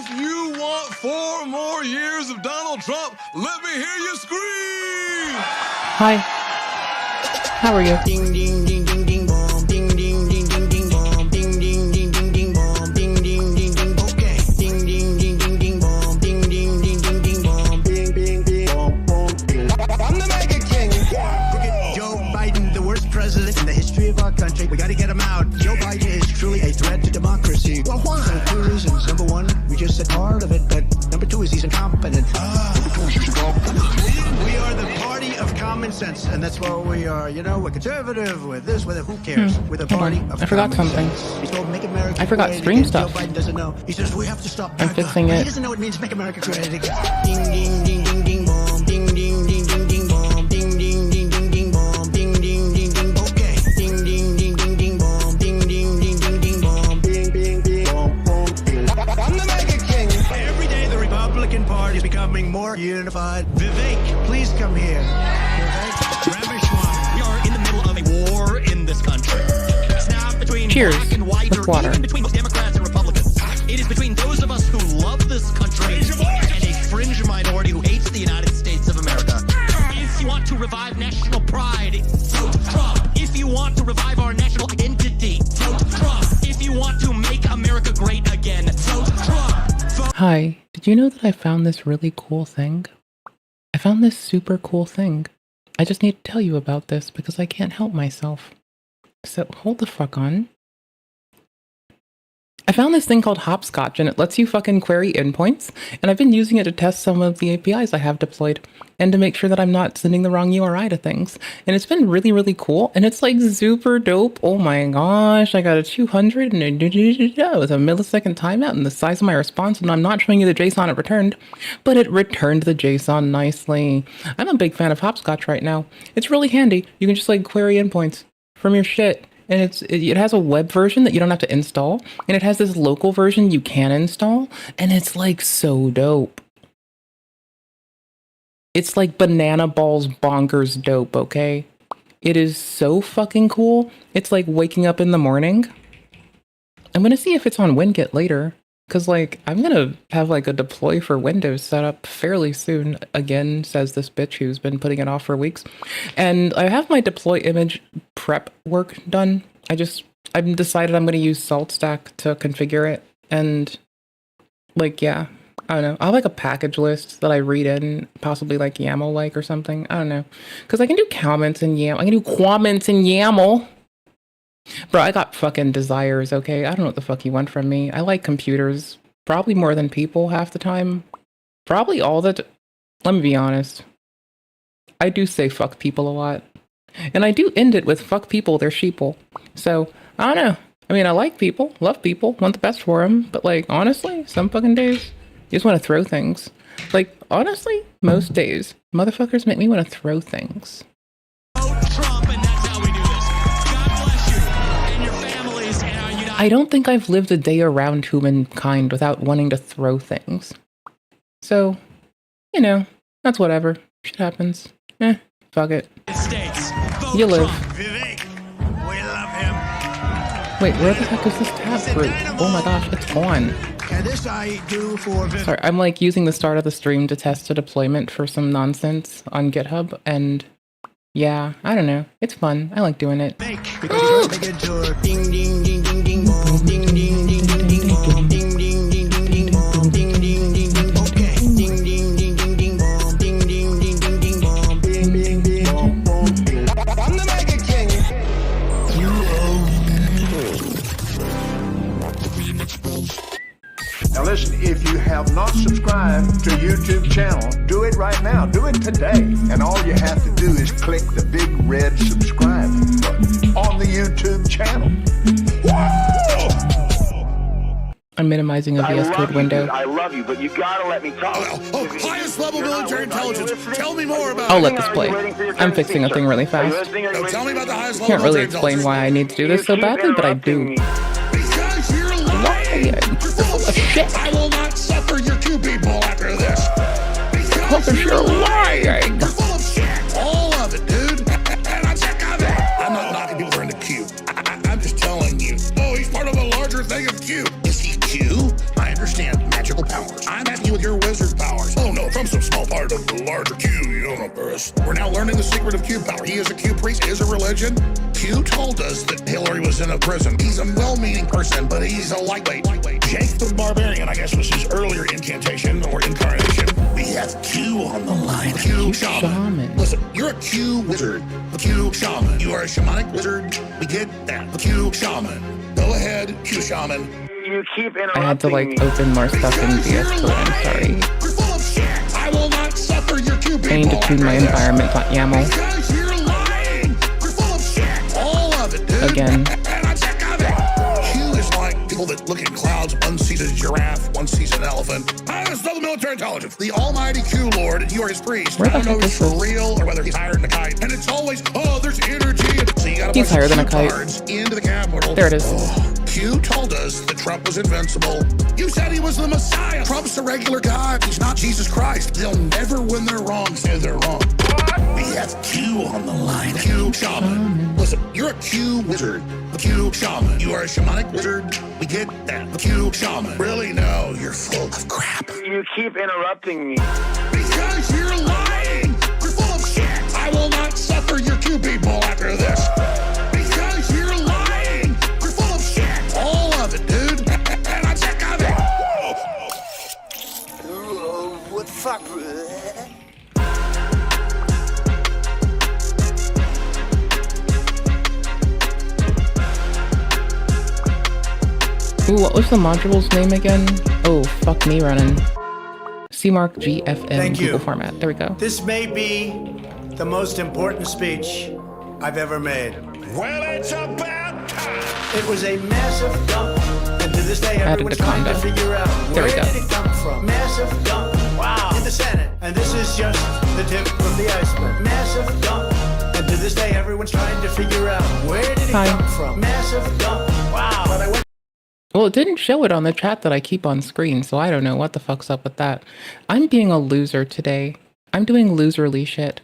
If you want 4 more years of Donald Trump, let me hear you scream! Hi. How are you? Ding ding ding ding ding bomb. Ding ding ding ding ding bomb. Ding ding ding ding ding bomb. Ding ding ding ding. Okay. Ding ding ding ding ding bomb. Ding ding ding ding ding bomb. Ding ding ding bomb bomb. I'm the mega king. Look at Joe Biden, the worst president in the history of our country. We got to get him out. Joe Biden is truly a threat to democracy. Well, why? For 2 reasons. Number 1, we just said part of it, but number 2 is he's incompetent. We are the party of common sense, and that's what we are. You know, we're conservative, with this, with it, who cares? We're the party of I forgot common something. sense. He's told make America I forgot great stream again. stuff. Joe Biden doesn't know. He says we have to stop. I'm fixing He it. doesn't know what it means make America great again. Ding ding ding ding ding bomb. Ding ding ding ding ding bomb. Ding ding ding ding ding bomb. Ding ding ding ding. Okay. Ding ding ding ding ding bomb. Ding ding ding ding ding bomb. Ding ding ding bomb bomb. I'm the mega king. Every day the Republican Party is becoming more unified. Vivek, please come here. We are in the middle of a war in this country. It's not between Cheers black and white with or water. even between Democrats and Republicans. It is between those of us who love this country and a fringe minority who hates the United States of America. If you want to revive national pride, vote Trump. If you want to revive our national identity, vote Trump. If you want to make America great again, vote Trump. Vote. Hi. Did you know that I found this really cool thing? I found this super cool thing. I just need to tell you about this because I can't help myself. So hold the fuck on. I found this thing called Hopscotch, and it lets you fucking query endpoints, and I've been using it to test some of the APIs I have deployed, and to make sure that I'm not sending the wrong URI to things. And it's been really, really cool, and it's like super dope. Oh my gosh, I got a 200 and with a millisecond timeout and the size of my response, and I'm not showing you the JSON it returned, but it returned the JSON nicely. I'm a big fan of Hopscotch right now. It's really handy. You can just like query endpoints from your shit. And it has a web version that you don't have to install, and it has this local version you can install, and it's like so dope. It's like banana balls bonkers dope, okay? It is so fucking cool. It's like waking up in the morning. I'm gonna see if it's on WinGet later, because like I'm gonna have like a deploy for Windows set up fairly soon. Again, says this bitch who's been putting it off for weeks. And I have my deploy image prep work done. I've decided I'm gonna use SaltStack to configure it. And like, yeah, I don't know. I'll have like a package list that I read in, possibly like YAML like or something. I don't know. Because I can do comments in YAML. I can do comments in YAML. Bro, I got fucking desires, okay? I don't know what the fuck you want from me. I like computers. Probably more than people half the time. Probably all the let me be honest. I do say fuck people a lot. And I do end it with fuck people, they're sheeple. So, I don't know. I mean, I like people, love people, want the best for them. But like, honestly, some fucking days, you just want to throw things. Like, honestly, most days, motherfuckers make me want to throw things. Trump, and that's how we do this. God bless you and your families and our United. I don't think I've lived a day around humankind without wanting to throw things. So, you know, that's whatever. Shit happens. Fuck it. States. Vote You live. Trump. Vivek, we love him. Wait, where the heck is this tab group? Oh my gosh, it's on. And this I do for Vivek. Sorry, I'm like using the start of the stream to test a deployment for some nonsense on GitHub, and yeah, I don't know. It's fun. I like doing it. Because he's making sure. Ding ding ding ding ding bomb. Ding ding ding ding ding bomb. Ding ding ding ding ding bomb. Ding ding ding ding. Okay. Ding ding ding ding ding bomb. Ding ding ding ding ding bomb. Ding ding ding bomb bomb. I'm the mega king. Now listen, if you have not subscribed to YouTube channel, do it right now. Do it today. And all you have to do is click the big red subscribe button on the YouTube channel. I'm minimizing a VS Code window. I love you, but you gotta let me talk. Highest level military intelligence. Tell me more about I'll it. let this play. I'm fixing a thing really fast. Tell me about the highest level Can't really military explain intelligence. why I need to do this so badly, but I do. Because you're lying. You're full of shit. I will not suffer your Q people after this. Because you're lying. You're full of shit. All of it, dude. And I'm sick of it. I'm not knocking people into Q. I'm just telling you. Oh, he's part of a larger thing of Q. Is he Q? I understand magical power. Roger Q, you don't know Burris. We're now learning the secret of Q power. He is a Q priest, is a religion. Q told us that Hillary was in a prison. He's a well-meaning person, but he's a lightweight. Jake the Barbarian, I guess, was his earlier incantation or incarnation. We have Q on the line. Q shaman. Listen, you're a Q wizard. A Q shaman. You are a shamanic wizard. We get that. A Q shaman. Go ahead, Q shaman. You keep interrupting I had to like me. open more stuff in VS Code. I'm sorry. You're full of shit. I will not suffer your Q people. I need to tune my environment to YAML Because you're lying. You're full of shit. All of it, dude. again. And I'm sick of it. Q is like people that look at clouds. One sees a giraffe, one sees an elephant. I just know the military intelligence. The almighty Q Lord, and you are his priest. Where the I don't know heck if is it's for this? real or whether he's higher than a kite. And it's always, oh, there's energy. So you got He's higher than a kite. cards into the cab portal. There it is. Oh, Q told us that Trump was invincible. You said he was the Messiah. Trump's a regular guy. He's not Jesus Christ. They'll never, when they're wrong, say they're wrong. We have Q on the line. Q shaman. Listen, you're a Q wizard. A Q shaman. You are a shamanic wizard. We get that. A Q shaman. Really? No, you're full of crap. You keep interrupting me. Because you're lying. You're full of shit. I will not suffer your Q people after this. Because you're lying. You're full of shit. All of it, dude. And I'm sick of it. What the fuck? Ooh, what was the module's name again? Oh, fuck me running. CMark GFM Thank you. Google format. There we go. This may be the most important speech I've ever made. Well, it's about time. It was a massive dump, and to this day Added everyone's trying to Anaconda. figure out There we where go. did it come from. Massive dump, wow, in the Senate, and this is just the tip of the iceberg. Massive dump, and to this day everyone's trying to figure out where did it Hi. come from. Massive dump, wow. But I went Well, it didn't show it on the chat that I keep on screen, so I don't know what the fuck's up with that. I'm being a loser today. I'm doing loserly shit.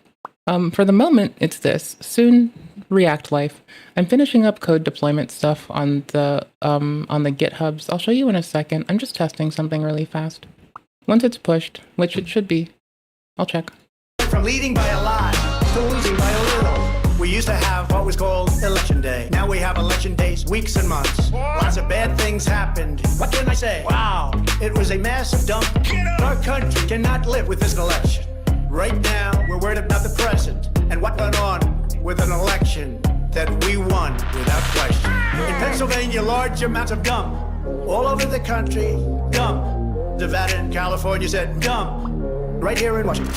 For the moment, it's this. Soon, React Life. I'm finishing up code deployment stuff on the GitHubs. I'll show you in a second. I'm just testing something really fast. Once it's pushed, which it should be, I'll check. from leading by a lot to losing by a little. We used to have what was called election day. Now we have election days, weeks and months. Lots of bad things happened. What can I say? Wow, it was a massive dump. Our country cannot live with this election. Right now, we're worried about the present and what went on with an election that we won without question. In Pennsylvania, large amounts of gum. All over the country, gum. Nevada and California said gum. Right here in Washington.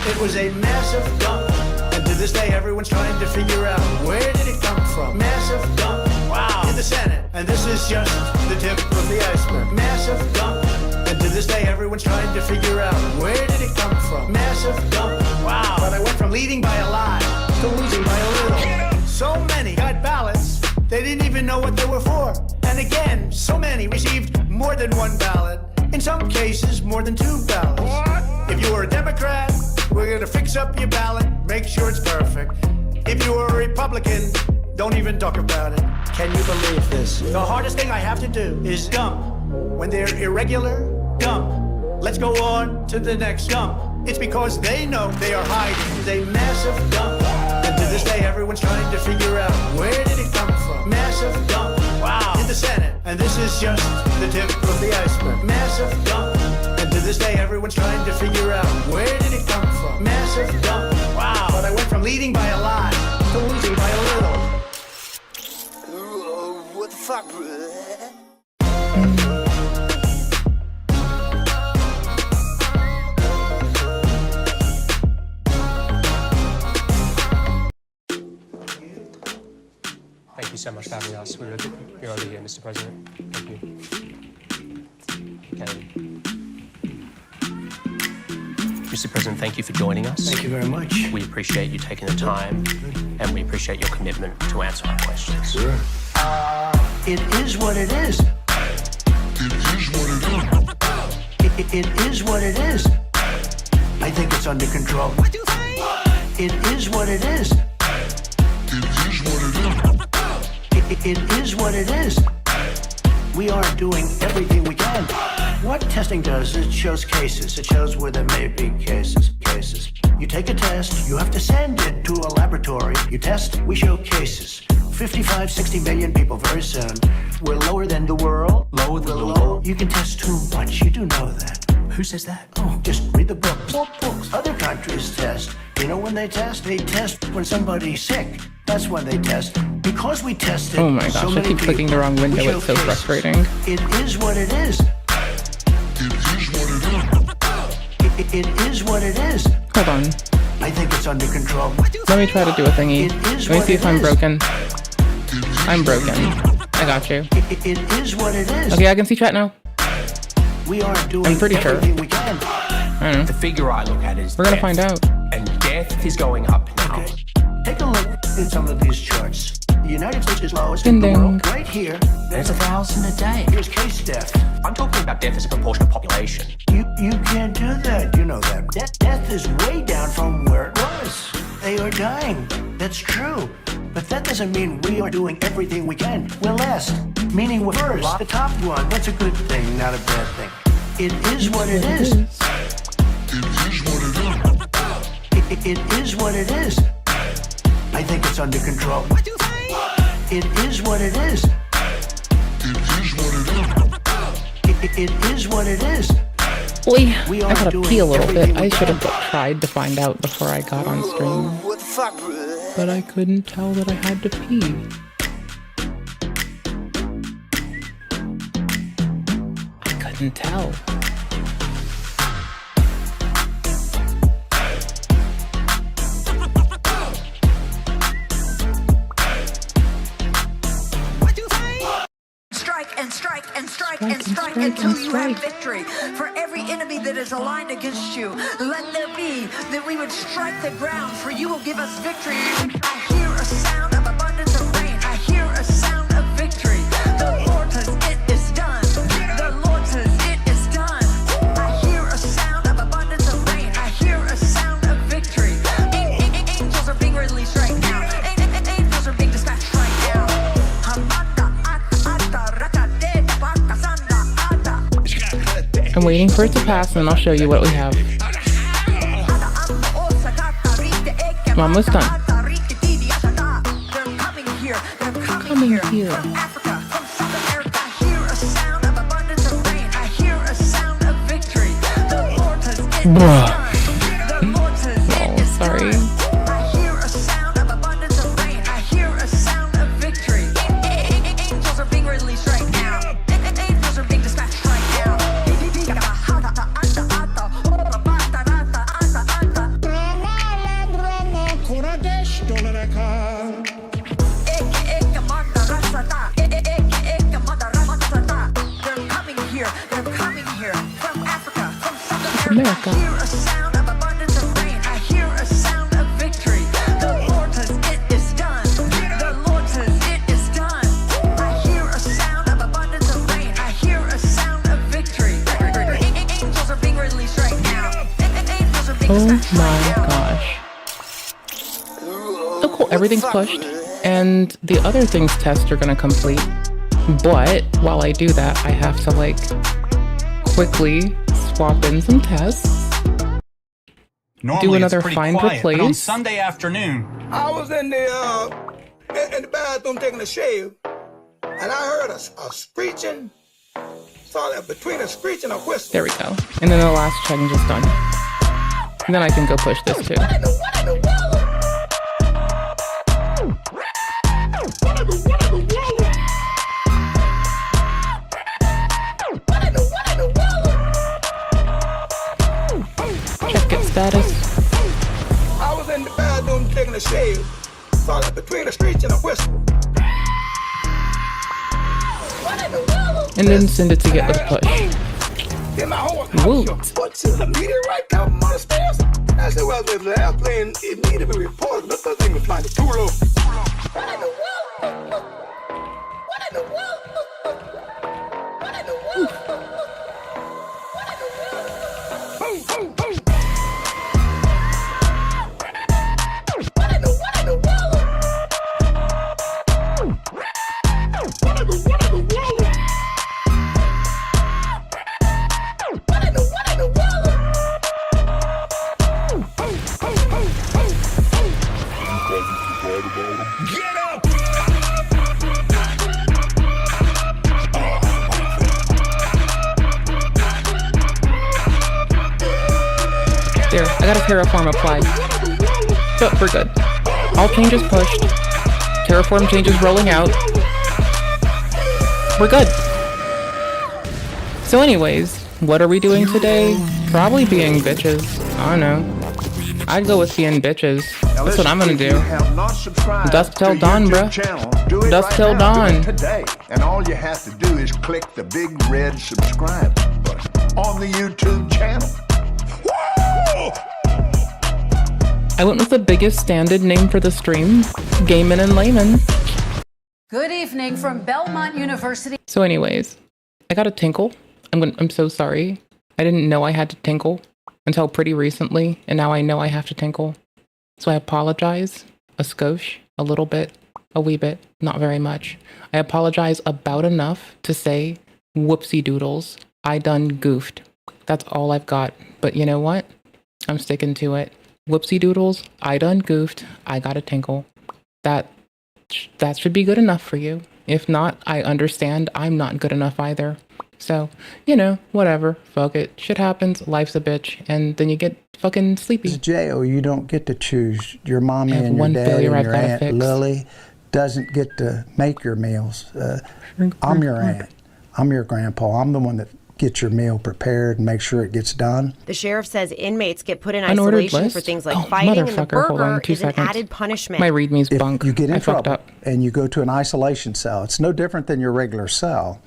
It was a massive dump. And to this day, everyone's trying to figure out where did it come from. Massive dump. Wow. In the Senate. And this is just the tip of the iceberg. Massive dump. And to this day, everyone's trying to figure out where did it come from. Massive dump. Wow. But I went from leading by a lot to losing by a little. So many got ballots, they didn't even know what they were for. And again, so many received more than one ballot. In some cases, more than 2 ballots. If you were a Democrat, we're gonna fix up your ballot, make sure it's perfect. If you were a Republican, don't even talk about it. Can you believe this? The hardest thing I have to do is dump. When they're irregular, dump. Let's go on to the next dump. It's because they know they are hiding. It's a massive dump. And to this day, everyone's trying to figure out where did it come from. Massive dump. Wow. In the Senate. And this is just the tip of the iceberg. Massive dump. And to this day, everyone's trying to figure out where did it come from. Massive dump. Wow. But I went from leading by a lot to losing by a little. What the fuck, bro? Thank you so much for having us. You're over here, Mr. President. Thank you. Okay. Mr. President, thank you for joining us. Thank you very much. We appreciate you taking the time, and we appreciate your commitment to answer our questions. It is what it is. It is what it is. It is what it is. I think it's under control. It is what it is. It is what it is. It is what it is. We are doing everything we can. What testing does, it shows cases. It shows where there may be cases. You take a test, you have to send it to a laboratory. You test, we show cases. 55, 60 million people very soon. We're lower than the world. Lower than the We're world. You can test too much, you do know that. Who says that? Oh, just read the books. Books. Other countries test. You know when they test? They test when somebody's sick. That's when they test. Because we tested Oh my so gosh, I many keep clicking the wrong people, window. we show It's so cases. frustrating. It is what it is. It is what it is. Hold on. I think it's under control. Let me try to do a thingy. It is Let me what see it if I'm is. broken. I'm broken. I got you. It is what it is. Okay, I can see chat now. We are doing I'm pretty sure. everything we can. I don't know. The figure I look at is We're gonna death. find out. And death is going up now. Okay. Take a look at some of these charts. The United States is lowest Ding in the ding. world. Right here, There's 1,000 a day. here's case death. I'm talking about death as a proportion of population. You can't do that. You know that. Death is way down from where it was. They are dying. That's true. But that doesn't mean we are doing everything we can. We're last, meaning we're first. The top one. That's a good thing, not a bad thing. It is what it is. It is what it is. I think it's under control. It is what it is. It is what it is. Boy, We I are gotta doing pee a little bit. everything I we should have can. tried to find out before I got on stream. What the fuck, bro? But I couldn't tell that I had to pee. I couldn't tell. Strike and strike and strike and Strike strike and until strike you and have strike. victory. For every enemy that is aligned against you, let there be that we would strike the ground, for you will give us victory. I hear a sound of abundance of rain. I hear a sound of victory. The Lord says it is done. The Lord says it is done. I hear a sound of abundance of rain. I hear a sound of victory. Angels are being released right now. Angels are being dispatched right now. I'm waiting for it to pass and then I'll show you what we have. I'm almost done. They're coming here. They're coming here. From Africa, from South America. I hear a sound of abundance of rain. I hear a sound of victory. The Lord says it is done. The Lord says it is sorry. done. I hear a sound of abundance of rain. I hear a sound of victory. Angels are being released right now. Angels are being dispatched right now. They're coming here. They're coming here from Africa, from South America. America. I hear a sound of abundance of rain. I hear a sound of victory. The Lord says it is done. The Lord says it is done. I hear a sound of abundance of rain. I hear a sound of victory. Angels are being released right now. Angels are being Oh dispatched right my now. gosh. So cool, everything's pushed. And the other things tests are gonna complete. But while I do that, I have to like quickly swap in some tests. Normally another it's pretty find quiet, but on replace. Sunday afternoon, I was in the bathroom taking a shave, and I heard a screeching. Saw that between a screech and a whistle. There we go. And then the last challenge is done. And then I can go push this too. Check its status. I was in the bathroom taking a shave, saw that between a screech and a whistle. And then send it to get this push. Then my homework Woot. what's the meteorite coming on the stairs? I said, well, if the airplane, it needed to be reported, but the thing was flying too low. What in the world? What in the world? What in the world? What in the world? Boom, boom, boom. What in the world? What in the world? What in the world? What in the world? There, I got a terraform applied. But we're good. All changes pushed. Terraform changes rolling out. We're good. So anyways, what are we doing today? Probably being bitches. I don't know. I'd go with being bitches. That's what I'm gonna do. Dusk till dawn, bruh. Dusk till dawn. Today, and all you have to do is click the big red subscribe button on the YouTube channel. I went with the biggest standard name for the stream, Gayman and Layman. Good evening from Belmont University. So anyways, I got a tinkle. I'm so sorry. I didn't know I had to tinkle until pretty recently, and now I know I have to tinkle. So I apologize, a skosh, a little bit, a wee bit, not very much. I apologize about enough to say, whoopsie doodles, I done goofed. That's all I've got. But you know what? I'm sticking to it. Whoopsie doodles, I done goofed, I got a tinkle. That should be good enough for you. If not, I understand I'm not good enough either. So, you know, whatever, fuck it. Shit happens, life's a bitch, and then you get fucking sleepy. As J.O., you don't get to choose. Your mommy and your dad and your Aunt Lily doesn't get to make your meals. I'm your aunt. I'm your grandpa. I'm the one that gets your meal prepared and make sure it gets done. The sheriff says inmates get put in isolation for things like fighting, and the burger is an added punishment. My readme's bunk. If you get in I fucked trouble up. and you go to an isolation cell, it's no different than your regular cell.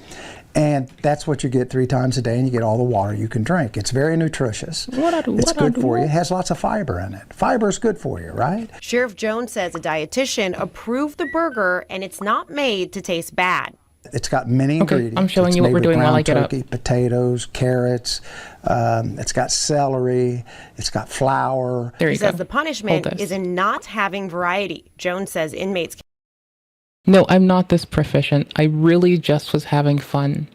And that's what you get 3 times a day, and you get all the water you can drink. It's very nutritious. It's good for you. It has lots of fiber in it. Fiber is good for you, right? Sheriff Jones says a dietitian approved the burger, and it's not made to taste bad. It's got many ingredients. I'm showing you what we're doing while I get up. Potatoes, carrots. It's got celery. It's got flour. There you He go. says the punishment is in not having variety. Jones says inmates. No, I'm not this proficient. I really just was having fun.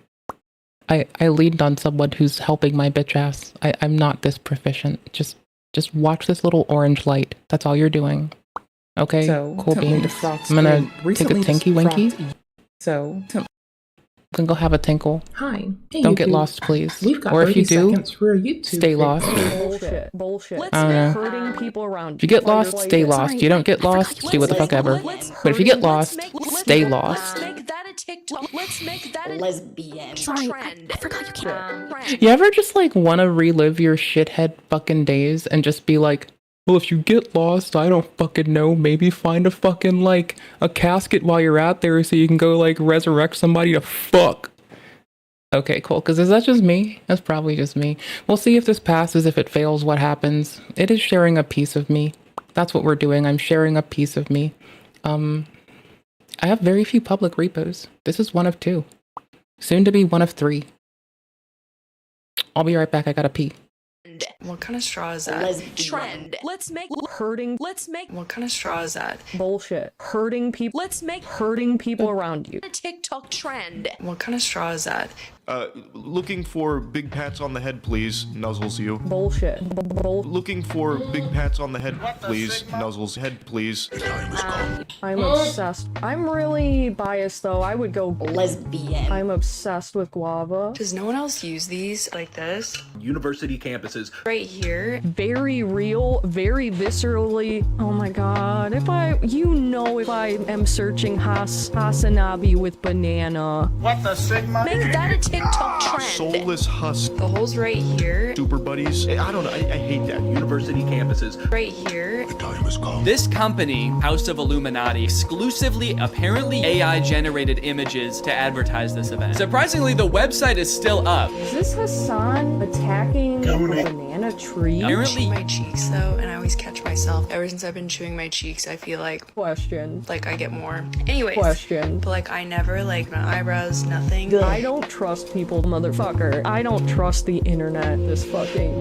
I leaned on someone who's helping my bitch ass. I'm not this proficient. Just watch this little orange light. That's all you're doing. Okay? So, cool beans. I'm gonna take a tinky winky. So, Then go have a tinkle. hi. Hey, Don't get YouTube. lost, please. We've got Or if you 30 do, seconds for a YouTube stay fix. lost. Bullshit. I don't know. Hurting people around. If you get lost, stay lost. You don't get lost, do what the fuck ever. But if you get lost, stay lost. Make that a TikTok. Let's make that a lesbian trend. I forgot you can't. You ever just like want to relive your shithead fucking days and just be like, well, if you get lost, I don't fucking know, maybe find a fucking like a casket while you're out there so you can go like resurrect somebody to fuck. Okay, cool. Because is that just me? That's probably just me. We'll see if this passes. If it fails, what happens? It is sharing a piece of me. That's what we're doing. I'm sharing a piece of me. I have very few public repos. This is one of 2. Soon to be one of 3. I'll be right back. I gotta pee. What kind of straw is that? Trend. Let's make Hurting. Let's make What kind of straw is that? Bullshit. Hurting people. Let's make Hurting people around you. a TikTok trend. What kind of straw is that? Looking for big pats on the head, please. Nuzzles you. Bullshit. Looking for big pats on the head, please. Nuzzles head, please. I'm obsessed. I'm really biased though. I would go lesbian. I'm obsessed with guava. Does no one else use these like this? University campuses. Right here. Very real, very viscerally. Oh my god. If I am searching Hasanabi with banana. What the sigma? Make that a TikTok trend. Soulless husk. The hole's right here. Super buddies. I don't know. I hate that. University campuses. Right here. This company, House of Illuminati, exclusively, apparently AI-generated images to advertise this event. Surprisingly, the website is still up. Is this Hassan attacking a banana tree? Apparently, My cheeks though, and I always catch myself. Ever since I've been chewing my cheeks, I feel like I get more. Anyways. But like I never like my eyebrows, nothing. I don't trust people, motherfucker. I don't trust the internet,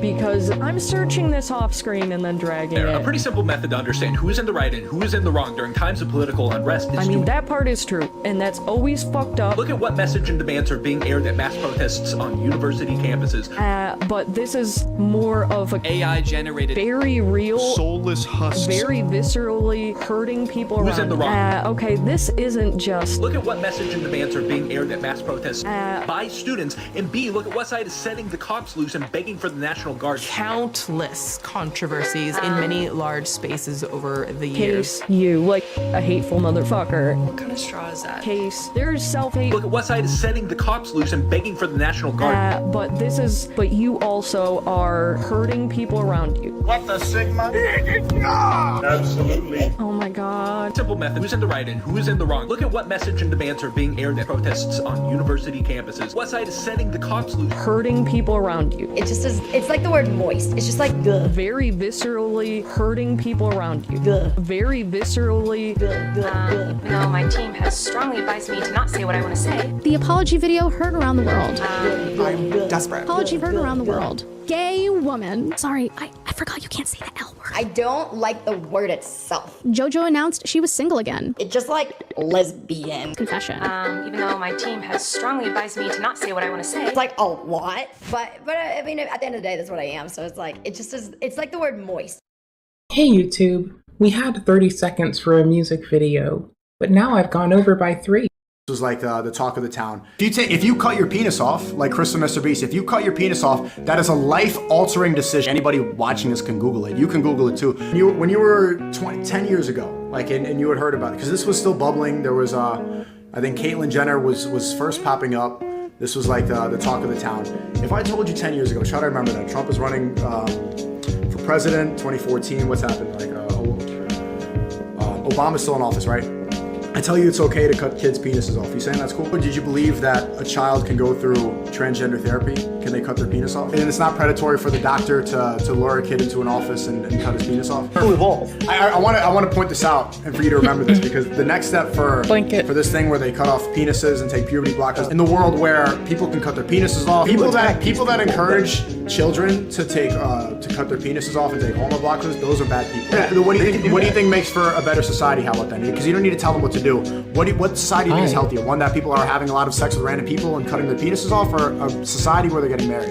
because I'm searching this off screen and then dragging it. A pretty simple method to understand who is in the right and who is in the wrong during times of political unrest is that part is true, and that's always fucked up. look at what message and demands are being aired at mass protests on university campuses. But this is more sort of a AI generated, very real, soulless husks, very viscerally hurting people Who's around. in the wrong? Okay, this isn't just. Look at what message and demands are being aired at mass protests by students, and B, look at what side is setting the cops loose and begging for the National Guard. Countless controversies in many large spaces over the years. Case you, like a hateful motherfucker. What kind of straw is that? Case, there's self-hate. Look at what side is setting the cops loose and begging for the National Guard. But you also are hurting people around you. What the Sigma? Absolutely. Oh my god. Simple method. Who's in the right and who is in the wrong? Look at what message and demands are being aired at protests on university campuses. What side is setting the cops loose? Hurting people around you. It just is, it's like the word moist. It's just like ugh. Very viscerally hurting people around you. Ugh. Very viscerally. No, my team has strongly advised me to not say what I want to say. The apology video heard around the world. I'm desperate. Apology heard around the world. Gay woman. Sorry, I forgot you can't say the L word. I don't like the word itself. JoJo announced she was single again. It's just like lesbian. Confession. Even though my team has strongly advised me to not say what I want to say. It's like a lot, but I mean, at the end of the day, that's what I am. So it's like, it just is, it's like the word moist. Hey YouTube, we had 30 seconds for a music video, but now I've gone over by 3. This was like the talk of the town. If you cut your penis off, like Chris from Mr. Beast, if you cut your penis off, that is a life-altering decision. Anybody watching this can Google it. You can Google it too. When you were 10 years ago, like, and you had heard about it, because this was still bubbling. There was, I think Caitlyn Jenner was first popping up. This was like the talk of the town. If I told you 10 years ago, try to remember that. Trump is running for president, 2014. What's happened? Like, Obama's still in office, right? I tell you it's okay to cut kids' penises off. You saying that's cool? But did you believe that a child can go through transgender therapy? Can they cut their penis off? And it's not predatory for the doctor to lure a kid into an office and cut his penis off? We'll evolve. I want to point this out and for you to remember this, because the next step for this thing where they cut off penises and take puberty blockers, in the world where people can cut their penises off, people that encourage children to cut their penises off and take hormone blockers, those are bad people. Yeah, what do you think makes for a better society? How about that? Because you don't need to tell them what to do. What society do you think is healthier? One that people are having a lot of sex with random people and cutting their penises off, or a society where they're getting married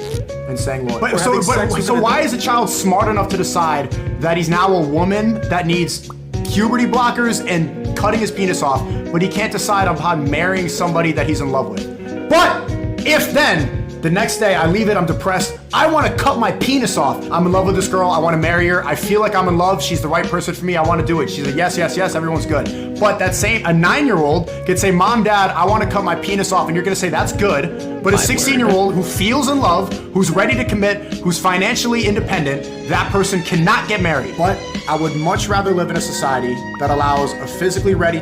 and staying loyal? So why is a child smart enough to decide that he's now a woman that needs puberty blockers and cutting his penis off, but he can't decide upon marrying somebody that he's in love with? But if then, the next day I leave it, I'm depressed, I want to cut my penis off. I'm in love with this girl, I want to marry her, I feel like I'm in love, she's the right person for me, I want to do it. She's like, yes, yes, yes, everyone's good. But a 9-year-old could say, Mom, Dad, I want to cut my penis off, and you're going to say, that's good. But a 16-year-old who feels in love, who's ready to commit, who's financially independent, that person cannot get married. But I would much rather live in a society that allows a physically ready,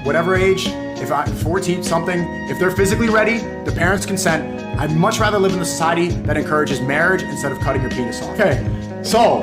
whatever age, if I'm 14 something, if they're physically ready, the parents consent, I'd much rather live in a society that encourages marriage instead of cutting your penis off. Okay, so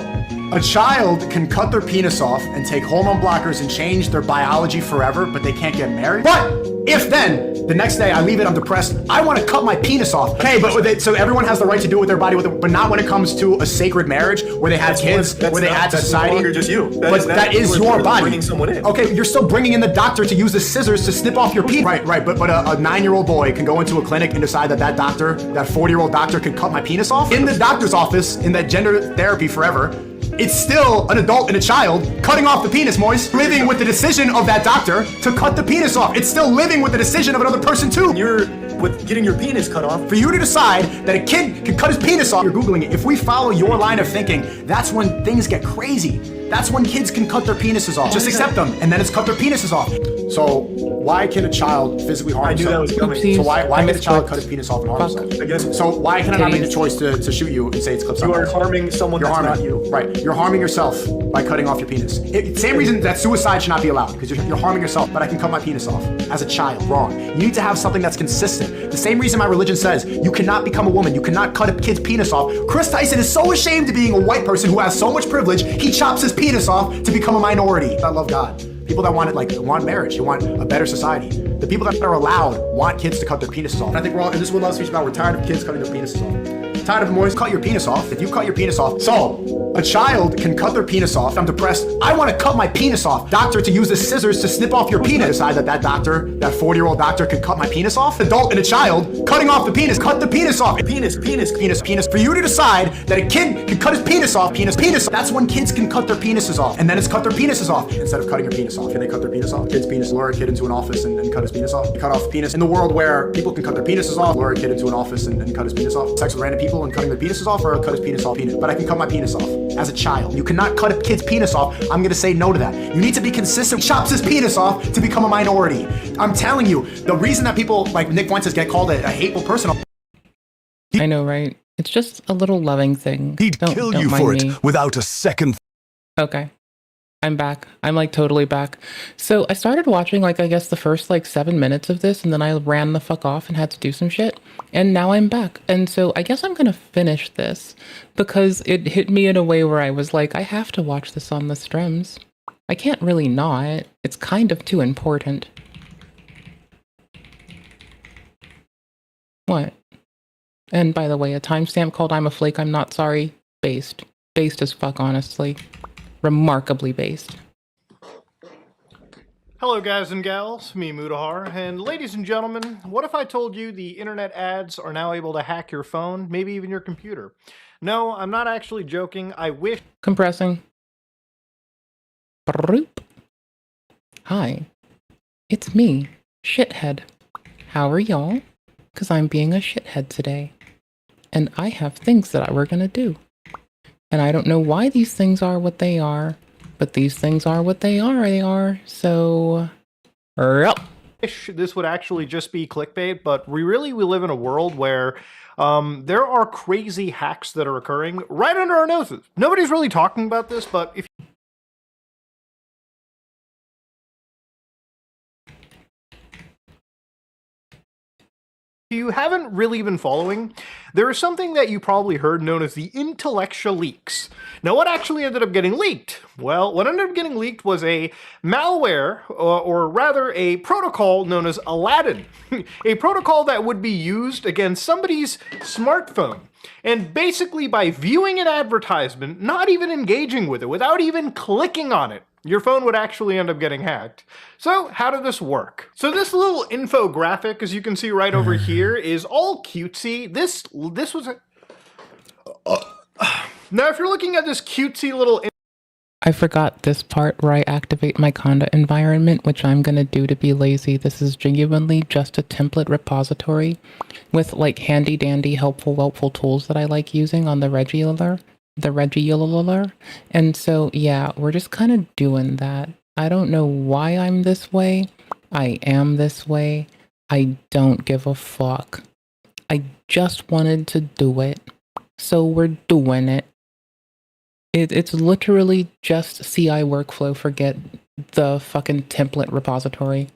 a child can cut their penis off and take hormone blockers and change their biology forever, but they can't get married. But if then, the next day I leave it, I'm depressed, I want to cut my penis off. Okay, but so everyone has the right to do with their body, but not when it comes to a sacred marriage where they have kids, where they add to society. That's no longer just you. That is your body. Bringing someone in. Okay, you're still bringing in the doctor to use the scissors to snip off your penis. Right, but a 9-year-old boy can go into a clinic and decide that doctor, that 40-year-old doctor, can cut my penis off? In the doctor's office, in that gender therapy forever, it's still an adult and a child cutting off the penis, moist, living with the decision of that doctor to cut the penis off. It's still living with the decision of another person too. You're with getting your penis cut off. For you to decide that a kid can cut his penis off, you're Googling it. If we follow your line of thinking, that's when things get crazy. That's when kids can cut their penises off. Just accept them, and then it's cut their penises off. So why can a child physically harm himself? I knew that was coming. So why can a child cut his penis off and harm himself? Again, so why can I not make the choice to shoot you and say it's clip? You are harming someone that's not you. Right, you're harming yourself by cutting off your penis. Same reason that suicide should not be allowed, because you're harming yourself, but I can cut my penis off as a child. Wrong. You need to have something that's consistent. The same reason my religion says you cannot become a woman, you cannot cut a kid's penis off. Chris Tyson is so ashamed of being a white person who has so much privilege, he chops his penis off to become a minority. I love God. People that want marriage, you want a better society. The people that are allowed want kids to cut their penises off. And I think we're all, and this is what love speech about, we're tired of kids cutting their penises off. Tired of moist? Cut your penis off. If you cut your penis off, so a child can cut their penis off. I'm depressed. I want to cut my penis off. Doctor, to use the scissors to snip off your penis. Decide that doctor, that 40-year-old doctor, could cut my penis off. Adult and a child cutting off the penis. Cut the penis off. Penis. For you to decide that a kid can cut his penis off. Penis. That's when kids can cut their penises off, and then it's cut their penises off instead of cutting your penis off. Can they cut their penis off? Kid's penis. Lure a kid into an office and cut his penis off. You cut off the penis. In the world where people can cut their penises off, lure a kid into an office and cut his penis off. Sex with random people and cutting their penises off, or cut his penis off. But I can cut my penis off as a child. You cannot cut a kid's penis off. I'm gonna say no to that. You need to be consistent. He chops his penis off to become a minority. I'm telling you, the reason that people like Nick Fuentes get called a hateful person. I know, right? It's just a little loving thing. He'd kill you for it without a second. Okay. I'm back. I'm like totally back. So I started watching like, I guess the first like 7 minutes of this, and then I ran the fuck off and had to do some shit. And now I'm back. And so I guess I'm going to finish this because it hit me in a way where I was like, I have to watch this on the streams. I can't really not. It's kind of too important. What? And by the way, a timestamp called I'm a Flake, I'm Not Sorry, based. Based as fuck, honestly. Remarkably based. Hello guys and gals, me Muta, and ladies and gentlemen, what if I told you the internet ads are now able to hack your phone, maybe even your computer? No, I'm not actually joking, I wish— Compressing. Hi, it's me, Shithead. How are y'all? Because I'm being a shithead today. And I have things that we're gonna do. And I don't know why these things are what they are, but these things are what they are, so... Yep. This would actually just be clickbait, but we live in a world where there are crazy hacks that are occurring right under our noses. Nobody's really talking about this, but if you haven't really been following, there is something that you probably heard known as the intellectual leaks. Now, what actually ended up getting leaked? Well, what ended up getting leaked was a malware, or rather a protocol known as Aladdin. A protocol that would be used against somebody's smartphone. And basically by viewing an advertisement, not even engaging with it, without even clicking on it, your phone would actually end up getting hacked. So how did this work? So this little infographic, as you can see right over here, is all cutesy. This was a... Now, if you're looking at this cutesy little... I forgot this part where I activate my Conda environment, which I'm going to do to be lazy. This is genuinely just a template repository with like handy dandy helpful tools that I like using on the regular. And so, yeah, we're just kind of doing that. I don't know why I'm this way. I am this way. I don't give a fuck. I just wanted to do it. So we're doing it. It's literally just CI workflow, forget the fucking template repository.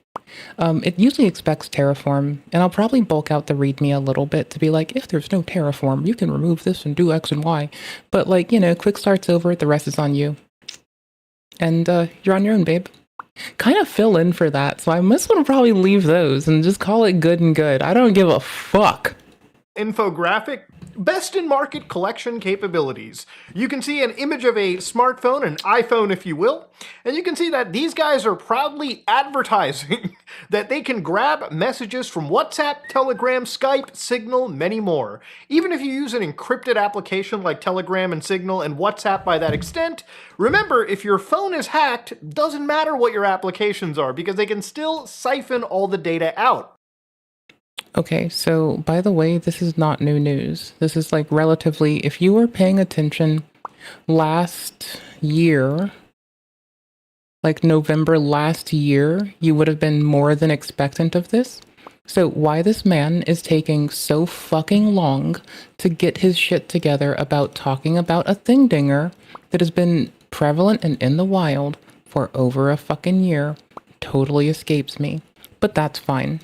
It usually expects Terraform, and I'll probably bulk out the README a little bit to be like, if there's no Terraform, you can remove this and do X and Y. But like, you know, quick start's over, the rest is on you. And you're on your own, babe. Kind of fill in for that, so I must want to probably leave those and just call it good and good. I don't give a fuck. Infographic, best in market collection capabilities. You can see an image of a smartphone, an iPhone if you will, and you can see that these guys are proudly advertising that they can grab messages from WhatsApp, Telegram, Skype, Signal, many more. Even if you use an encrypted application like Telegram and Signal and WhatsApp by that extent, remember, if your phone is hacked, doesn't matter what your applications are because they can still siphon all the data out. Okay, so by the way, this is not new news. This is like relatively, if you were paying attention last year, like November last year, you would have been more than expectant of this. So why this man is taking so fucking long to get his shit together about talking about a thing dinger that has been prevalent and in the wild for over a fucking year totally escapes me. But that's fine.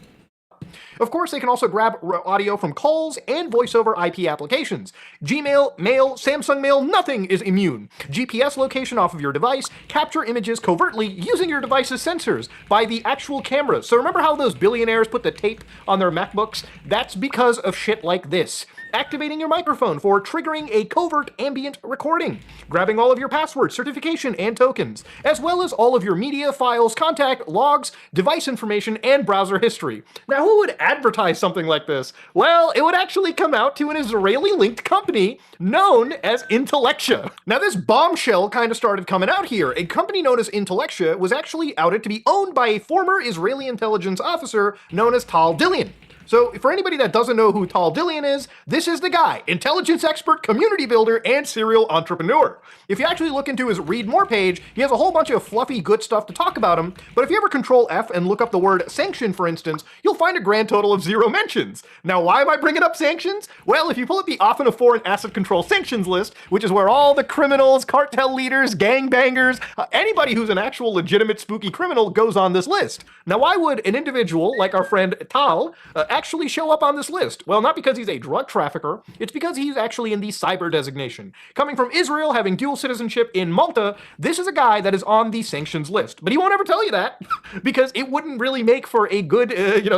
Of course, they can also grab audio from calls and voice-over IP applications. Gmail, Mail, Samsung Mail, nothing is immune. GPS location off of your device, capture images covertly using your device's sensors by the actual cameras. So remember how those billionaires put the tape on their MacBooks? That's because of shit like this. activating your microphone for triggering a covert ambient recording, grabbing all of your passwords, certification, and tokens, as well as all of your media, files, contact, logs, device information, and browser history. Now, who would advertise something like this? Well, it would actually come out to an Israeli-linked company known as Intellectia. Now, this bombshell kind of started coming out here. A company known as Intellectia was actually outed to be owned by a former Israeli intelligence officer known as Tal Dillian. So for anybody that doesn't know who Tal Dillian is, this is the guy, intelligence expert, community builder, and serial entrepreneur. If you actually look into his read more page, he has a whole bunch of fluffy good stuff to talk about him, but if you ever control F and look up the word sanction, for instance, you'll find a grand total of 0 mentions. Now, why am I bringing up sanctions? Well, if you pull up the Often of Foreign Asset Control Sanctions list, which is where all the criminals, cartel leaders, gangbangers, anybody who's an actual legitimate spooky criminal goes on this list. Now, why would an individual like our friend Tal actually show up on this list? Well, not because he's a drug trafficker, it's because he's actually in the cyber designation. Coming from Israel, having dual citizenship in Malta, this is a guy that is on the sanctions list. But he won't ever tell you that, because it wouldn't really make for a good,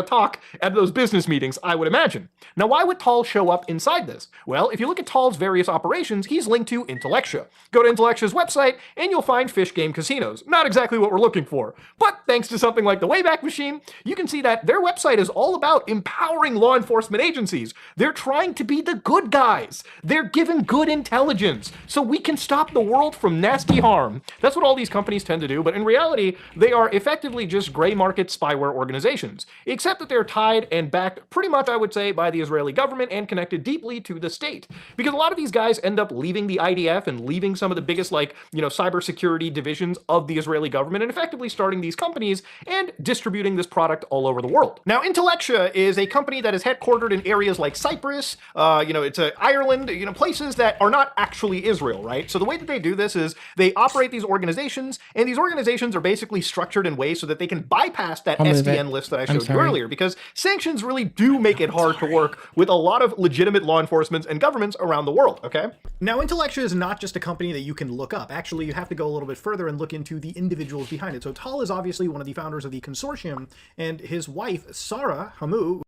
talk at those business meetings, I would imagine. Now, why would Tal show up inside this? Well, if you look at Tal's various operations, he's linked to Intellectia. Go to Intellectia's website, and you'll find fish game casinos. Not exactly what we're looking for, but thanks to something like the Wayback Machine, you can see that their website is all about empowering law enforcement agencies. They're trying to be the good guys. They're giving good intelligence so we can stop the world from nasty harm. That's what all these companies tend to do, but in reality, they are effectively just gray market spyware organizations, except that they're tied and backed pretty much, I would say, by the Israeli government and connected deeply to the state. Because a lot of these guys end up leaving the IDF and leaving some of the biggest, cybersecurity divisions of the Israeli government and effectively starting these companies and distributing this product all over the world. Now, Intellectia is a company that is headquartered in areas like Cyprus, it's Ireland, places that are not actually Israel, right? So the way that they do this is they operate these organizations, and these organizations are basically structured in ways so that they can bypass that SDN list that I showed you earlier, because sanctions really do make it hard to work with a lot of legitimate law enforcement and governments around the world, okay? Now, Intellectia is not just a company that you can look up. Actually, you have to go a little bit further and look into the individuals behind it. So Tal is obviously one of the founders of the consortium, and his wife, Sarah Hamu,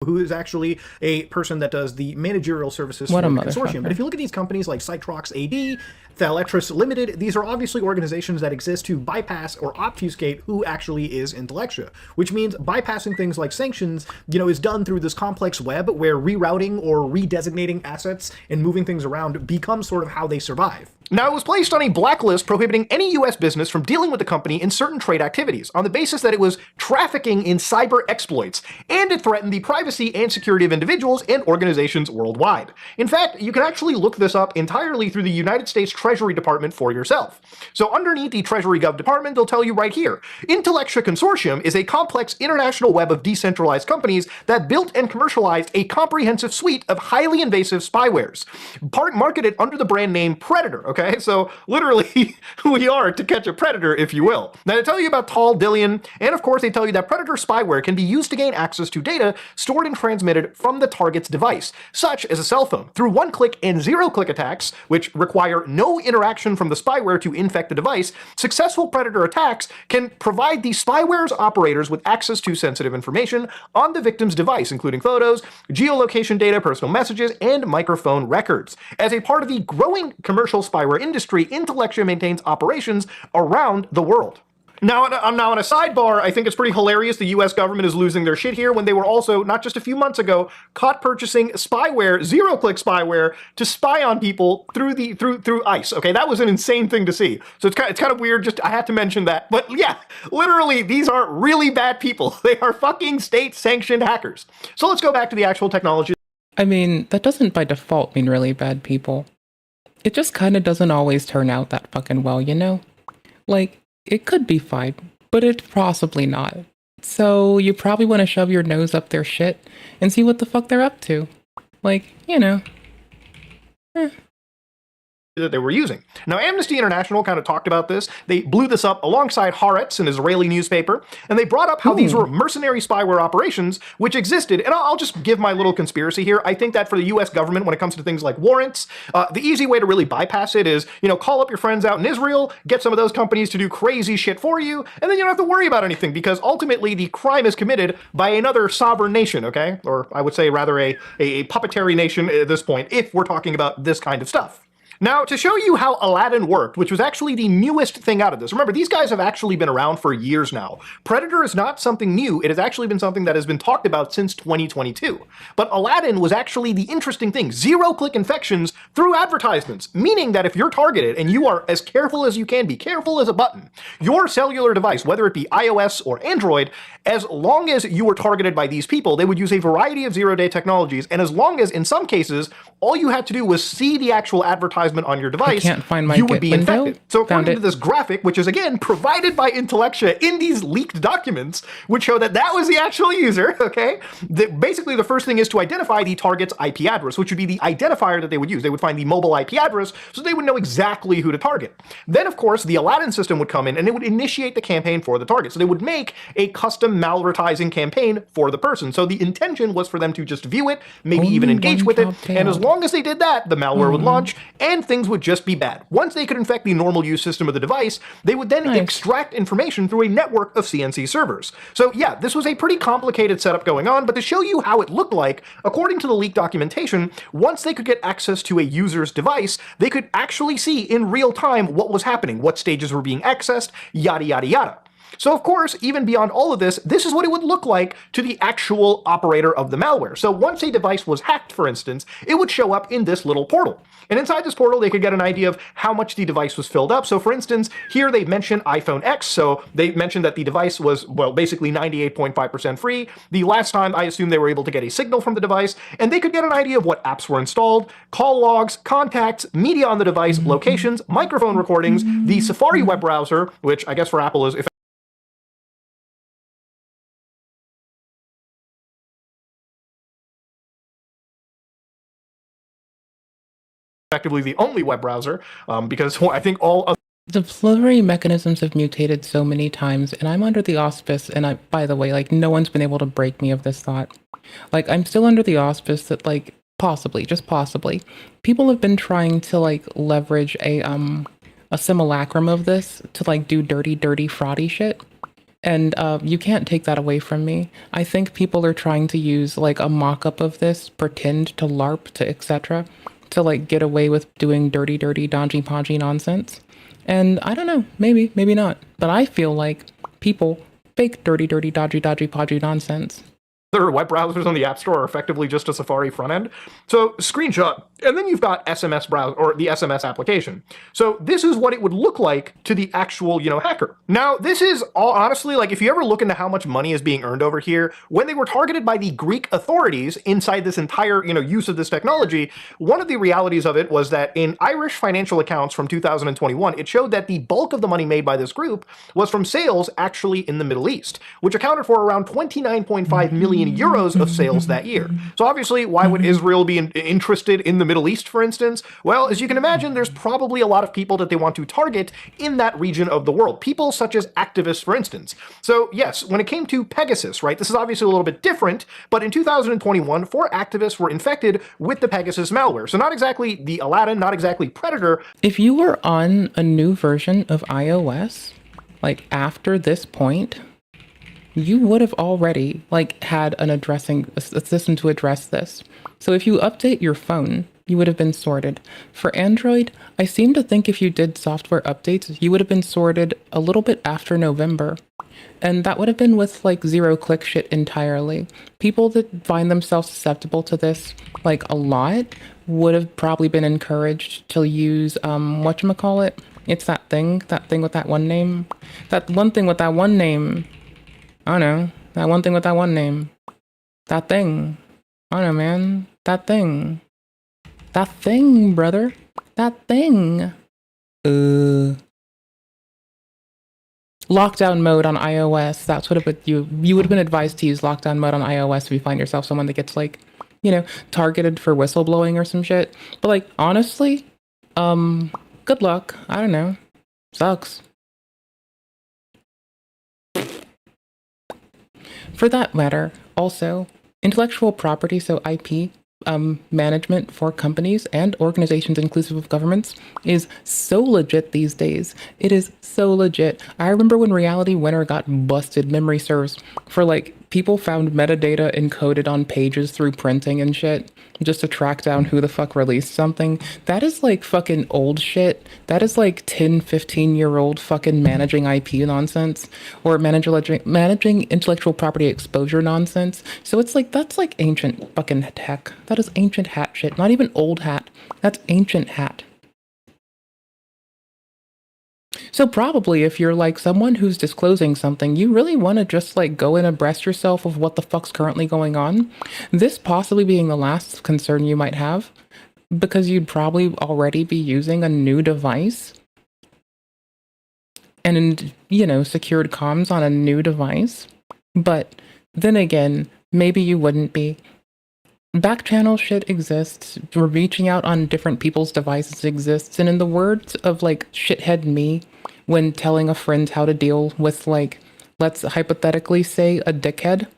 who is actually a person that does the managerial services for the consortium. But if you look at these companies like Citrox AD, Thaletris Limited, these are obviously organizations that exist to bypass or obfuscate who actually is Intellectia, which means bypassing things like sanctions, is done through this complex web where rerouting or redesignating assets and moving things around becomes sort of how they survive. Now, it was placed on a blacklist prohibiting any U.S. business from dealing with the company in certain trade activities on the basis that it was trafficking in cyber exploits, and it threatened the privacy and security of individuals and organizations worldwide. In fact, you can actually look this up entirely through the United States Treasury Department for yourself. So underneath the Treasury Gov Department, they'll tell you right here, Intellectia Consortium is a complex international web of decentralized companies that built and commercialized a comprehensive suite of highly invasive spywares, marketed under the brand name Predator, okay? So literally, we are to catch a predator, if you will. Now, they tell you about Tal Dillian, and of course, they tell you that Predator spyware can be used to gain access to data stored and transmitted from the target's device, such as a cell phone, through one-click and zero-click attacks, which require no interaction from the spyware to infect the device. Successful Predator attacks can provide the spyware's operators with access to sensitive information on the victim's device, including photos, geolocation data, personal messages, and microphone records. As a part of the growing commercial spyware industry, Intellectia maintains operations around the world. Now, on a sidebar, I think it's pretty hilarious the U.S. government is losing their shit here when they were also, not just a few months ago, caught purchasing spyware, zero-click spyware, to spy on people through ICE. Okay, that was an insane thing to see. So it's kind of weird. I had to mention that. But yeah, literally, these are really bad people. They are fucking state-sanctioned hackers. So let's go back to the actual technology. I mean, that doesn't by default mean really bad people. It just kind of doesn't always turn out that fucking well, Like, it could be fine, but it's possibly not. So you probably want to shove your nose up their shit and see what the fuck they're up to. Like, that they were using. Now, Amnesty International kind of talked about this. They blew this up alongside Haaretz, an Israeli newspaper, and they brought up how these were mercenary spyware operations which existed. And I'll just give my little conspiracy here. I think that for the US government, when it comes to things like warrants, the easy way to really bypass it is, call up your friends out in Israel, get some of those companies to do crazy shit for you, and then you don't have to worry about anything, because ultimately the crime is committed by another sovereign nation, okay? Or I would say rather a puppeteering nation at this point, if we're talking about this kind of stuff. Now, to show you how Aladdin worked, which was actually the newest thing out of this. Remember, these guys have actually been around for years now. Predator is not something new. It has actually been something that has been talked about since 2022. But Aladdin was actually the interesting thing. Zero-click infections through advertisements, meaning that if you're targeted and you are as careful as you can be, careful as a button, your cellular device, whether it be iOS or Android, as long as you were targeted by these people, they would use a variety of zero-day technologies, and as long as, in some cases, all you had to do was see the actual advertisement on your device, you would be infected. So according to this graphic, which is again provided by Intellectia in these leaked documents, which show that that was the actual user, okay? Basically, the first thing is to identify the target's IP address, which would be the identifier that they would use. They would find the mobile IP address, so they would know exactly who to target. Then, of course, the Aladdin system would come in, and it would initiate the campaign for the target. So they would make a custom malvertising campaign for the person. So the intention was for them to just view it, maybe even engage with it, and as long as they did that, the malware would launch, and things would just be bad. Once they could infect the normal use system of the device, they would then extract information through a network of CNC servers. So yeah, this was a pretty complicated setup going on, but to show you how it looked like, according to the leaked documentation, once they could get access to a user's device, they could actually see in real time what was happening, what stages were being accessed, yada yada yada. So of course, even beyond all of this, this is what it would look like to the actual operator of the malware. So once a device was hacked, for instance, it would show up in this little portal. And inside this portal, they could get an idea of how much the device was filled up. So for instance, here they mention iPhone X. So they mentioned that the device was, well, basically 98.5% free. The last time, I assume they were able to get a signal from the device, and they could get an idea of what apps were installed, call logs, contacts, media on the device, locations, microphone recordings, the Safari web browser, which I guess for Apple is effectively the only web browser, because I think all of the delivery mechanisms have mutated so many times, and I'm under the auspice, and by the way, like, no one's been able to break me of this thought. Like, I'm still under the auspice that, like, possibly, just possibly, people have been trying to, like, leverage a simulacrum of this to, like, do dirty, fraudy shit. And you can't take that away from me. I think people are trying to use, like, a mock-up of this, pretend to LARP to etc., to like get away with doing dirty, dodgy, podgy nonsense. And I don't know, maybe not. But I feel like people fake dirty, dodgy, podgy nonsense. Other web browsers on the App Store are effectively just a Safari front end. So screenshot, and then you've got SMS browser, or the SMS application. So this is what it would look like to the actual, hacker. Now, this is all honestly, like, if you ever look into how much money is being earned over here, when they were targeted by the Greek authorities inside this entire, use of this technology, one of the realities of it was that in Irish financial accounts from 2021, it showed that the bulk of the money made by this group was from sales actually in the Middle East, which accounted for around 29.5 million euros of sales that year. So obviously, why would Israel be interested in the Middle East, for instance? Well, as you can imagine, there's probably a lot of people that they want to target in that region of the world. People such as activists, for instance. So yes, when it came to Pegasus, right, this is obviously a little bit different, but in 2021, 4 activists were infected with the Pegasus malware. So not exactly the Aladdin, not exactly Predator. If you were on a new version of iOS, like after this point, you would have already like had a system to address this. So if you update your phone, you would have been sorted. For Android, I seem to think if you did software updates, you would have been sorted a little bit after November. And that would have been with like zero-click shit entirely. People that find themselves susceptible to this like a lot would have probably been encouraged to use whatchamacallit? It's that thing with that one name. That one thing with that one name. I don't know. That one thing with that one name. That thing. I don't know, man. That thing. That thing, brother. That thing. Lockdown mode on iOS. That's what you would have been advised to use lockdown mode on iOS if you find yourself someone that gets like, targeted for whistleblowing or some shit. But like, honestly, Good luck. I don't know. Sucks. For that matter, also, intellectual property, so IP, management for companies and organizations inclusive of governments is so legit these days. It is so legit. I remember when Reality Winner got busted, memory serves, for like, people found metadata encoded on pages through printing and shit just to track down who the fuck released something. That is like fucking old shit. That is like 10, 15-year-old fucking managing IP nonsense or managing intellectual property exposure nonsense. So it's like, that's like ancient fucking tech. That is ancient hat shit. Not even old hat. That's ancient hat. So probably if you're like someone who's disclosing something, you really want to just like go and abreast yourself of what the fuck's currently going on. This possibly being the last concern you might have, because you'd probably already be using a new device and, you know, secured comms on a new device. But then again, maybe you wouldn't be. Backchannel shit exists. Reaching out on different people's devices exists. And in the words of like shithead me, when telling a friend how to deal with like, let's hypothetically say a dickhead,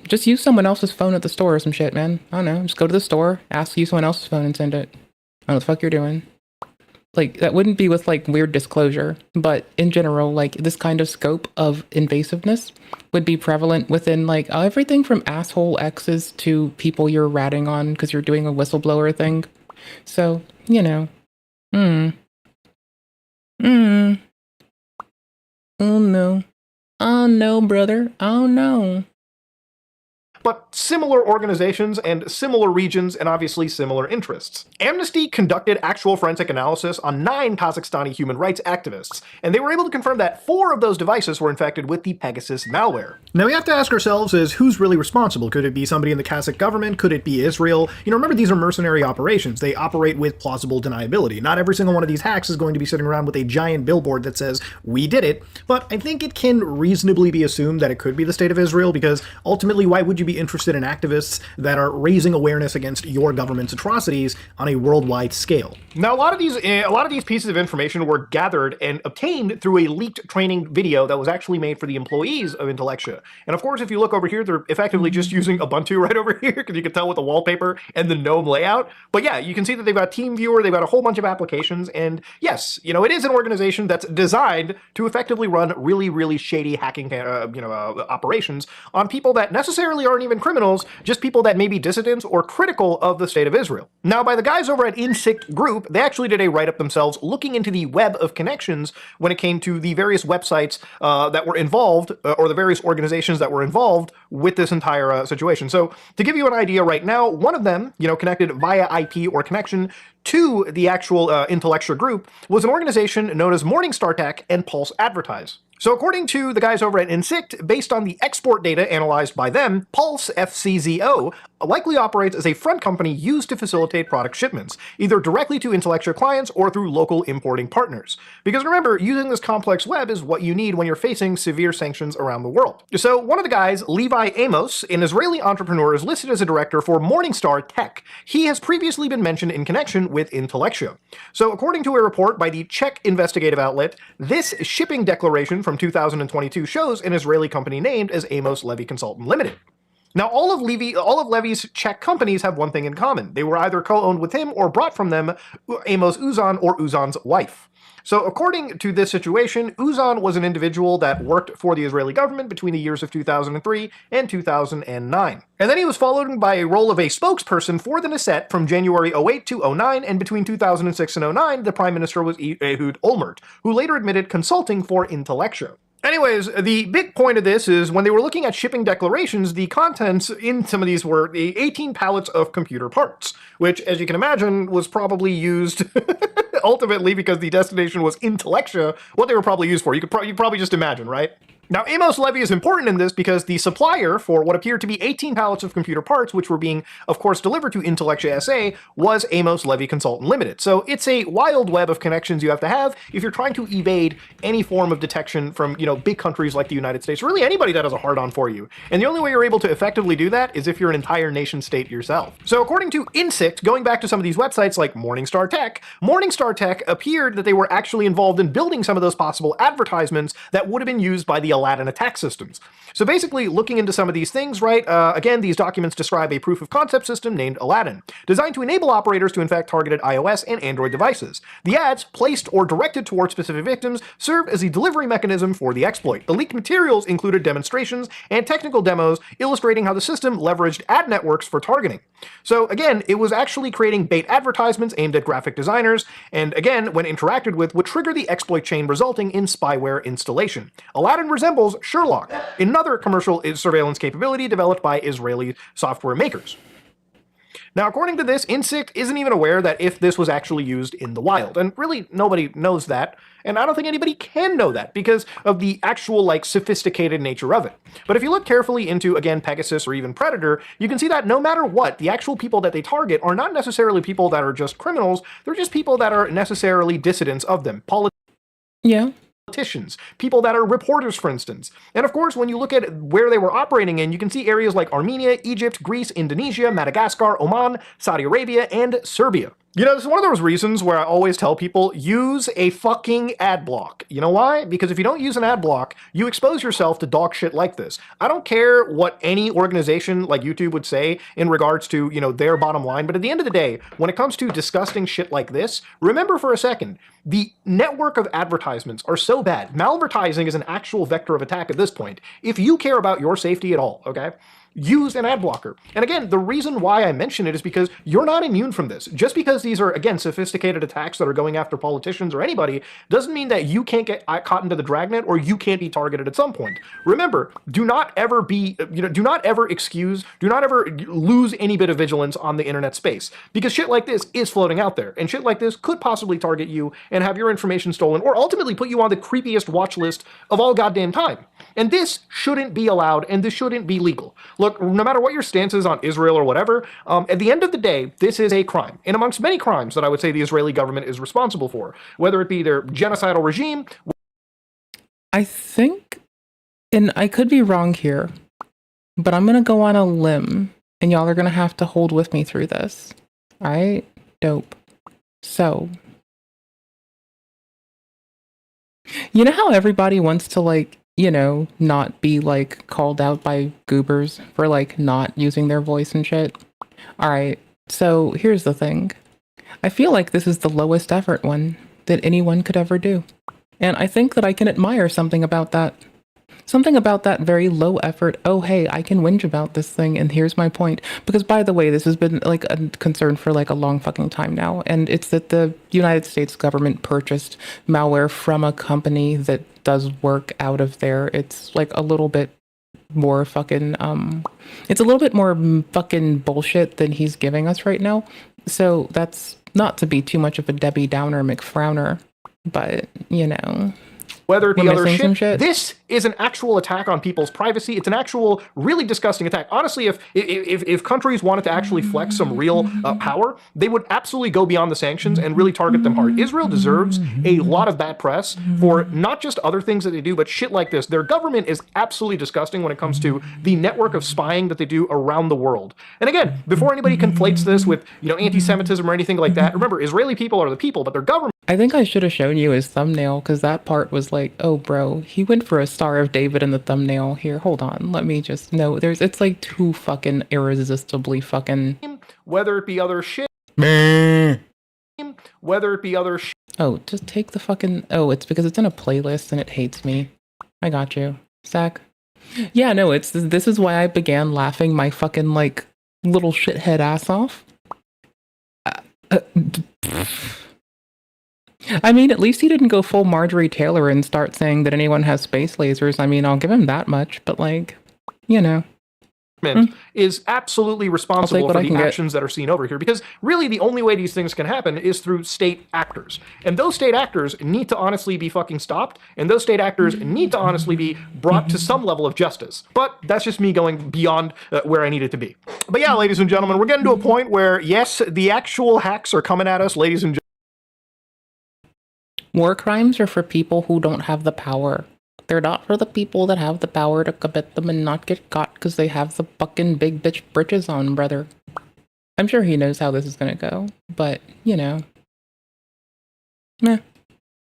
just use someone else's phone at the store or some shit, man. I don't know. Just go to the store, ask to use someone else's phone and send it. I don't know what the fuck you're doing. Like, that wouldn't be with like weird disclosure, but in general, like this kind of scope of invasiveness would be prevalent within like everything from asshole exes to people you're ratting on because you're doing a whistleblower thing. So, you know. Oh no. Oh no, brother. Oh no. But similar organizations and similar regions and obviously similar interests. Amnesty conducted actual forensic analysis on 9 Kazakhstani human rights activists, and they were able to confirm that 4 of those devices were infected with the Pegasus malware. Now we have to ask ourselves is who's really responsible? Could it be somebody in the Kazakh government? Could it be Israel? You know, remember these are mercenary operations. They operate with plausible deniability. Not every single one of these hacks is going to be sitting around with a giant billboard that says, we did it, but I think it can reasonably be assumed that it could be the state of Israel, because ultimately why would you be interested in activists that are raising awareness against your government's atrocities on a worldwide scale? Now, a lot of these pieces of information were gathered and obtained through a leaked training video that was actually made for the employees of Intellectia. And of course, if you look over here, they're effectively just using Ubuntu right over here, because you can tell with the wallpaper and the GNOME layout. But yeah, you can see that they've got TeamViewer, they've got a whole bunch of applications, and yes, you know, it is an organization that's designed to effectively run really, really shady hacking, operations on people that necessarily aren't even criminals, just people that may be dissidents or critical of the state of Israel. Now, by the guys over at Insect Group, they actually did a write-up themselves looking into the web of connections when it came to the various websites that were involved, or the various organizations that were involved with this entire situation. So to give you an idea right now, one of them, you know, connected via IP or connection to the actual Intellectia group was an organization known as Morningstar Tech and Pulse Advertise. So according to the guys over at Insect, based on the export data analyzed by them, Pulse FCZO likely operates as a front company used to facilitate product shipments, either directly to Intellectia clients or through local importing partners. Because remember, using this complex web is what you need when you're facing severe sanctions around the world. So one of the guys, Levi Amos, an Israeli entrepreneur, is listed as a director for Morningstar Tech. He has previously been mentioned in connection with Intellectia. So according to a report by the Czech investigative outlet, this shipping declaration from 2022 shows an Israeli company named as Amos Levy Consultant Limited. Now, all of Levy's Czech companies have one thing in common. They were either co-owned with him or brought from them Amos Uzan or Uzan's wife. So according to this situation, Uzan was an individual that worked for the Israeli government between the years of 2003 and 2009. And then he was followed by a role of a spokesperson for the Knesset from January 08 to 09, and between 2006 and 09, the prime minister was Ehud Olmert, who later admitted consulting for Intellectia. Anyways, the big point of this is when they were looking at shipping declarations, the contents in some of these were 18 pallets of computer parts, which, as you can imagine, was probably used ultimately because the destination was Intellectia, what they were probably used for. You could probably just imagine, right? Now, Amos levy is important in this because the supplier for what appeared to be 18 pallets of computer parts, which were being, of course, delivered to Intellectia SA, was Amos Levy Consultant Limited. So it's a wild web of connections you have to have if you're trying to evade any form of detection from, big countries like the United States, or really anybody that has a hard-on for you. And the only way you're able to effectively do that is if you're an entire nation state yourself. So according to Insect, going back to some of these websites like Morningstar Tech appeared that they were actually involved in building some of those possible advertisements that would have been used by the Aladdin attack systems. So basically, looking into some of these things, right, again, these documents describe a proof of concept system named Aladdin, designed to enable operators to infect targeted iOS and Android devices. The ads, placed or directed towards specific victims, served as a delivery mechanism for the exploit. The leaked materials included demonstrations and technical demos illustrating how the system leveraged ad networks for targeting. So again, it was actually creating bait advertisements aimed at graphic designers, and again, when interacted with, would trigger the exploit chain resulting in spyware installation. Aladdin resembles Sherlock, another commercial surveillance capability developed by Israeli software makers. Now, according to this, Insect isn't even aware that if this was actually used in the wild, and really nobody knows that, and I don't think anybody can know that because of the actual, sophisticated nature of it. But if you look carefully into, again, Pegasus or even Predator, you can see that no matter what, the actual people that they target are not necessarily people that are just criminals, they're just people that are necessarily dissidents of them. Politicians, people that are reporters, for instance. And of course, when you look at where they were operating in, you can see areas like Armenia, Egypt, Greece, Indonesia, Madagascar, Oman, Saudi Arabia, and Serbia. This is one of those reasons where I always tell people, use a fucking ad block. You know why? Because if you don't use an ad block, you expose yourself to dog shit like this. I don't care what any organization like YouTube would say in regards to, their bottom line, but at the end of the day, when it comes to disgusting shit like this, remember for a second, the network of advertisements are so bad. Malvertising is an actual vector of attack at this point. If you care about your safety at all, okay? Use an ad blocker. And again, the reason why I mention it is because you're not immune from this. Just because these are, again, sophisticated attacks that are going after politicians or anybody doesn't mean that you can't get caught into the dragnet or you can't be targeted at some point. Remember, do not ever lose any bit of vigilance on the internet space, because shit like this is floating out there, and shit like this could possibly target you and have your information stolen or ultimately put you on the creepiest watch list of all goddamn time. And this shouldn't be allowed, and this shouldn't be legal. Look, no matter what your stance is on Israel or whatever, at the end of the day, this is a crime. And amongst many crimes that I would say the Israeli government is responsible for, whether it be their genocidal regime. I think, and I could be wrong here, but I'm going to go on a limb, and y'all are going to have to hold with me through this. All right? Dope. So, you know how everybody wants to, not be, called out by goobers for, not using their voice and shit? Alright, so here's the thing. I feel like this is the lowest effort one that anyone could ever do. And I think that I can admire something about that. Something about that very low effort, oh hey, I can whinge about this thing and here's my point. Because by the way, this has been a concern for a long fucking time now. And it's that the United States government purchased malware from a company that does work out of there. It's a little bit more fucking, it's a little bit more fucking bullshit than he's giving us right now. So that's not to be too much of a Debbie Downer McFrowner, but whether it be other shit, this is an actual attack on people's privacy. It's an actual really disgusting attack. Honestly, if countries wanted to actually flex some real power, they would absolutely go beyond the sanctions and really target them hard. Israel deserves a lot of bad press for not just other things that they do, but shit like this. Their government is absolutely disgusting when it comes to the network of spying that they do around the world. And again, before anybody conflates this with, anti-Semitism or anything like that, remember, Israeli people are the people, but their government. I think I should have shown you his thumbnail, because that part was oh bro, he went for a Star of David in the thumbnail. Here, hold on, let me just, no, it's too fucking irresistibly fucking. Whether it be other shit. Whether it be other shit. Oh, just take the fucking, oh, it's because it's in a playlist and it hates me. I got you, Zach. Yeah, no, this is why I began laughing my fucking, little shithead ass off. I mean, at least he didn't go full Marjorie Taylor and start saying that anyone has space lasers. I mean, I'll give him that much, but is absolutely responsible for the actions that are seen over here, because really the only way these things can happen is through state actors, and those state actors need to honestly be fucking stopped, and those state actors need to honestly be brought to some level of justice. But that's just me going beyond where I need it to be. But yeah, ladies and gentlemen, we're getting to a point where yes, the actual hacks are coming at us, ladies and gentlemen. War crimes are for people who don't have the power. They're not for the people that have the power to commit them and not get caught because they have the fucking big bitch britches on, brother. I'm sure he knows how this is gonna go, but, you know. Meh.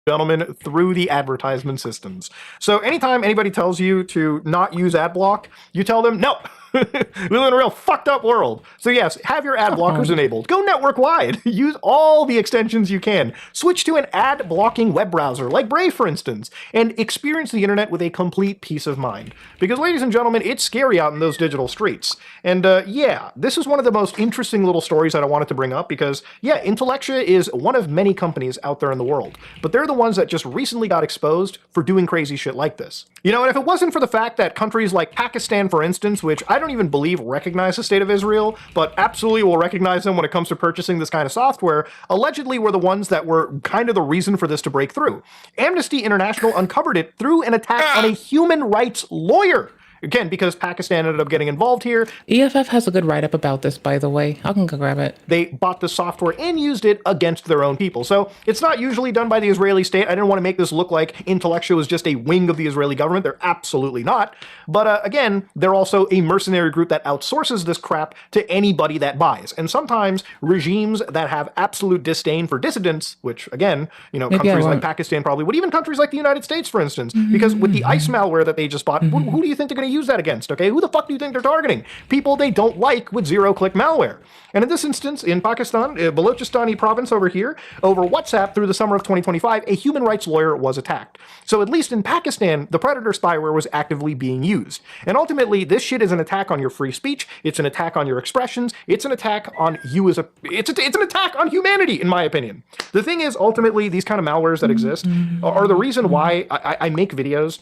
Gentlemen, through the advertisement systems. So anytime anybody tells you to not use ad block, you tell them, no. We live in a real fucked up world. So yes, have your ad blockers enabled. Go network wide. Use all the extensions you can. Switch to an ad blocking web browser like Brave, for instance, and experience the internet with a complete peace of mind. Because ladies and gentlemen, it's scary out in those digital streets. And yeah, this is one of the most interesting little stories that I wanted to bring up because yeah, Intellectia is one of many companies out there in the world, but they're the ones that just recently got exposed for doing crazy shit like this. You know, and if it wasn't for the fact that countries like Pakistan, for instance, which I don't even believe recognize the state of Israel, but absolutely will recognize them when it comes to purchasing this kind of software, allegedly were the ones that were kind of the reason for this to break through. Amnesty International uncovered it through an attack on a human rights lawyer. Again, because Pakistan ended up getting involved here. EFF has a good write-up about this, by the way. I can go grab it. They bought the software and used it against their own people. So it's not usually done by the Israeli state. I didn't want to make this look like Intellectia was just a wing of the Israeli government. They're absolutely not. But again, they're also a mercenary group that outsources this crap to anybody that buys. And sometimes regimes that have absolute disdain for dissidents, which again, you know, countries like Pakistan probably would, even countries like the United States, for instance, because with the ICE malware that they just bought, who do you think they're going to use that against? Okay, who the fuck do you think they're targeting? People they don't like with zero-click malware. And in this instance, in Pakistan, Balochistan province over here, over WhatsApp through the summer of 2025, a human rights lawyer was attacked. So at least in Pakistan, the predator spyware was actively being used. And ultimately, this shit is an attack on your free speech. It's an attack on your expressions. It's an attack on you as a... It's an attack on humanity, in my opinion. The thing is, ultimately, these kind of malwares that exist are the reason why I make videos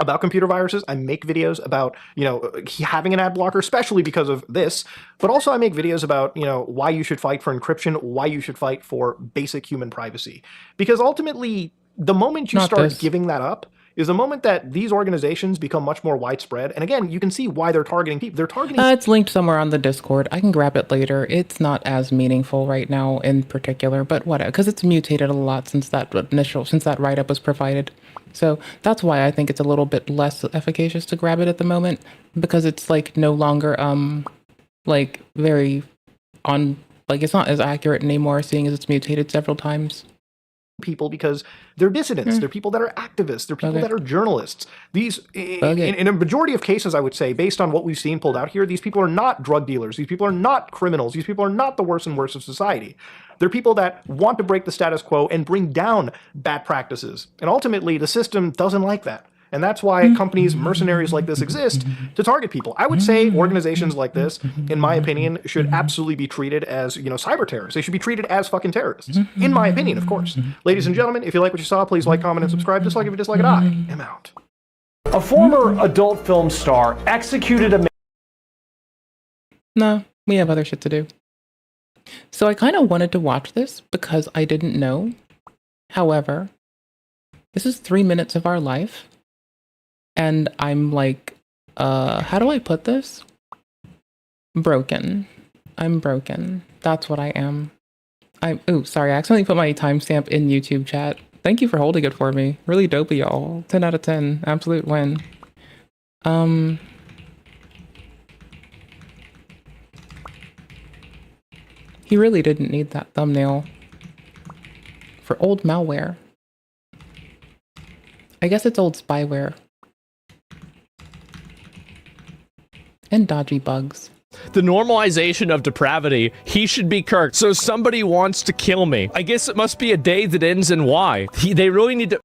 about computer viruses. I make videos about, you know, having an ad blocker, especially because of this, but also I make videos about, you know, why you should fight for encryption, why you should fight for basic human privacy. Because ultimately, the moment you start giving that up is the moment that these organizations become much more widespread. And again, you can see why they're targeting people. They're targeting... it's linked somewhere on the Discord. I can grab it later. It's not as meaningful right now in particular, but whatever, because it's mutated a lot since that write-up was provided. So that's why I think it's a little bit less efficacious to grab it at the moment, because it's like no longer like very on, like it's not as accurate anymore, seeing as it's mutated several times. People because they're dissidents, they're people that are activists, they're people that are journalists. These, in a majority of cases, I would say, based on what we've seen pulled out here, these people are not drug dealers, these people are not criminals, these people are not the worst and worst of society. They're people that want to break the status quo and bring down bad practices. And ultimately, the system doesn't like that. And that's why companies, mercenaries like this exist to target people. I would say organizations like this, in my opinion, should absolutely be treated as, you know, cyber terrorists. They should be treated as fucking terrorists. In my opinion, of course. Ladies and gentlemen, if you like what you saw, please like, comment, and subscribe. Dislike if you dislike it. I am out. A former adult film star executed a... No, we have other shit to do. So I kind of wanted to watch this because I didn't know. However, this is 3 minutes of our life. And I'm like, how do I put this? Broken. I'm broken. That's what I am. Ooh, sorry, I accidentally put my timestamp in YouTube chat. Thank you for holding it for me. Really dopey, y'all. 10 out of 10. Absolute win. He really didn't need that thumbnail for old malware. I guess it's old spyware. And dodgy bugs. The normalization of depravity. He should be kirked. So somebody wants to kill me. I guess it must be a day that ends in Y. They really need to...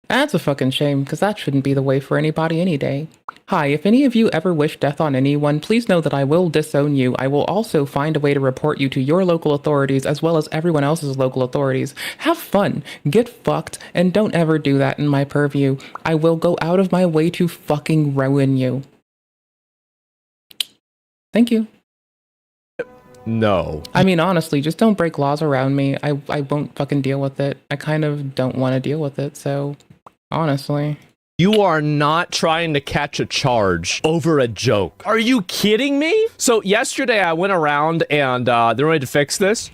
That's a fucking shame, because that shouldn't be the way for anybody any day. Hi, if any of you ever wish death on anyone, please know that I will disown you. I will also find a way to report you to your local authorities as well as everyone else's local authorities. Have fun, get fucked, and don't ever do that in my purview. I will go out of my way to fucking ruin you. Thank you. No. I mean, honestly, just don't break laws around me. I won't fucking deal with it. I kind of don't want to deal with it, so honestly. You are not trying to catch a charge over a joke. Are you kidding me? So yesterday I went around and they're ready to fix this.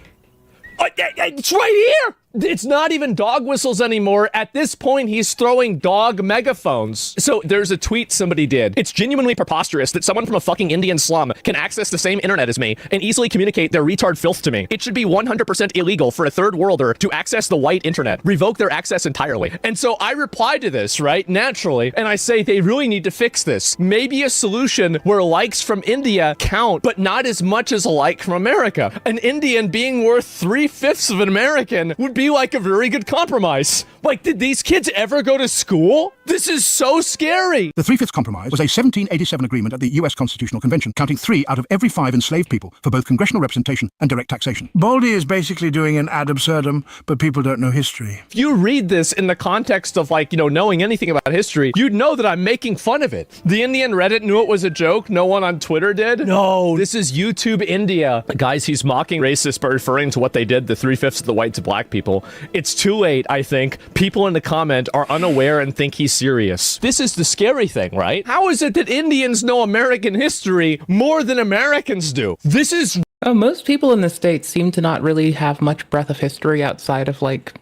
It's right here! It's not even dog whistles anymore. At this point, he's throwing dog megaphones. So there's a tweet somebody did. It's genuinely preposterous that someone from a fucking Indian slum can access the same internet as me and easily communicate their retard filth to me. It should be 100% illegal for a third worlder to access the white internet. Revoke their access entirely. And so I reply to this, right, naturally, and I say they really need to fix this. Maybe a solution where likes from India count, but not as much as a like from America. An Indian being worth 3/5 of an American would be like a very good compromise. Like, did these kids ever go to school? This is so scary. The 3/5 Compromise was a 1787 agreement at the U.S. Constitutional Convention, counting 3 out of every 5 enslaved people for both congressional representation and direct taxation. Baldy is basically doing an ad absurdum, but people don't know history. If you read this in the context of, like, you know, knowing anything about history, you'd know that I'm making fun of it. The Indian Reddit knew it was a joke. No one on Twitter did. No, this is YouTube India. Guys, he's mocking racists by referring to what they did, the 3/5 of the white to black people. It's too late, I think. People in the comment are unaware and think he's serious. This is the scary thing, right? How is it that Indians know American history more than Americans do? This is... most people in the States seem to not really have much breadth of history outside of, like,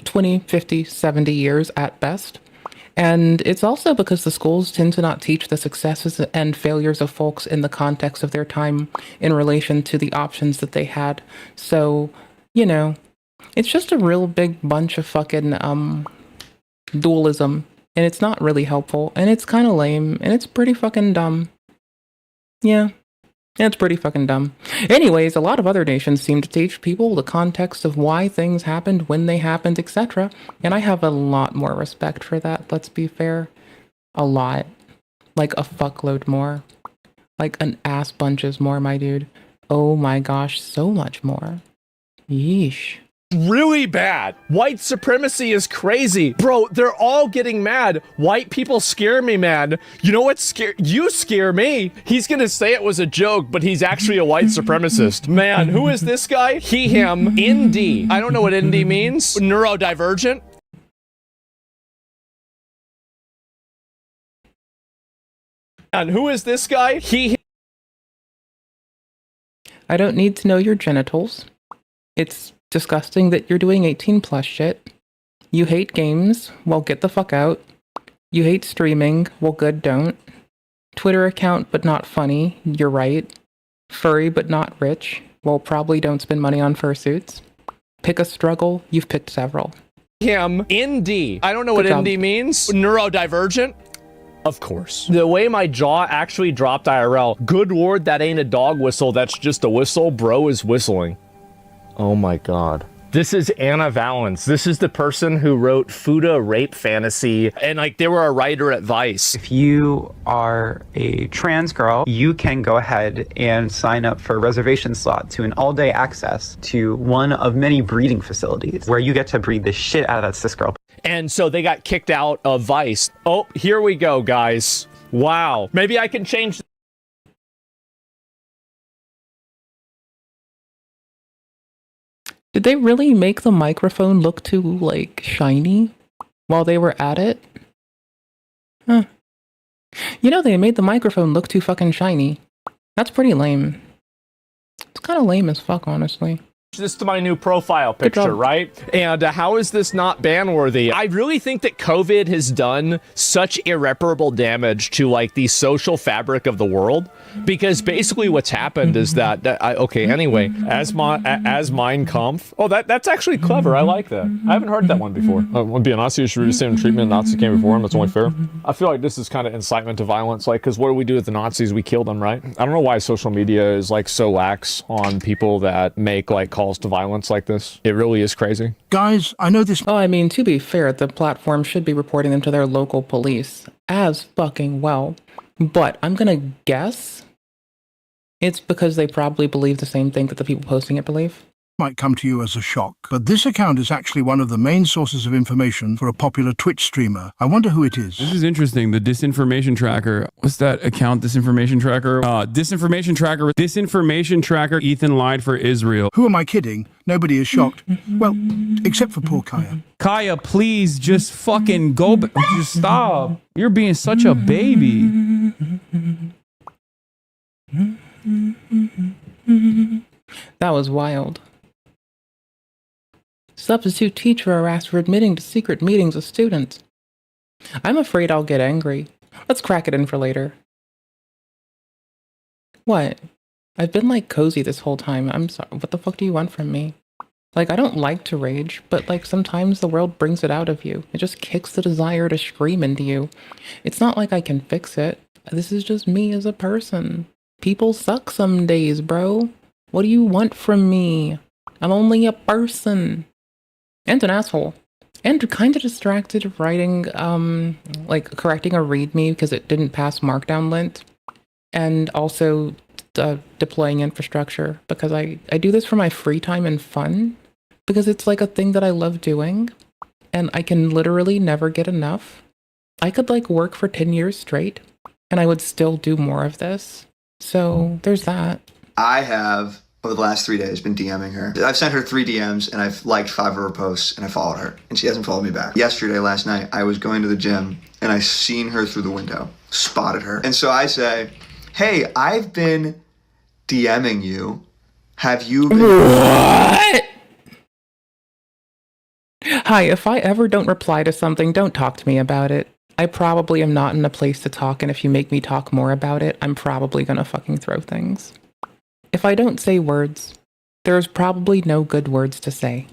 20, 50, 70 years at best. And it's also because the schools tend to not teach the successes and failures of folks in the context of their time in relation to the options that they had. So, you know, it's just a real big bunch of fucking dualism, and it's not really helpful, and it's kind of lame, and it's pretty fucking dumb. Yeah, it's pretty fucking dumb. Anyways, a lot of other nations seem to teach people the context of why things happened, when they happened, etc. And I have a lot more respect for that, let's be fair. A lot. Like a fuckload more. Like an ass bunches more, my dude. Oh my gosh, so much more. Yeesh. Really bad. White supremacy is crazy. Bro, they're all getting mad. White people scare me, man. You know what you scare me? He's gonna say it was a joke, but he's actually a white supremacist. Man, who is this guy? He, him, ND. I don't know what ND means. Neurodivergent? And who is this guy? He, him. I don't need to know your genitals. It's disgusting that you're doing 18 plus shit. You hate games, well get the fuck out. You hate streaming, well good don't. Twitter account but not funny, you're right. Furry but not rich, well probably don't spend money on fursuits. Pick a struggle, you've picked several. Him, ND. I don't know what ND means. Neurodivergent? Of course. The way my jaw actually dropped IRL. Good lord, that ain't a dog whistle, that's just a whistle. Bro is whistling. Oh my god. This is Anna Valens. This is the person who wrote Fuda Rape Fantasy, and like they were a writer at Vice. If you are a trans girl, you can go ahead and sign up for a reservation slot to an all-day access to one of many breeding facilities where you get to breed the shit out of that cis girl. And so they got kicked out of Vice. Oh, here we go, guys. Wow. Maybe I can change. Did they really make the microphone look too, like, shiny while they were at it? Huh. You know, they made the microphone look too fucking shiny. That's pretty lame. It's kind of lame as fuck, honestly. This to my new profile picture, right? And how is this not ban-worthy? I really think that COVID has done such irreparable damage to like the social fabric of the world, because basically what's happened is that okay, anyway, as Mein Kampf. Oh, that's actually clever. I like that. I haven't heard that one before. Would be a Nazi, you should receive the same treatment Nazi came before him. That's only fair. I feel like this is kind of incitement to violence, like, because what do we do with the Nazis? We kill them, right? I don't know why social media is like so lax on people that make like calls to violence like this. It really is crazy. Guys, I know this. Oh, I mean, to be fair, the platform should be reporting them to their local police as fucking well. But I'm gonna guess it's because they probably believe the same thing that the people posting it believe. might come to you as a shock, but this account is actually one of the main sources of information for a popular Twitch streamer. I wonder who it is. This is interesting. The disinformation tracker. What's that account? Disinformation tracker? Disinformation tracker. Disinformation tracker. Ethan lied for Israel. Who am I kidding? Nobody is shocked. Well, except for poor Kaya. Kaya, please just fucking go. Just stop. You're being such a baby. That was wild. Substitute teacher harassed for admitting to secret meetings with students. I'm afraid I'll get angry. Let's crack it in for later. What? I've been like cozy this whole time. I'm sorry. What the fuck do you want from me? Like, I don't like to rage, but like sometimes the world brings it out of you. It just kicks the desire to scream into you. It's not like I can fix it. This is just me as a person. People suck some days, bro. What do you want from me? I'm only a person. And an asshole. And kind of distracted writing, like correcting a readme because it didn't pass markdown lint. And also deploying infrastructure because I do this for my free time and fun. Because it's like a thing that I love doing. And I can literally never get enough. I could like work for 10 years straight. And I would still do more of this. So there's that. I have, over the last 3 days, been DMing her. I've sent her 3 DMs and I've liked 5 of her posts and I followed her and she hasn't followed me back. Yesterday, last night, I was going to the gym and I seen her through the window, spotted her. And so I say, hey, I've been DMing you. Have you been— What? Hi, if I ever don't reply to something, don't talk to me about it. I probably am not in a place to talk, and if you make me talk more about it, I'm probably gonna fucking throw things. If I don't say words, there's probably no good words to say.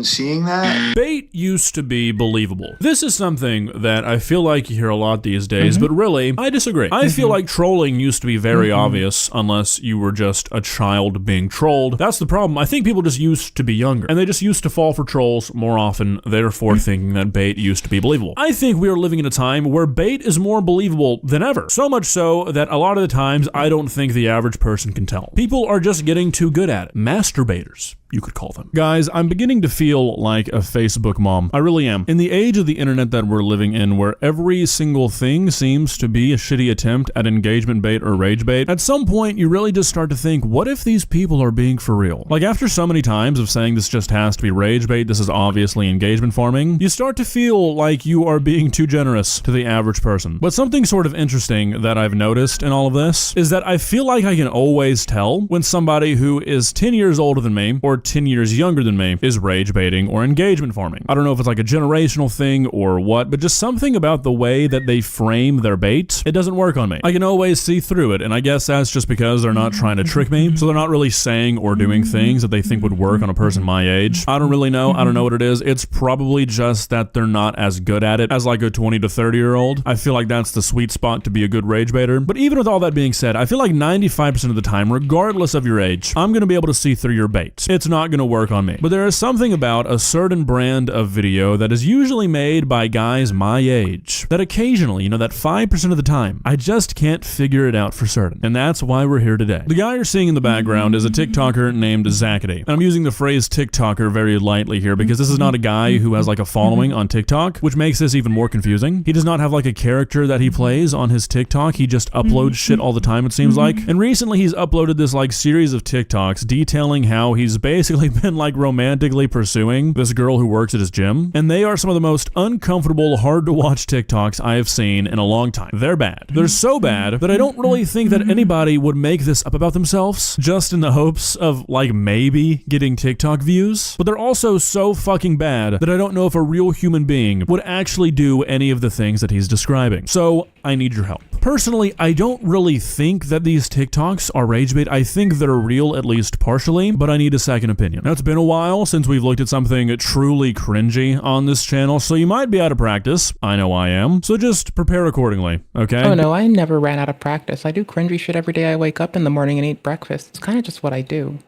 Seeing that? Bait used to be believable. This is something that I feel like you hear a lot these days, but really, I disagree. I feel like trolling used to be very obvious unless you were just a child being trolled. That's the problem. I think people just used to be younger, and they just used to fall for trolls more often, therefore thinking that bait used to be believable. I think we are living in a time where bait is more believable than ever. So much so that a lot of the times, I don't think the average person can tell. People are just getting too good at it. Masturbators, you could call them. Guys, I'm beginning to feel like a Facebook mom. I really am. In the age of the internet that we're living in, where every single thing seems to be a shitty attempt at engagement bait or rage bait, at some point you really just start to think, what if these people are being for real? Like after so many times of saying this just has to be rage bait, this is obviously engagement farming, you start to feel like you are being too generous to the average person. But something sort of interesting that I've noticed in all of this is that I feel like I can always tell when somebody who is 10 years older than me or 10 years younger than me is rage baiting or engagement farming. I don't know if it's like a generational thing or what, but just something about the way that they frame their bait, it doesn't work on me. I can always see through it, and I guess that's just because they're not trying to trick me, so they're not really saying or doing things that they think would work on a person my age. I don't really know. I don't know what it is. It's probably just that they're not as good at it as like a 20 to 30 year old. I feel like that's the sweet spot to be a good rage baiter. But even with all that being said, I feel like 95% of the time, regardless of your age, I'm going to be able to see through your bait. It's not going to work on me. But there is something about a certain brand of video that is usually made by guys my age that occasionally, that 5% of the time, I just can't figure it out for certain. And that's why we're here today. The guy you're seeing in the background is a TikToker named Zackety. And I'm using the phrase TikToker very lightly here because this is not a guy who has like a following on TikTok, which makes this even more confusing. He does not have like a character that he plays on his TikTok. He just uploads shit all the time, it seems like. And recently he's uploaded this like series of TikToks detailing how he's basically been like romantically pursuing this girl who works at his gym. And they are some of the most uncomfortable, hard to watch TikToks I have seen in a long time. They're bad. They're so bad that I don't really think that anybody would make this up about themselves just in the hopes of like maybe getting TikTok views. But they're also so fucking bad that I don't know if a real human being would actually do any of the things that he's describing. So I need your help. Personally, I don't really think that these TikToks are rage bait. I think they're real, at least partially, but I need a second opinion. Now, it's been a while since we've looked at something truly cringy on this channel, so you might be out of practice. I know I am. So just prepare accordingly, okay? Oh no, I never ran out of practice. I do cringy shit every day I wake up in the morning and eat breakfast. It's kind of just what I do.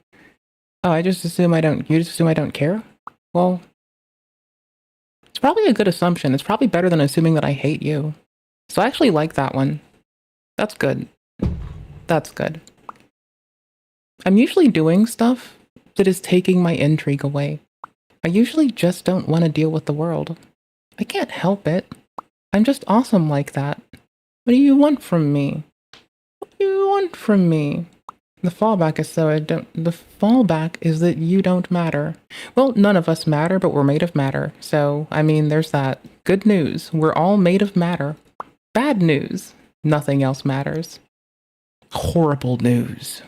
Oh, you just assume I don't care? Well, it's probably a good assumption. It's probably better than assuming that I hate you. So I actually like that one. That's good. That's good. I'm usually doing stuff that is taking my intrigue away. I usually just don't want to deal with the world. I can't help it. I'm just awesome like that. What do you want from me? What do you want from me? The fallback is that you don't matter. Well, none of us matter, but we're made of matter. So, I mean, there's that. Good news. We're all made of matter. Bad news. Nothing else matters. Horrible news.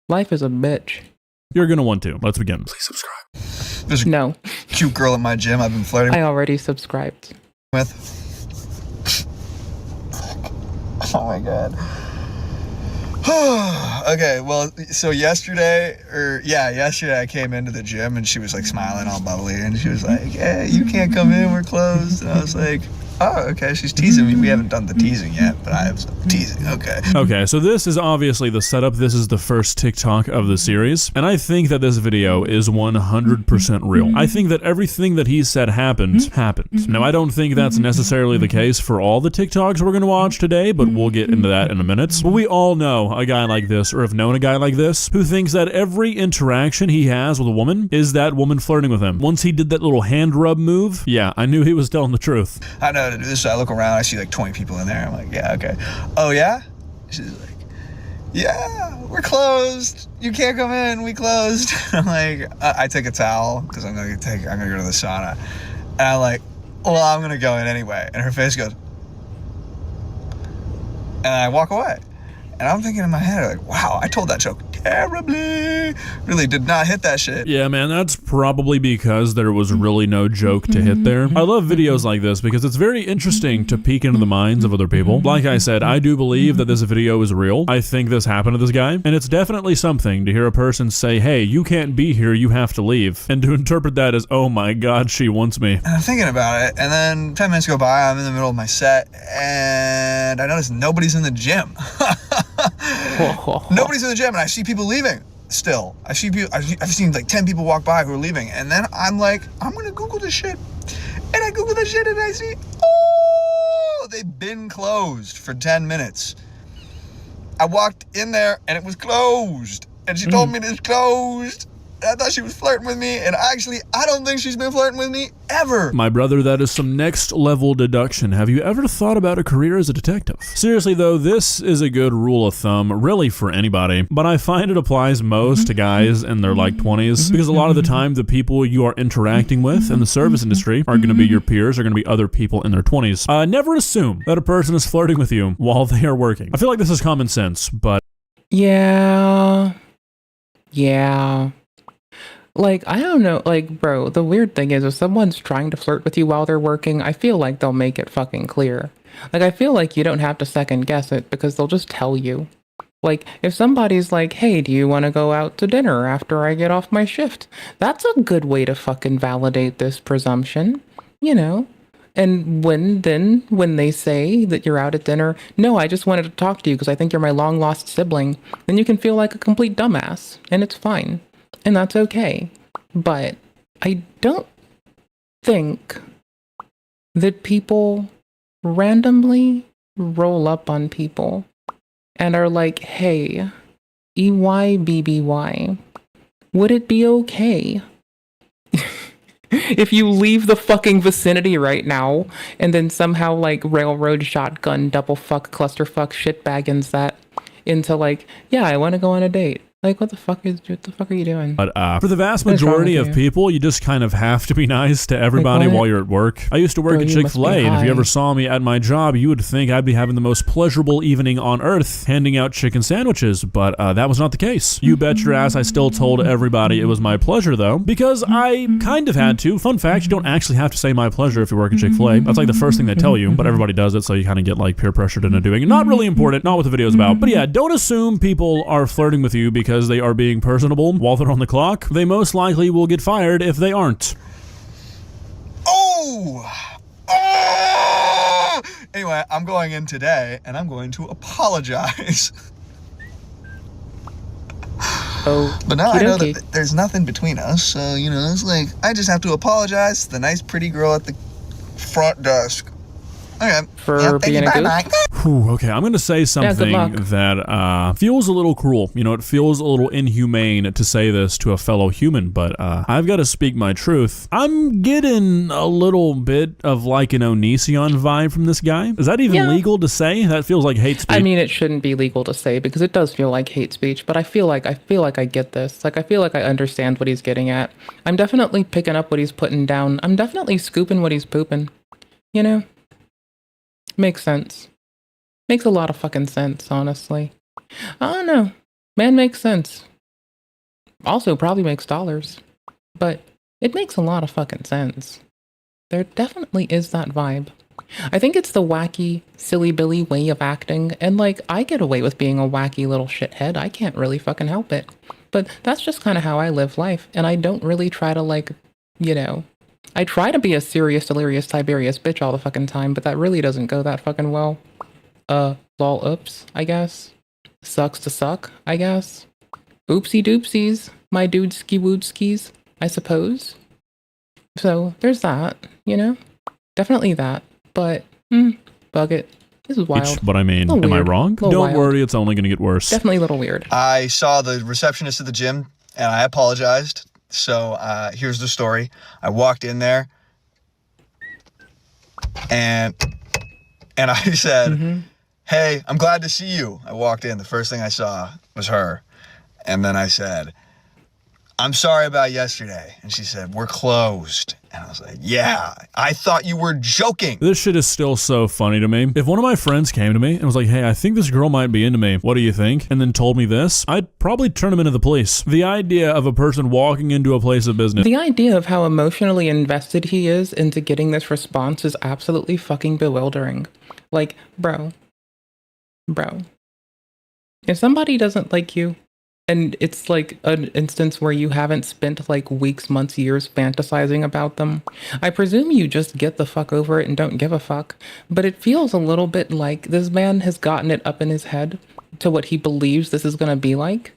Life is a bitch. You're gonna want to. Let's begin. Please subscribe. There's a No. cute girl at my gym I've been flirting I already subscribed. with. Oh my god. Okay, well, so yesterday I came into the gym and she was like smiling all bubbly and she was like, "Hey, you can't come in, we're closed." And I was like, "Oh, okay, she's teasing me." We haven't done the teasing yet, but I have some teasing, okay. Okay, so this is obviously the setup. This is the first TikTok of the series, and I think that this video is 100% real. I think that everything that he said happened. Now, I don't think that's necessarily the case for all the TikToks we're gonna watch today, but we'll get into that in a minute. But we all know a guy like this, or have known a guy like this, who thinks that every interaction he has with a woman is that woman flirting with him. Once he did that little hand rub move, yeah, I knew he was telling the truth. I know to do this, so I look around, I see like 20 people in there. I'm like, yeah, okay. Oh yeah? She's like, yeah, we're closed. You can't come in, we closed. I'm like, I take a towel because I'm gonna go to the sauna. And I'm like, well, I'm gonna go in anyway. And her face goes, and I walk away. And I'm thinking in my head, like, wow, I told that joke terribly. Really did not hit that shit. Yeah, man, that's probably because there was really no joke to hit there. I love videos like this because it's very interesting to peek into the minds of other people. Like I said, I do believe that this video is real. I think this happened to this guy, and it's definitely something to hear a person say, "Hey, you can't be here, you have to leave," and to interpret that as, "Oh my god, she wants me." And I'm thinking about it, and then 10 minutes go by, I'm in the middle of my set, and I notice nobody's in the gym. Nobody's in the gym, and I see people leaving still. I've seen like 10 people walk by who are leaving, and then I'm like, I'm gonna Google this shit. And I Google this shit, and I see, oh, they've been closed for 10 minutes. I walked in there, and it was closed. And she told me it's closed. I thought she was flirting with me, and actually, I don't think she's been flirting with me ever. My brother, that is some next level deduction. Have you ever thought about a career as a detective? Seriously though, this is a good rule of thumb, really for anybody, but I find it applies most to guys in their like 20s, because a lot of the time, the people you are interacting with in the service industry are going to be your peers, are going to be other people in their 20s. Never assume that a person is flirting with you while they are working. I feel like this is common sense, but... Yeah. Like, I don't know, like, bro, the weird thing is if someone's trying to flirt with you while they're working, I feel like they'll make it fucking clear. Like, I feel like you don't have to second guess it because they'll just tell you. Like, if somebody's like, "Hey, do you want to go out to dinner after I get off my shift?" That's a good way to fucking validate this presumption, you know? And when they say that you're out at dinner, "No, I just wanted to talk to you because I think you're my long-lost sibling," then you can feel like a complete dumbass, and it's fine. And that's okay. But I don't think that people randomly roll up on people and are like, "Hey, EYBBY, would it be okay if you leave the fucking vicinity right now and then somehow like railroad shotgun double fuck clusterfuck shitbaggins that into like, yeah, I want to go on a date." Like, what the fuck are you doing? But for the vast majority of people, you just kind of have to be nice to everybody while you're at work. I used to work at Chick-fil-A, and if you ever saw me at my job, you would think I'd be having the most pleasurable evening on earth, handing out chicken sandwiches, but that was not the case. You bet your ass I still told everybody it was my pleasure, though, because I kind of had to. Fun fact, you don't actually have to say my pleasure if you work at Chick-fil-A. That's like the first thing they tell you, but everybody does it, so you kind of get like peer pressured into doing it. Not really important, not what the video's about. But yeah, don't assume people are flirting with you because they are being personable while they're on the clock. They most likely will get fired if they aren't. Anyway, I'm going in today, and I'm going to apologize. But now I know that there's nothing between us, so, you know, it's like, I just have to apologize to the nice, pretty girl at the front desk. Okay. For being a goof? Okay, I'm going to say something that feels a little cruel. You know, it feels a little inhumane to say this to a fellow human, but I've got to speak my truth. I'm getting a little bit of like an Onision vibe from this guy. Is that even legal to say? That feels like hate speech. I mean, it shouldn't be legal to say because it does feel like hate speech, but I feel like I get this. Like, I feel like I understand what he's getting at. I'm definitely picking up what he's putting down. I'm definitely scooping what he's pooping. You know? Makes sense. Makes a lot of fucking sense, honestly. I don't know. Man makes sense. Also probably makes dollars. But it makes a lot of fucking sense. There definitely is that vibe. I think it's the wacky, silly Billy way of acting, and like, I get away with being a wacky little shithead. I can't really fucking help it. But that's just kind of how I live life, and I don't really try to, like, you know, I try to be a serious, delirious, Tiberius bitch all the fucking time, but that really doesn't go that fucking well. Lol, oops, I guess. Sucks to suck, I guess. Oopsie doopsies, my dudeski woodskis, I suppose. So, there's that, you know? Definitely that, but, bug it. This is wild. But I mean, am I wrong? Don't worry, it's only going to get worse. Definitely a little weird. I saw the receptionist at the gym, and I apologized. So, here's the story. I walked in there, and I said, hey, I'm glad to see you. I walked in. The first thing I saw was her. And then I said, I'm sorry about yesterday. And she said, we're closed. And I was like, yeah, I thought you were joking. This shit is still so funny to me. If one of my friends came to me and was like, hey, I think this girl might be into me. What do you think? And then told me this, I'd probably turn him into the police. The idea of a person walking into a place of business. The idea of how emotionally invested he is into getting this response is absolutely fucking bewildering. Like, bro. If somebody doesn't like you, and it's like an instance where you haven't spent like weeks, months, years fantasizing about them, I presume you just get the fuck over it and don't give a fuck. But it feels a little bit like this man has gotten it up in his head to what he believes this is going to be like,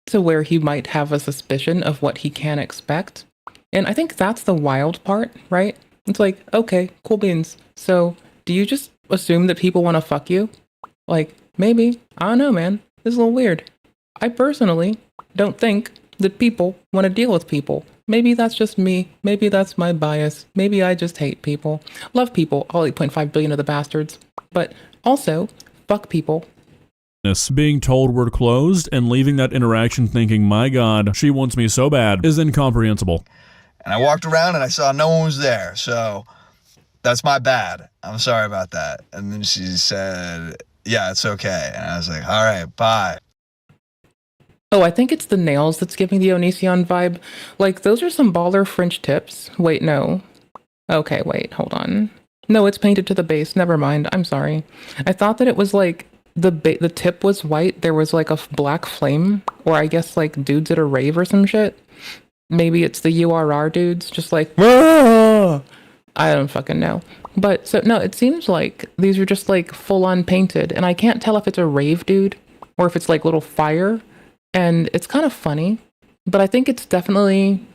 to where he might have a suspicion of what he can expect. And I think that's the wild part, right? It's like, okay, cool beans. So do you just assume that people want to fuck you? Like, maybe. I don't know, man. This is a little weird. I personally don't think that people want to deal with people. Maybe that's just me. Maybe that's my bias. Maybe I just hate people. Love people, all 8.5 billion of the bastards. But also, fuck people. Being told we're closed and leaving that interaction thinking, my God, she wants me so bad, is incomprehensible. And I walked around and I saw no one was there. So that's my bad. I'm sorry about that. And then she said, yeah, it's okay. And I was like, all right, bye. Oh, I think it's the nails that's giving the Onision vibe. Like, those are some baller French tips. Wait, no. Okay, wait, hold on. No, it's painted to the base. Never mind. I'm sorry. I thought that it was like the tip was white. There was like a black flame, or I guess like dudes at a rave or some shit. Maybe it's the URR dudes, just like, I don't fucking know. But so no, it seems like these are just like full on painted, and I can't tell if it's a rave dude or if it's like little fire. And it's kind of funny, but I think it's definitely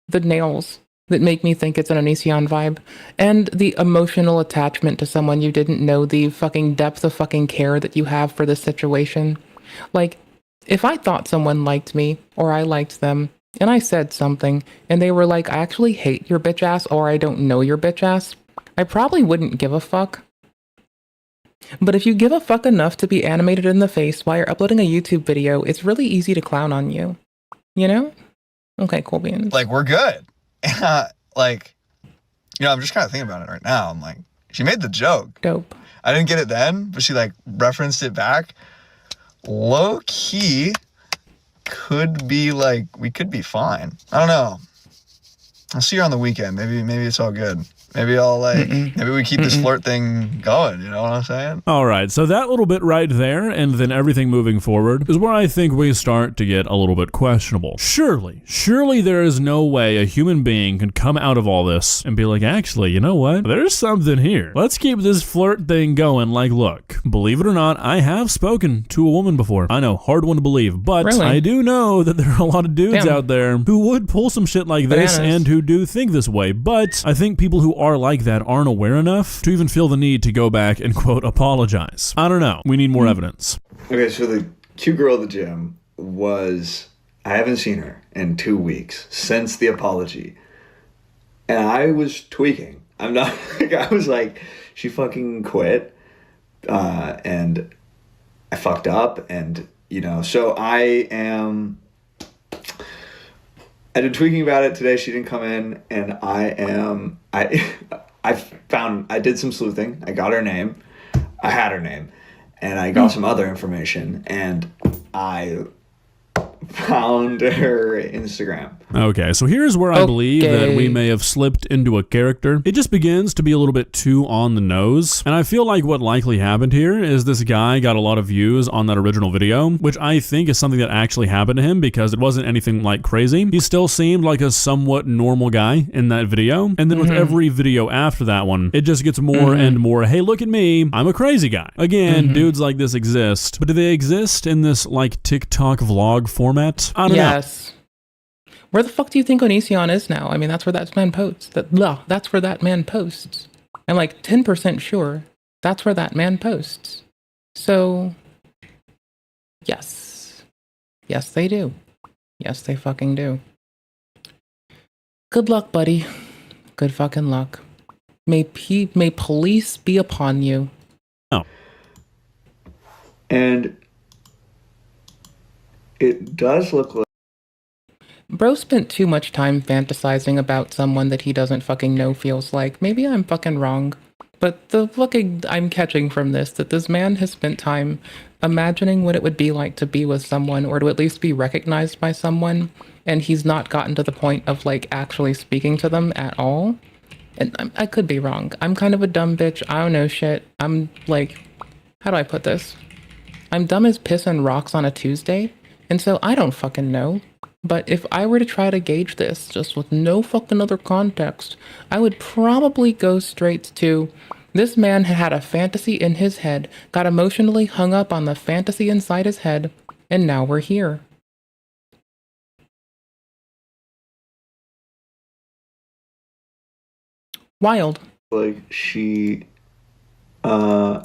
the nails that make me think it's an Onision vibe, and the emotional attachment to someone you didn't know, the fucking depth of fucking care that you have for this situation. Like, if I thought someone liked me, or I liked them, and I said something, and they were like, I actually hate your bitch ass, or I don't know your bitch ass, I probably wouldn't give a fuck. But if you give a fuck enough to be animated in the face while you're uploading a YouTube video, it's really easy to clown on you. You know? Okay, cool beans. Like, we're good. Like, you know, I'm just kind of thinking about it right now. I'm like, she made the joke. Dope. I didn't get it then, but she, like, referenced it back. Low key could be, like, we could be fine. I don't know. I'll see her on the weekend. Maybe it's all good. Maybe I'll maybe we keep this flirt thing going, you know what I'm saying? All right, so that little bit right there, and then everything moving forward, is where I think we start to get a little bit questionable. Surely there is no way a human being can come out of all this and be like, actually, you know what? There's something here. Let's keep this flirt thing going. Like, look, believe it or not, I have spoken to a woman before. I know, hard one to believe, but really? I do know that there are a lot of dudes out there who would pull some shit like this and who do think this way, but I think people who are like that aren't aware enough to even feel the need to go back and, quote, apologize. I don't know. We need more evidence. Okay, so the cute girl at the gym was... I haven't seen her in 2 weeks since the apology. And I was tweaking. I'm not... I was like, she fucking quit. And I fucked up. And, you know, so I've been tweaking about it today. She didn't come in. And I did some sleuthing. I got her name. I had her name. And I got some other information. And I found her Instagram. Okay, so here's where I believe that we may have slipped into a character. It just begins to be a little bit too on the nose, and I feel like what likely happened here is this guy got a lot of views on that original video, which I think is something that actually happened to him because it wasn't anything like crazy. He still seemed like a somewhat normal guy in that video, and then with every video after that one, it just gets more and more, hey, look at me, I'm a crazy guy. Again, dudes like this exist, but do they exist in this like TikTok vlog format? I don't know. Where the fuck do you think Onision is now? I mean, that's where that man posts. That's where that man posts. I'm like 10% sure that's where that man posts. So, yes. Yes, they do. Yes, they fucking do. Good luck, buddy. Good fucking luck. May police be upon you. Oh. And it does look like Bro spent too much time fantasizing about someone that he doesn't fucking know feels like. Maybe I'm fucking wrong. But the looking I'm catching from this, that this man has spent time imagining what it would be like to be with someone or to at least be recognized by someone, and he's not gotten to the point of like actually speaking to them at all. And I could be wrong. I'm kind of a dumb bitch. I don't know shit. I'm like, how do I put this? I'm dumb as piss and rocks on a Tuesday, and so I don't fucking know. But if I were to try to gauge this just with no fucking other context, I would probably go straight to this man had a fantasy in his head, got emotionally hung up on the fantasy inside his head, and now we're here. Wild. Like she quit. I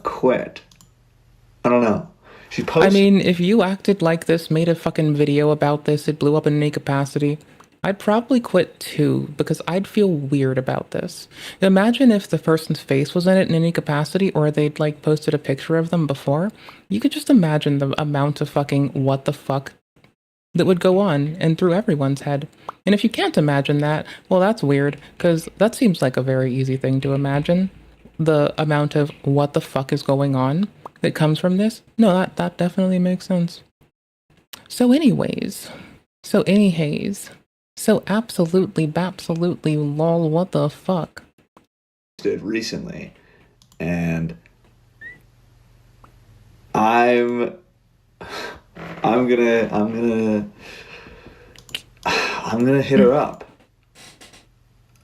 don't know. She posted. I mean, if you acted like this, made a fucking video about this, it blew up in any capacity, I'd probably quit too, because I'd feel weird about this. Imagine if the person's face was in it in any capacity, or they'd like posted a picture of them before. You could just imagine the amount of fucking what the fuck that would go on and through everyone's head. And if you can't imagine that, well, that's weird, because that seems like a very easy thing to imagine. The amount of what the fuck is going on that comes from this. No, that definitely makes sense. So anyways, so absolutely lol, what the fuck? Did recently, and I'm gonna hit her up.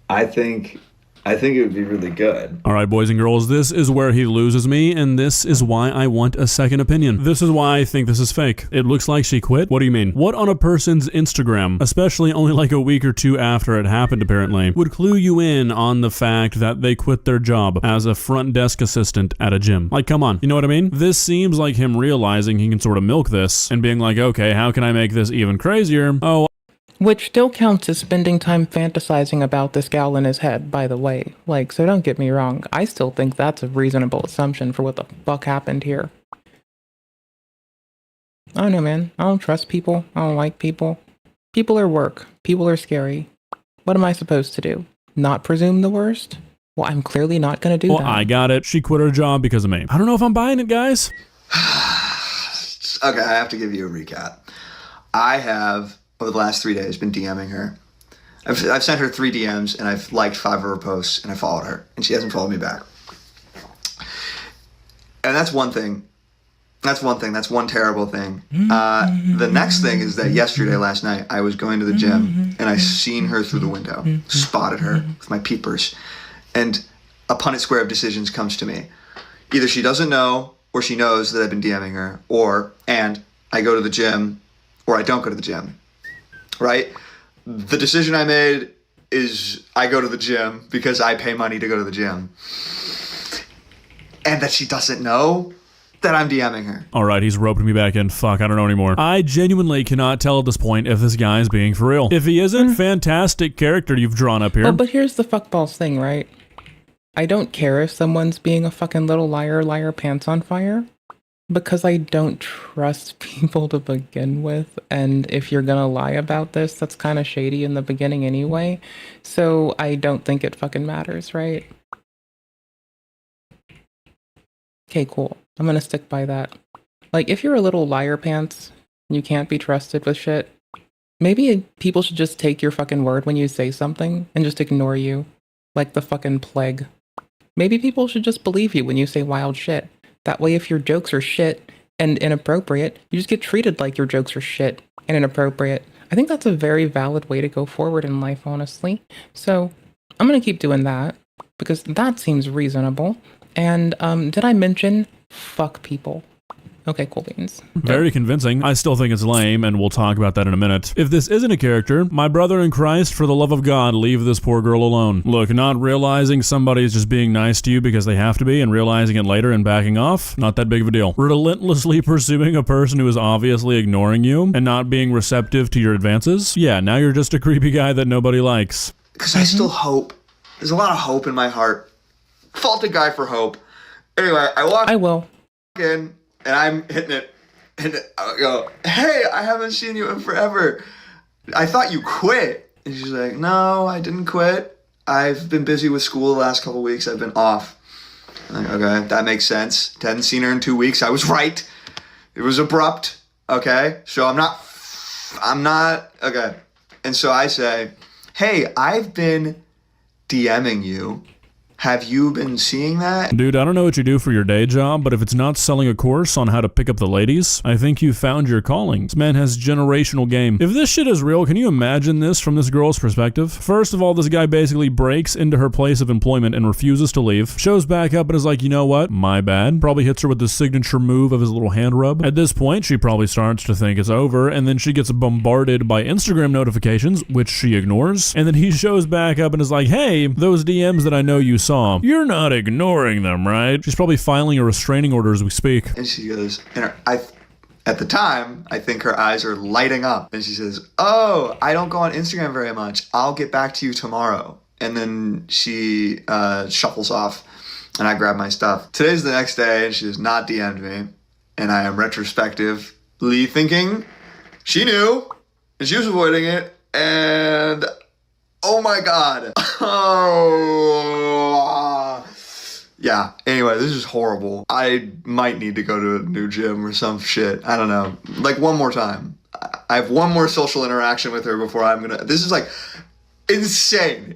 I think it would be really good. All right, boys and girls, this is where he loses me, and this is why I want a second opinion. This is why I think this is fake. It looks like she quit. What do you mean? What on a person's Instagram, especially only like a week or two after it happened apparently, would clue you in on the fact that they quit their job as a front desk assistant at a gym? Like, come on. You know what I mean? This seems like him realizing he can sort of milk this and being like, okay, how can I make this even crazier? Oh, which still counts as spending time fantasizing about this gal in his head, by the way. Like, so don't get me wrong. I still think that's a reasonable assumption for what the fuck happened here. I don't know, man. I don't trust people. I don't like people. People are work. People are scary. What am I supposed to do? Not presume the worst? Well, I'm clearly not going to do that. Well, I got it. She quit her job because of me. I don't know if I'm buying it, guys. Okay, I have to give you a recap. I have, over the last 3 days, been DMing her. I've sent her 3 DMs, and I've liked 5 of her posts, and I followed her, and she hasn't followed me back. And that's one thing. That's one terrible thing. The next thing is that last night, I was going to the gym, and I seen her through the window, spotted her with my peepers, and a Punnett square of decisions comes to me. Either she doesn't know, or she knows that I've been DMing her, and I go to the gym, or I don't go to the gym, right? The decision I made is I go to the gym because I pay money to go to the gym. And that she doesn't know that I'm DMing her. All right, he's roped me back in. Fuck, I don't know anymore. I genuinely cannot tell at this point if this guy is being for real. If he isn't, fantastic character you've drawn up here. Well, but here's the fuckballs thing, right? I don't care if someone's being a fucking little liar pants on fire, because I don't trust people to begin with, and if you're gonna lie about this, that's kind of shady in the beginning anyway, so I don't think it fucking matters, right? Okay, cool. I'm gonna stick by that. Like, if you're a little liar pants, and you can't be trusted with shit, maybe people should just take your fucking word when you say something, and just ignore you. Like the fucking plague. Maybe people should just believe you when you say wild shit. That way, if your jokes are shit and inappropriate, you just get treated like your jokes are shit and inappropriate. I think that's a very valid way to go forward in life, honestly. So, I'm gonna keep doing that, because that seems reasonable. And, did I mention fuck people? Okay, cool beans. Very convincing. I still think it's lame, and we'll talk about that in a minute. If this isn't a character, my brother in Christ, for the love of God, leave this poor girl alone. Look, not realizing somebody is just being nice to you because they have to be, and realizing it later and backing off, not that big of a deal. Relentlessly pursuing a person who is obviously ignoring you and not being receptive to your advances, yeah, now you're just a creepy guy that nobody likes. Because I still hope. There's a lot of hope in my heart. Fault a guy for hope. Anyway, I will. In, and I'm hitting it, and I go, hey, I haven't seen you in forever. I thought you quit. And she's like, no, I didn't quit. I've been busy with school the last couple of weeks. I've been off. I'm like, okay, that makes sense. Hadn't seen her in 2 weeks. I was right. It was abrupt. Okay, so I'm not, okay. And so I say, hey, I've been DMing you. Have you been seeing that? Dude, I don't know what you do for your day job, but if it's not selling a course on how to pick up the ladies, I think you found your calling. This man has generational game. If this shit is real, can you imagine this from this girl's perspective? First of all, this guy basically breaks into her place of employment and refuses to leave. Shows back up and is like, you know what? My bad. Probably hits her with the signature move of his little hand rub. At this point, she probably starts to think it's over, and then she gets bombarded by Instagram notifications, which she ignores. And then he shows back up and is like, hey, those DMs that I know you saw, you're not ignoring them, right? She's probably filing a restraining order as we speak. And she goes, and at the time, I think her eyes are lighting up. And she says, oh, I don't go on Instagram very much. I'll get back to you tomorrow. And then she shuffles off, and I grab my stuff. Today's the next day, and she has not DM'd me. And I am retrospectively thinking she knew, and she was avoiding it, and oh my God. Oh. Yeah, anyway, this is horrible. I might need to go to a new gym or some shit. I don't know. Like, one more time. I have one more social interaction with her before I'm gonna... This is like insane,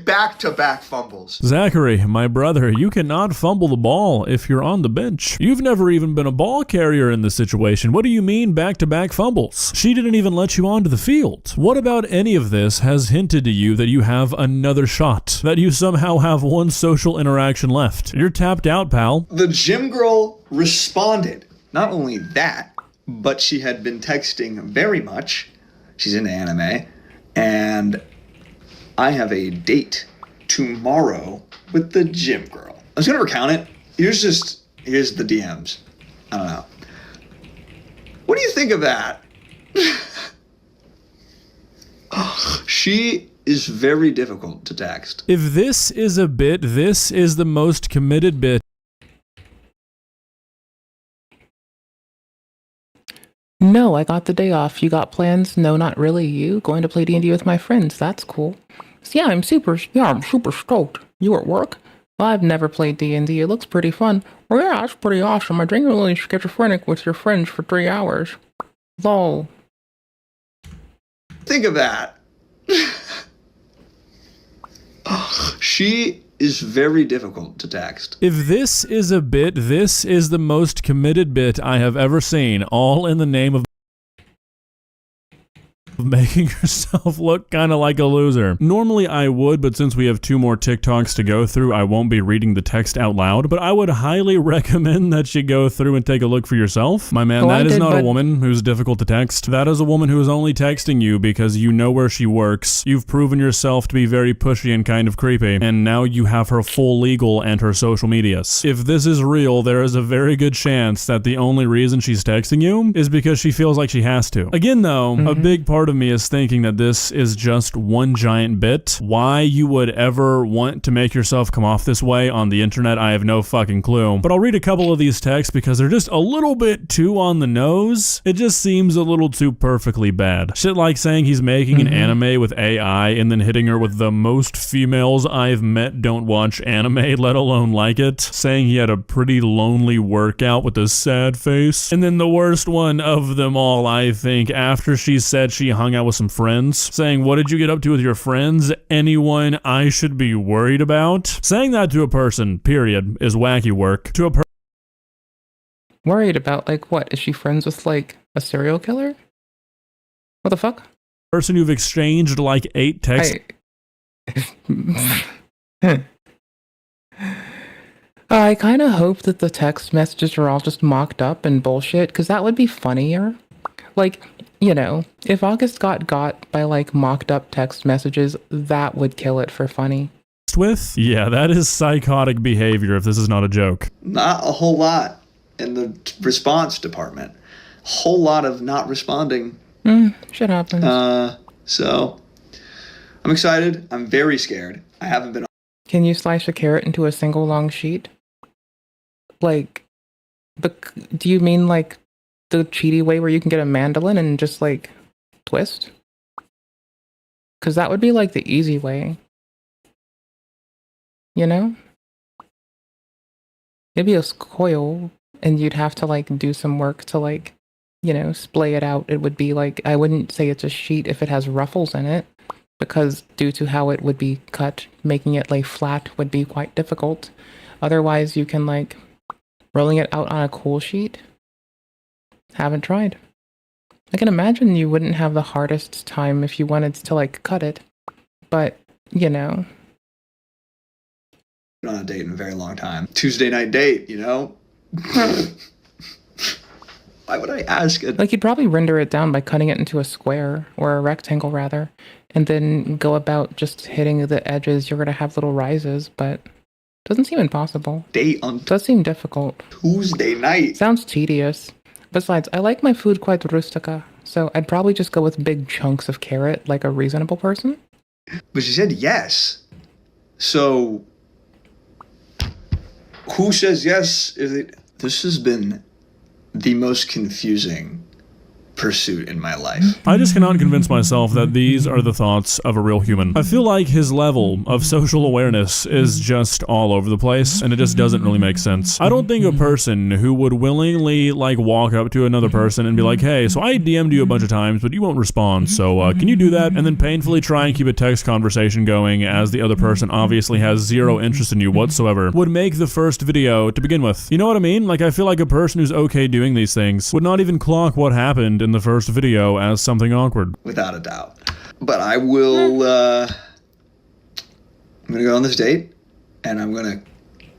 back-to-back fumbles. Zachary, my brother, you cannot fumble the ball if you're on the bench. You've never even been a ball carrier in this situation. What do you mean back-to-back fumbles? She didn't even let you onto the field. What about any of this has hinted to you that you have another shot? That you somehow have one social interaction left? You're tapped out, pal. The gym girl responded. Not only that, but she had been texting very much. She's into anime. And I have a date tomorrow with the gym girl. I was gonna recount it. Here's the DMs. I don't know. What do you think of that? She is very difficult to text. If this is a bit, this is the most committed bit. No, I got the day off. You got plans? No, not really. You going to play D&D with my friends? That's cool. So yeah, I'm super stoked. You at work? Well, I've never played D&D. It looks pretty fun. Well, yeah, that's pretty awesome. I think you're really schizophrenic with your friends for 3 hours. Lol. Think of that. She is very difficult to text. If this is a bit, this is the most committed bit I have ever seen, all in the name of making yourself look kind of like a loser. Normally I would, but since we have 2 more TikToks to go through, I won't be reading the text out loud, but I would highly recommend that you go through and take a look for yourself. My man, that is not a woman who's difficult to text. That is a woman who is only texting you because you know where she works. You've proven yourself to be very pushy and kind of creepy, and now you have her full legal and her social medias. If this is real, there is a very good chance that the only reason she's texting you is because she feels like she has to. Again though, a big part of me is thinking that this is just one giant bit. Why you would ever want to make yourself come off this way on the internet, I have no fucking clue. But I'll read a couple of these texts because they're just a little bit too on the nose. It just seems a little too perfectly bad. Shit like saying he's making an anime with AI and then hitting her with the most females I've met don't watch anime, let alone like it. Saying he had a pretty lonely workout with a sad face. And then the worst one of them all, I think, after she said she hung out with some friends, saying, what did you get up to with your friends? Anyone I should be worried about? Saying that to a person, period, is wacky work. To a person worried about, like, what? Is she friends with, like, a serial killer? What the fuck? Person you've exchanged, like, 8 texts. I kind of hope that the text messages are all just mocked up and bullshit, because that would be funnier. Like, you know, if August got by, like, mocked up text messages, that would kill it for funny. With? Yeah, that is psychotic behavior if this is not a joke. Not a whole lot in the response department. Whole lot of not responding. Shit happens. So, I'm excited. I'm very scared. I haven't been... Can you slice a carrot into a single long sheet? Like, do you mean like the cheaty way where you can get a mandolin and just like twist? Because that would be like the easy way. You know? It'd be a coil and you'd have to like do some work to like, you know, splay it out. It would be like, I wouldn't say it's a sheet if it has ruffles in it, because due to how it would be cut, making it lay flat would be quite difficult. Otherwise, you can like rolling it out on a cool sheet. Haven't tried. I can imagine you wouldn't have the hardest time if you wanted to like cut it, but you know. On a date in a very long time. Tuesday night date, you know? Why would I ask it? Like, you'd probably render it down by cutting it into a square, or a rectangle rather, and then go about just hitting the edges. You're gonna have little rises, but it doesn't seem impossible. Date on does seem difficult. Tuesday night. Sounds tedious. Besides, I like my food quite rustica, so I'd probably just go with big chunks of carrot, like a reasonable person. But she said yes. So, who says yes? This has been the most confusing pursuit in my life. I just cannot convince myself that these are the thoughts of a real human. I feel like his level of social awareness is just all over the place, and it just doesn't really make sense. I don't think a person who would willingly like walk up to another person and be like, hey, so I DM'd you a bunch of times, but you won't respond, so can you do that? And then painfully try and keep a text conversation going as the other person obviously has zero interest in you whatsoever, would make the first video to begin with. You know what I mean? Like, I feel like a person who's okay doing these things would not even clock what happened in the first video as something awkward. Without a doubt. But I will, I'm gonna go on this date, and I'm gonna,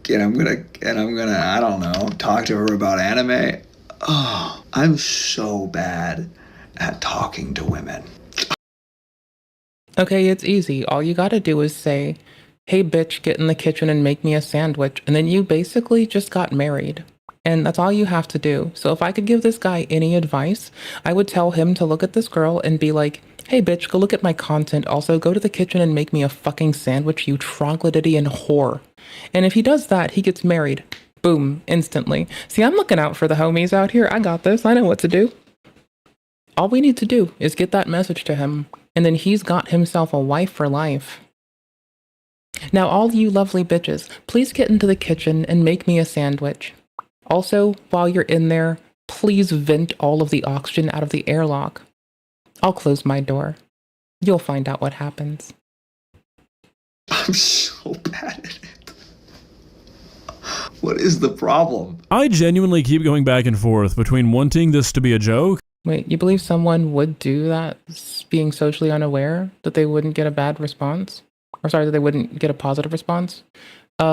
I don't know, talk to her about anime. Oh, I'm so bad at talking to women. Okay, it's easy. All you gotta do is say, hey bitch, get in the kitchen and make me a sandwich, and then you basically just got married. And that's all you have to do. So if I could give this guy any advice, I would tell him to look at this girl and be like, hey bitch, go look at my content. Also, go to the kitchen and make me a fucking sandwich, you troglodytean whore. And if he does that, he gets married. Boom, instantly. See, I'm looking out for the homies out here. I got this. I know what to do. All we need to do is get that message to him, and then he's got himself a wife for life. Now, all you lovely bitches, please get into the kitchen and make me a sandwich. Also, while you're in there, please vent all of the oxygen out of the airlock. I'll close my door. You'll find out what happens. I'm so bad at it. What is the problem? I genuinely keep going back and forth between wanting this to be a joke Wait, you believe someone would do that being socially unaware? That they wouldn't get a bad response? Or sorry, that they wouldn't get a positive response? I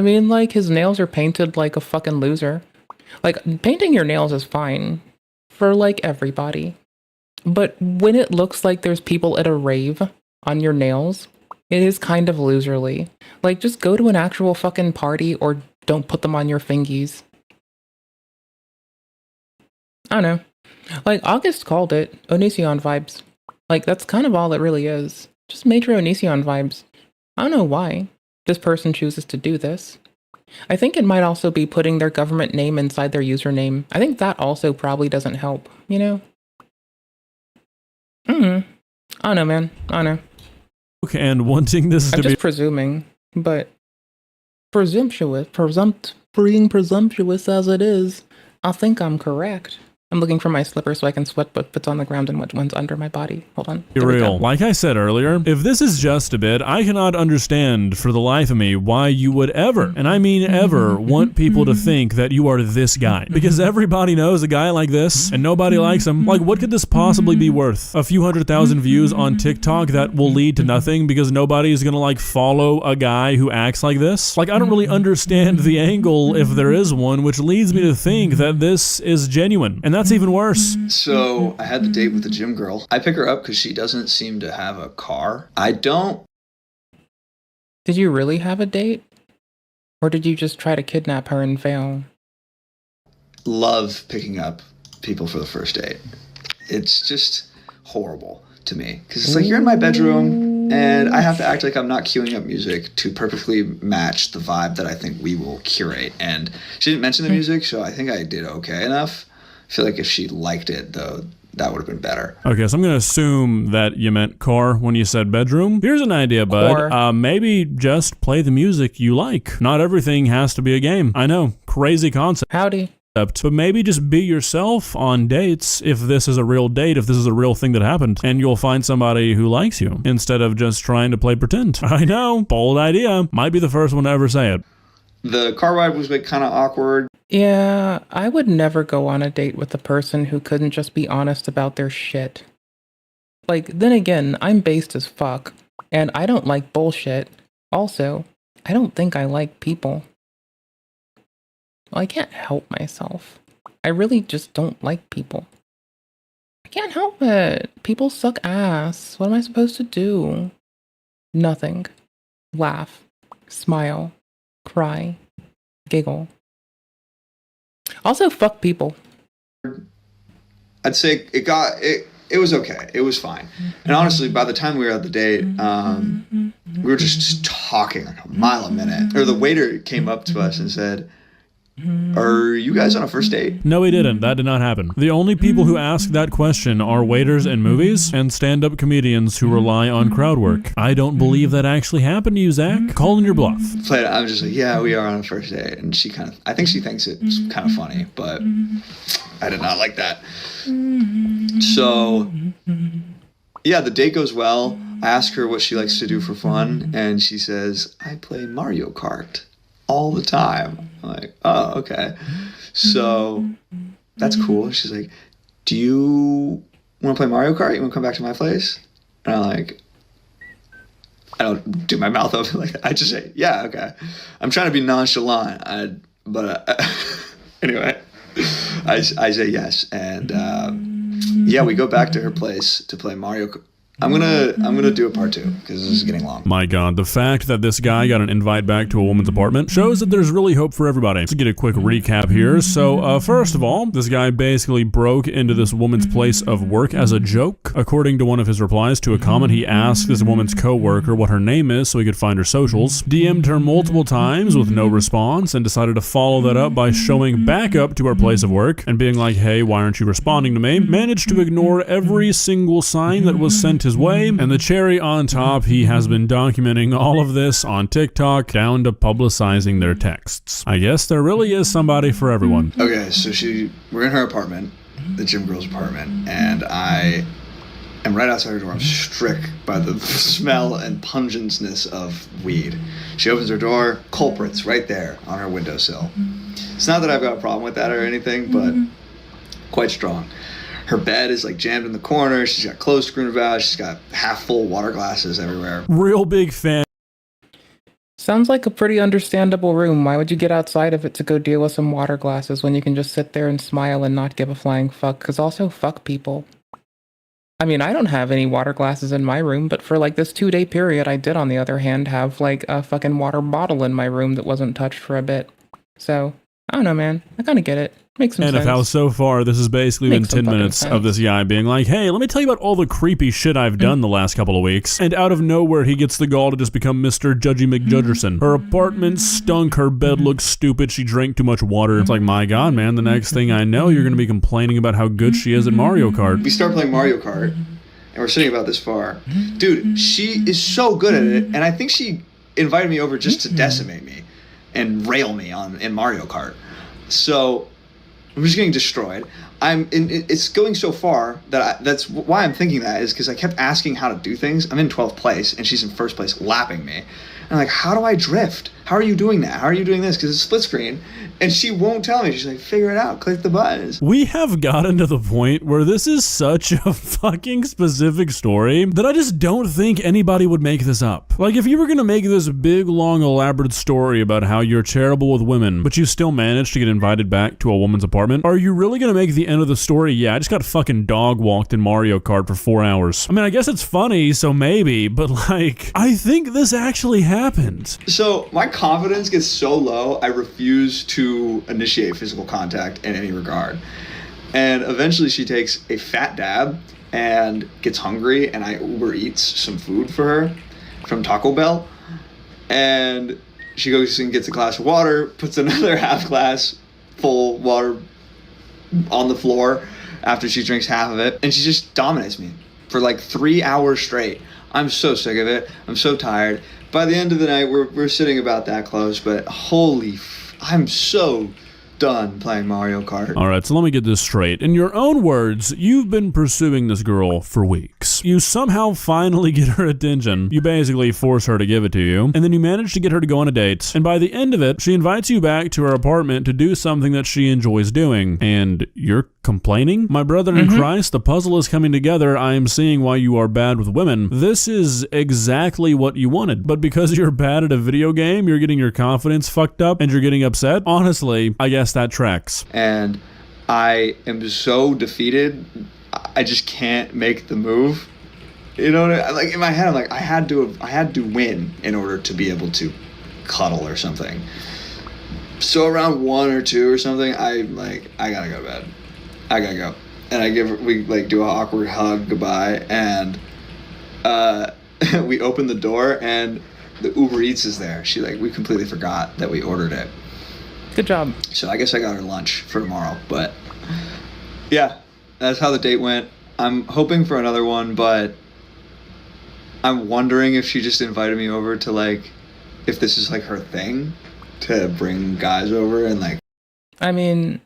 mean, like, his nails are painted like a fucking loser. Like, painting your nails is fine for, like, everybody. But when it looks like there's people at a rave on your nails, it is kind of loserly. Like, just go to an actual fucking party or don't put them on your fingies. I don't know. Like, August called it Onision vibes. Like, that's kind of all it really is. Just major Onision vibes. I don't know why this person chooses to do this. I think it might also be putting their government name inside their username. I think that also probably doesn't help, you know? I don't know, man. I don't know. And wanting this to be... I'm just presuming, but being presumptuous as it is, I think I'm correct. I'm looking for my slipper so I can sweat what's on the ground and what one's under my body. Hold on. Be real. Like I said earlier, if this is just a bit, I cannot understand for the life of me why you would ever, and I mean ever, want people to think that you are this guy. Because everybody knows a guy like this, and nobody likes him. Like, what could this possibly be worth? A few 100,000 views on TikTok that will lead to nothing because nobody is gonna, like, follow a guy who acts like this? Like, I don't really understand the angle, if there is one, which leads me to think that this is genuine. And that's even worse. So I had the date with the gym girl. I pick her up because she doesn't seem to have a car. I don't. Did you really have a date? Or did you just try to kidnap her and fail? Love picking up people for the first date. It's just horrible to me. Because it's like, you're in my bedroom and I have to act like I'm not queuing up music to perfectly match the vibe that I think we will curate. And she didn't mention the music, so I think I did okay enough. I feel like if she liked it, though, that would have been better. Okay, so I'm going to assume that you meant car when you said bedroom. Here's an idea, bud. Maybe just play the music you like. Not everything has to be a game. I know, crazy concept. Howdy. But maybe just be yourself on dates if this is a real date, if this is a real thing that happened, and you'll find somebody who likes you instead of just trying to play pretend. I know, bold idea. Might be the first one to ever say it. The car ride was like kind of awkward. Yeah, I would never go on a date with a person who couldn't just be honest about their shit. Like, then again, I'm based as fuck, and I don't like bullshit. Also, I don't think I like people. Well, I can't help myself. I really just don't like people. I can't help it. People suck ass. What am I supposed to do? Nothing. Laugh. Smile. Cry. Giggle. Also, fuck people. I'd say it was okay. It was fine. And honestly, by the time we were at the date, we were just talking like a mile a minute. Or the waiter came up to us and said, "Are you guys on a first date?" No, he didn't. That did not happen. The only people who ask that question are waiters in movies and stand-up comedians who rely on crowd work. I don't believe that actually happened to you, Zach. Calling your bluff. I'm just like, yeah, we are on a first date. And I think she thinks it's kind of funny, but I did not like that. So, yeah, the date goes well. I ask her what she likes to do for fun, and she says, "I play Mario Kart all the time." I'm like, oh, okay. So that's cool. She's like, "Do you want to play Mario Kart? You want to come back to my place?" And I'm like, I don't do my mouth open like that. I just say, yeah, okay. I'm trying to be nonchalant. Anyway, I say yes. And yeah, we go back to her place to play Mario Kart. I'm gonna do a part 2 because this is getting long. My God, the fact that this guy got an invite back to a woman's apartment shows that there's really hope for everybody. Let's get a quick recap here. So, first of all, this guy basically broke into this woman's place of work as a joke. According to one of his replies to a comment, he asked this woman's co-worker what her name is so he could find her socials, DM'd her multiple times with no response, and decided to follow that up by showing back up to her place of work and being like, "Hey, why aren't you responding to me?" Managed to ignore every single sign that was sent his way, and the cherry on top, he has been documenting all of this on TikTok down to publicizing their texts. I guess there really is somebody for everyone. Okay, so we're in her apartment, the gym girl's apartment, and I am right outside her door. I'm struck by the smell and pungentness of weed. She opens her door, culprits right there on her windowsill. It's not that I've got a problem with that or anything, but quite strong. Her bed is like jammed in the corner. She's got clothes screwed about. She's got half full water glasses everywhere. Real big fan. Sounds like a pretty understandable room. Why would you get outside of it to go deal with some water glasses when you can just sit there and smile and not give a flying fuck? Because also, fuck people. I mean, I don't have any water glasses in my room, but for like this 2-day period, I did, on the other hand, have like a fucking water bottle in my room that wasn't touched for a bit. So, I don't know, man. I kind of get it. Makes some sense. And of how so far this has basically been 10 minutes of this guy being like, hey, let me tell you about all the creepy shit I've done the last couple of weeks. And out of nowhere, he gets the gall to just become Mr. Judgy McJudgerson. Her apartment stunk. Her bed looked stupid. She drank too much water. It's like, my God, man, the next thing I know, you're going to be complaining about how good she is at Mario Kart. We start playing Mario Kart, and we're sitting about this far. Dude, she is so good at it, and I think she invited me over just to decimate me and rail me in Mario Kart. So I'm just getting destroyed. It's going so far that that's why I'm thinking that, is because I kept asking how to do things. I'm in 12th place, and she's in 1st place lapping me. And I'm like, how do I drift? How are you doing that? How are you doing this? Because it's split screen. And she won't tell me. She's like, figure it out. Click the buttons. We have gotten to the point where this is such a fucking specific story that I just don't think anybody would make this up. Like, if you were gonna make this big, long, elaborate story about how you're terrible with women, but you still managed to get invited back to a woman's apartment, are you really gonna make the end of the story, yeah, I just got fucking dog walked in Mario Kart for 4 hours? I mean, I guess it's funny, so maybe, but like, I think this actually happened. So my confidence gets so low, I refuse to initiate physical contact in any regard. And eventually she takes a fat dab and gets hungry, and I Uber Eats some food for her from Taco Bell. And she goes and gets a glass of water, puts another half glass full water on the floor after she drinks half of it, and she just dominates me for like 3 hours straight. I'm so sick of it. I'm so tired. By the end of the night, we're sitting about that close, but I'm so done playing Mario Kart. All right, so let me get this straight. In your own words, you've been pursuing this girl for weeks. You somehow finally get her attention. You basically force her to give it to you, and then you manage to get her to go on a date. And by the end of it, she invites you back to her apartment to do something that she enjoys doing. And you're complaining? My brother in Christ, the puzzle is coming together. I am seeing why you are bad with women. This is exactly what you wanted. But because you're bad at a video game, you're getting your confidence fucked up and you're getting upset? Honestly, I guess that tracks. And I am so defeated, I just can't make the move. You know what I mean? Like, in my head, I'm like, I had to win in order to be able to cuddle or something. So around 1 or 2 or something, I gotta go to bed. I gotta go. And we like do an awkward hug goodbye, and we open the door and the Uber Eats is there. We completely forgot that we ordered it. Good job. So I guess I got her lunch for tomorrow, but yeah, that's how the date went. I'm hoping for another one, but I'm wondering if she just invited me over to if this is her thing to bring guys over and I mean,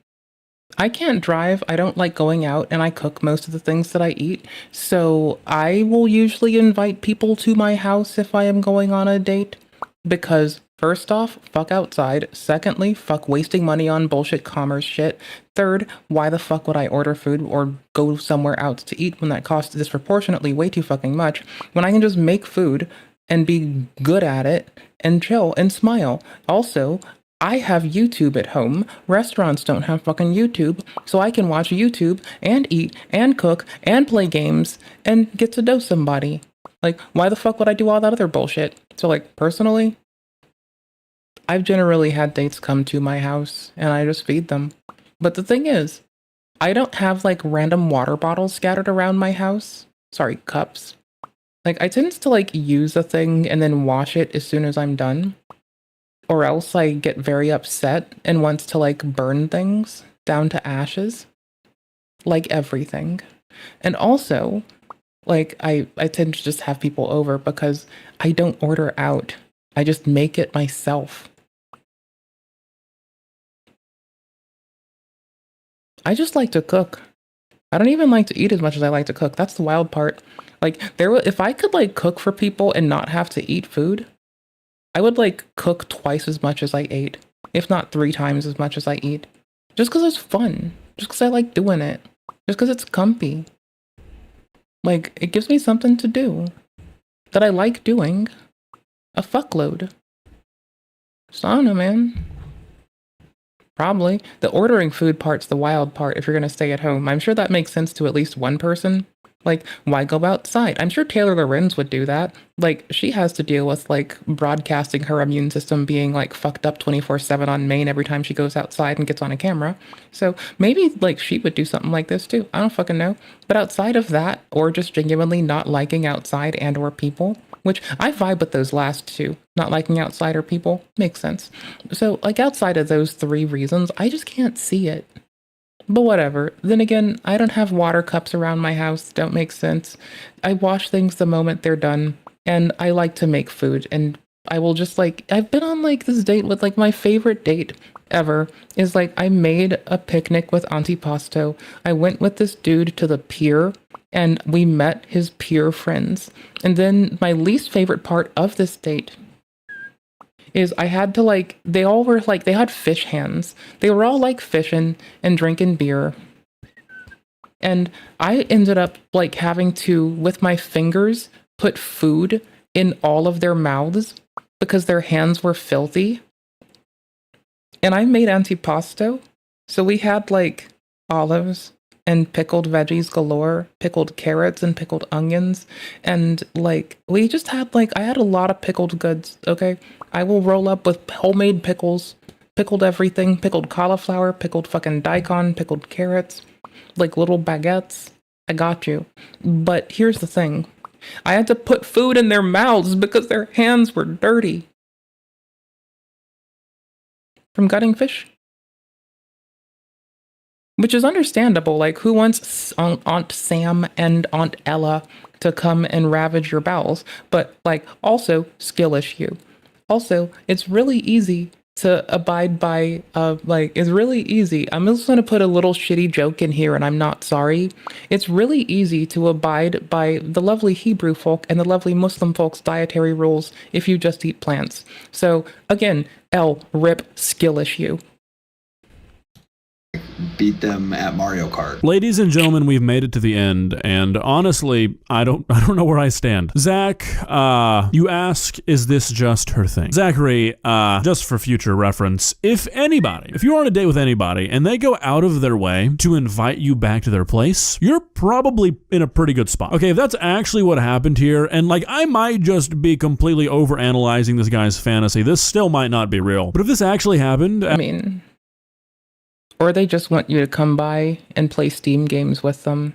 I can't drive, I don't like going out, and I cook most of the things that I eat, so I will usually invite people to my house if I am going on a date, because first off, fuck outside. Secondly, fuck wasting money on bullshit commerce shit. Third, why the fuck would I order food or go somewhere else to eat when that costs disproportionately way too fucking much, when I can just make food and be good at it and chill and smile. Also, I have YouTube at home. Restaurants don't have fucking YouTube, so I can watch YouTube and eat and cook and play games and get to know somebody. Why the fuck would I do all that other bullshit? So, personally, I've generally had dates come to my house and I just feed them. But the thing is, I don't have random water bottles scattered around my house. Sorry, cups. I tend to use a thing and then wash it as soon as I'm done. Or else I get very upset and wants to burn things down to ashes. Everything. And also, I tend to just have people over because I don't order out. I just make it myself. I just like to cook. I don't even like to eat as much as I like to cook. That's the wild part. If I could cook for people and not have to eat food, I would cook twice as much as I ate. if not 3 times as much as I eat. Just because it's fun. Just because I like doing it. Just because it's comfy. Like, it gives me something to do that I like doing a fuckload. So I don't know, man. Probably. The ordering food part's the wild part if you're going to stay at home. I'm sure that makes sense to at least one person. Like, why go outside? I'm sure Taylor Lorenz would do that. Like, she has to deal with, like, broadcasting her immune system being, like, fucked up 24/7 on main every time she goes outside and gets on a camera. So maybe, like, she would do something like this, too. I don't fucking know. But outside of that, or just genuinely not liking outside and or people, which I vibe with those last two, not liking outside or people, makes sense. So, like, outside of those 3 reasons, I just can't see it. But whatever. Then again, I don't have water cups around my house. Don't make sense. I wash things the moment they're done. And I like to make food. And I will just like, I've been on like this date with like my favorite date ever is like I made a picnic with Antipasto. I went with this dude to the pier and we met his pier friends. And then my least favorite part of this date is I had to like, they all were like, they had fish hands. They were all like fishing and drinking beer. And I ended up like having to, with my fingers, put food in all of their mouths because their hands were filthy. And I made antipasto. So we had like olives and pickled veggies galore, pickled carrots and pickled onions. And like, we just had like, I had a lot of pickled goods, okay? I will roll up with homemade pickles, pickled everything, pickled cauliflower, pickled fucking daikon, pickled carrots, like little baguettes. I got you. But here's the thing. I had to put food in their mouths because their hands were dirty. From gutting fish. Which is understandable. Like, who wants Aunt Sam and Aunt Ella to come and ravage your bowels? But, like, also, skill issue. Also, it's really easy to abide by, it's really easy. I'm just going to put a little shitty joke in here, and I'm not sorry. It's really easy to abide by the lovely Hebrew folk and the lovely Muslim folks' dietary rules if you just eat plants. So, again, rip skill issue. Beat them at Mario Kart. Ladies and gentlemen, we've made it to the end, and honestly, I don't know where I stand. Zach, you ask, is this just her thing? Zachary, just for future reference, if you're on a date with anybody and they go out of their way to invite you back to their place, you're probably in a pretty good spot. Okay, if that's actually what happened here, and like I might just be completely overanalyzing this guy's fantasy, this still might not be real. But if this actually happened, I mean, or they just want you to come by and play Steam games with them.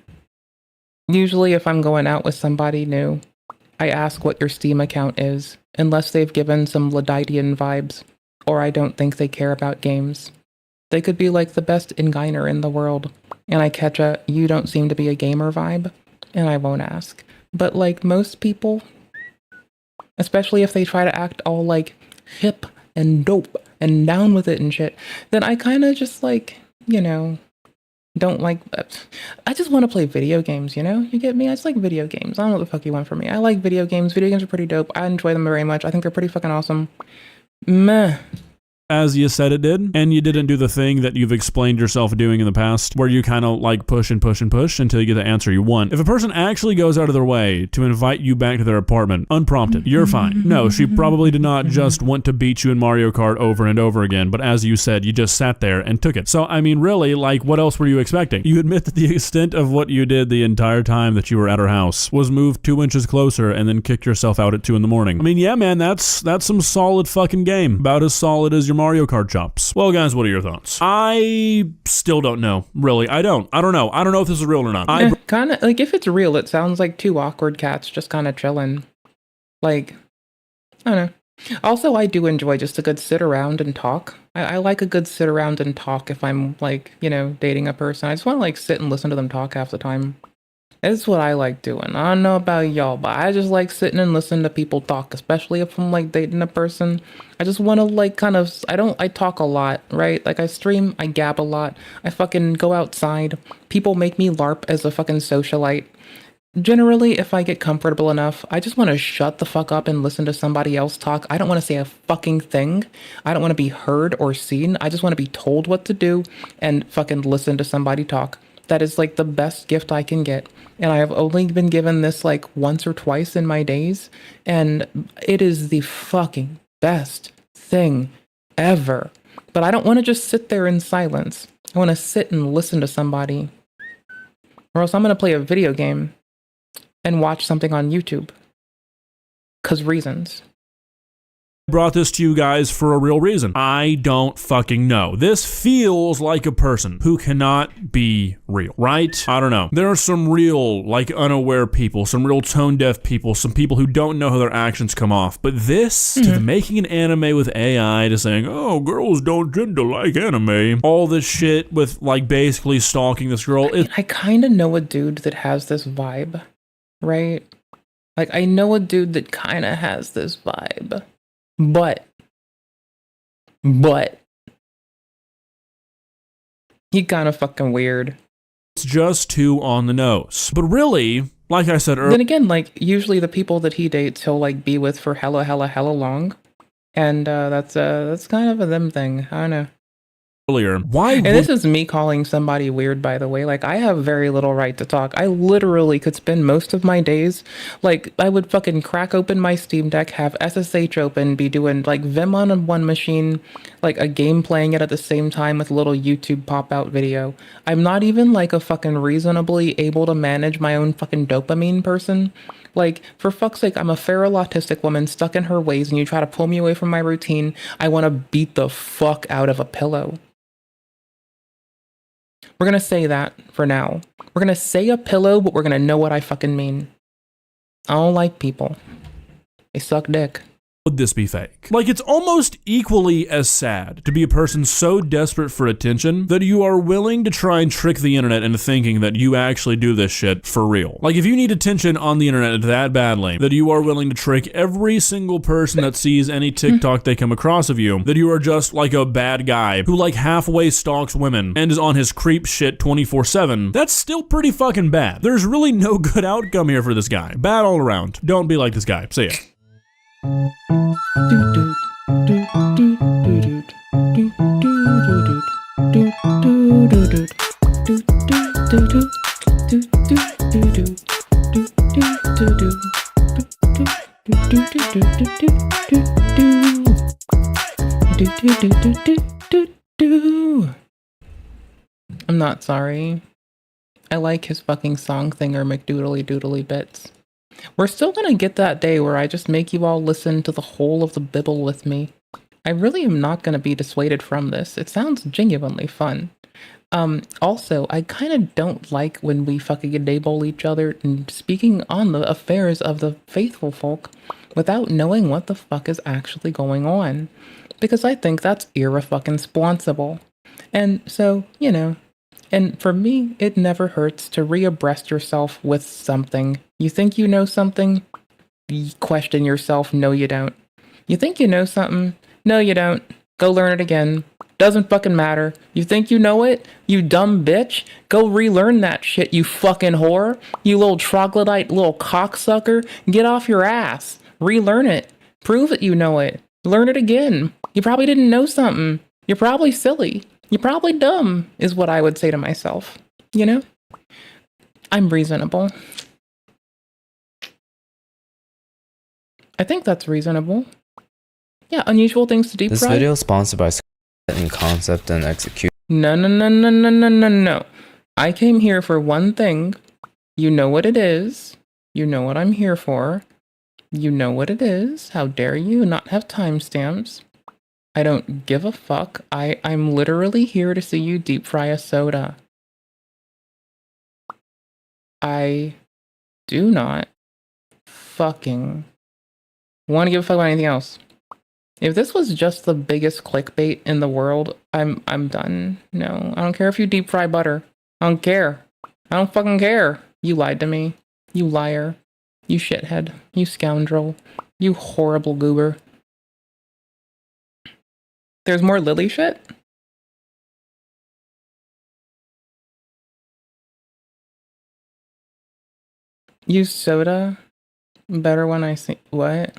Usually if I'm going out with somebody new, I ask what your Steam account is, unless they've given some Ladidian vibes, or I don't think they care about games. They could be like the best Inginer in the world, and I catch a, you don't seem to be a gamer vibe, and I won't ask. But like most people, especially if they try to act all like hip and dope and down with it and shit, then I kind of just like, you know, don't like, I just want to play video games, you know? You get me? I just like video games. I don't know what the fuck you want from me. I like video games. Video games are pretty dope. I enjoy them very much. I think they're pretty fucking awesome. Meh. As you said it did, and you didn't do the thing that you've explained yourself doing in the past, where you kind of like push and push and push until you get the answer you want. If a person actually goes out of their way to invite you back to their apartment, unprompted, you're fine. No, she probably did not just want to beat you in Mario Kart over and over again, but as you said, you just sat there and took it. So, I mean, really, like, what else were you expecting? You admit that the extent of what you did the entire time that you were at her house was move 2 inches closer and then kick yourself out at 2 in the morning. I mean, yeah, man, that's some solid fucking game. About as solid as your Mario Kart chops. Well, guys, what are your thoughts? I still don't know. Really, I don't know. I don't know if this is real or not. Kind of, like, if it's real, it sounds like 2 awkward cats just kind of chilling. Like, I don't know. Also, I do enjoy just a good sit around and talk. I like a good sit around and talk if I'm, like, you know, dating a person. I just want to, like, sit and listen to them talk half the time. It's what I like doing. I don't know about y'all, but I just like sitting and listening to people talk, especially if I'm like dating a person. I just want to like kind of, I talk a lot, right? Like I stream, I gab a lot. I fucking go outside. People make me LARP as a fucking socialite. generally, if I get comfortable enough, I just want to shut the fuck up and listen to somebody else talk. I don't want to say a fucking thing. I don't want to be heard or seen. I just want to be told what to do and fucking listen to somebody talk. That is like the best gift I can get. And I have only been given this like once or twice in my days. And it is the fucking best thing ever. But I don't want to just sit there in silence. I want to sit and listen to somebody. Or else I'm going to play a video game and watch something on YouTube. 'Cause reasons. Brought this to you guys for a real reason. I don't fucking know. This feels like a person who cannot be real, right? I don't know. There are some real, like, unaware people, some real tone-deaf people, some people who don't know how their actions come off. But this, to the making an anime with AI, to saying, oh, girls don't tend to like anime, all this shit with, like, basically stalking this girl. I kind of know a dude that has this vibe, right? Like, I know a dude that kind of has this vibe. But he kind of fucking weird. It's just too on the nose. But really, like I said earlier. Then again, like, usually the people that he dates, he'll like be with for hella long. And that's kind of a them thing. I don't know. Why? And this is me calling somebody weird, by the way. Like, I have very little right to talk. I literally could spend most of my days, like, I would fucking crack open my Steam Deck, have SSH open, be doing like Vim on one machine, like a game playing it at the same time with a little YouTube pop-out video. I'm not even like a fucking reasonably able to manage my own fucking dopamine person. Like, for fuck's sake, I'm a feral autistic woman stuck in her ways and you try to pull me away from my routine. I want to beat the fuck out of a pillow. We're going to say that for now. We're going to say a pillow, but we're going to know what I fucking mean. I don't like people. They suck dick. Would this be fake? Like, it's almost equally as sad to be a person so desperate for attention that you are willing to try and trick the internet into thinking that you actually do this shit for real. Like, if you need attention on the internet that badly, that you are willing to trick every single person that sees any TikTok they come across of you, that you are just like a bad guy who like halfway stalks women and is on his creep shit 24/7, that's still pretty fucking bad. There's really no good outcome here for this guy. Bad all around. Don't be like this guy. See ya. I'm not sorry. I like his fucking song thinger McDoodly doodly bits. We're still gonna get that day where I just make you all listen to the whole of the Bible with me. I really am not gonna be dissuaded from this. It sounds genuinely fun. Also, I kind of don't like when we fucking enable each other and speaking on the affairs of the faithful folk without knowing what the fuck is actually going on. Because I think that's irre-fucking-sponsible. And so, you know, and for me, it never hurts to reabreast yourself with something. You think you know something? You question yourself. No, you don't. You think you know something? No, you don't. Go learn it again. Doesn't fucking matter. You think you know it? You dumb bitch. Go relearn that shit, you fucking whore. You little troglodyte little cocksucker. Get off your ass. Relearn it. Prove that you know it. Learn it again. You probably didn't know something. You're probably silly. You're probably dumb, is what I would say to myself. You know? I'm reasonable. I think that's reasonable. Yeah, unusual things to deep This fry. video is sponsored by in concept and execution. No. I came here for one thing. You know what it is. You know what I'm here for. You know what it is. How dare you not have timestamps? I don't give a fuck. I'm literally here to see you deep fry a soda. I do not fucking want to give a fuck about anything else. If this was just the biggest clickbait in the world, I'm done. No, I don't care if you deep fry butter. I don't care. I don't fucking care. You lied to me. You liar. You shithead. You scoundrel. You horrible goober. There's more Lilly shit? Use soda. Better when I see what?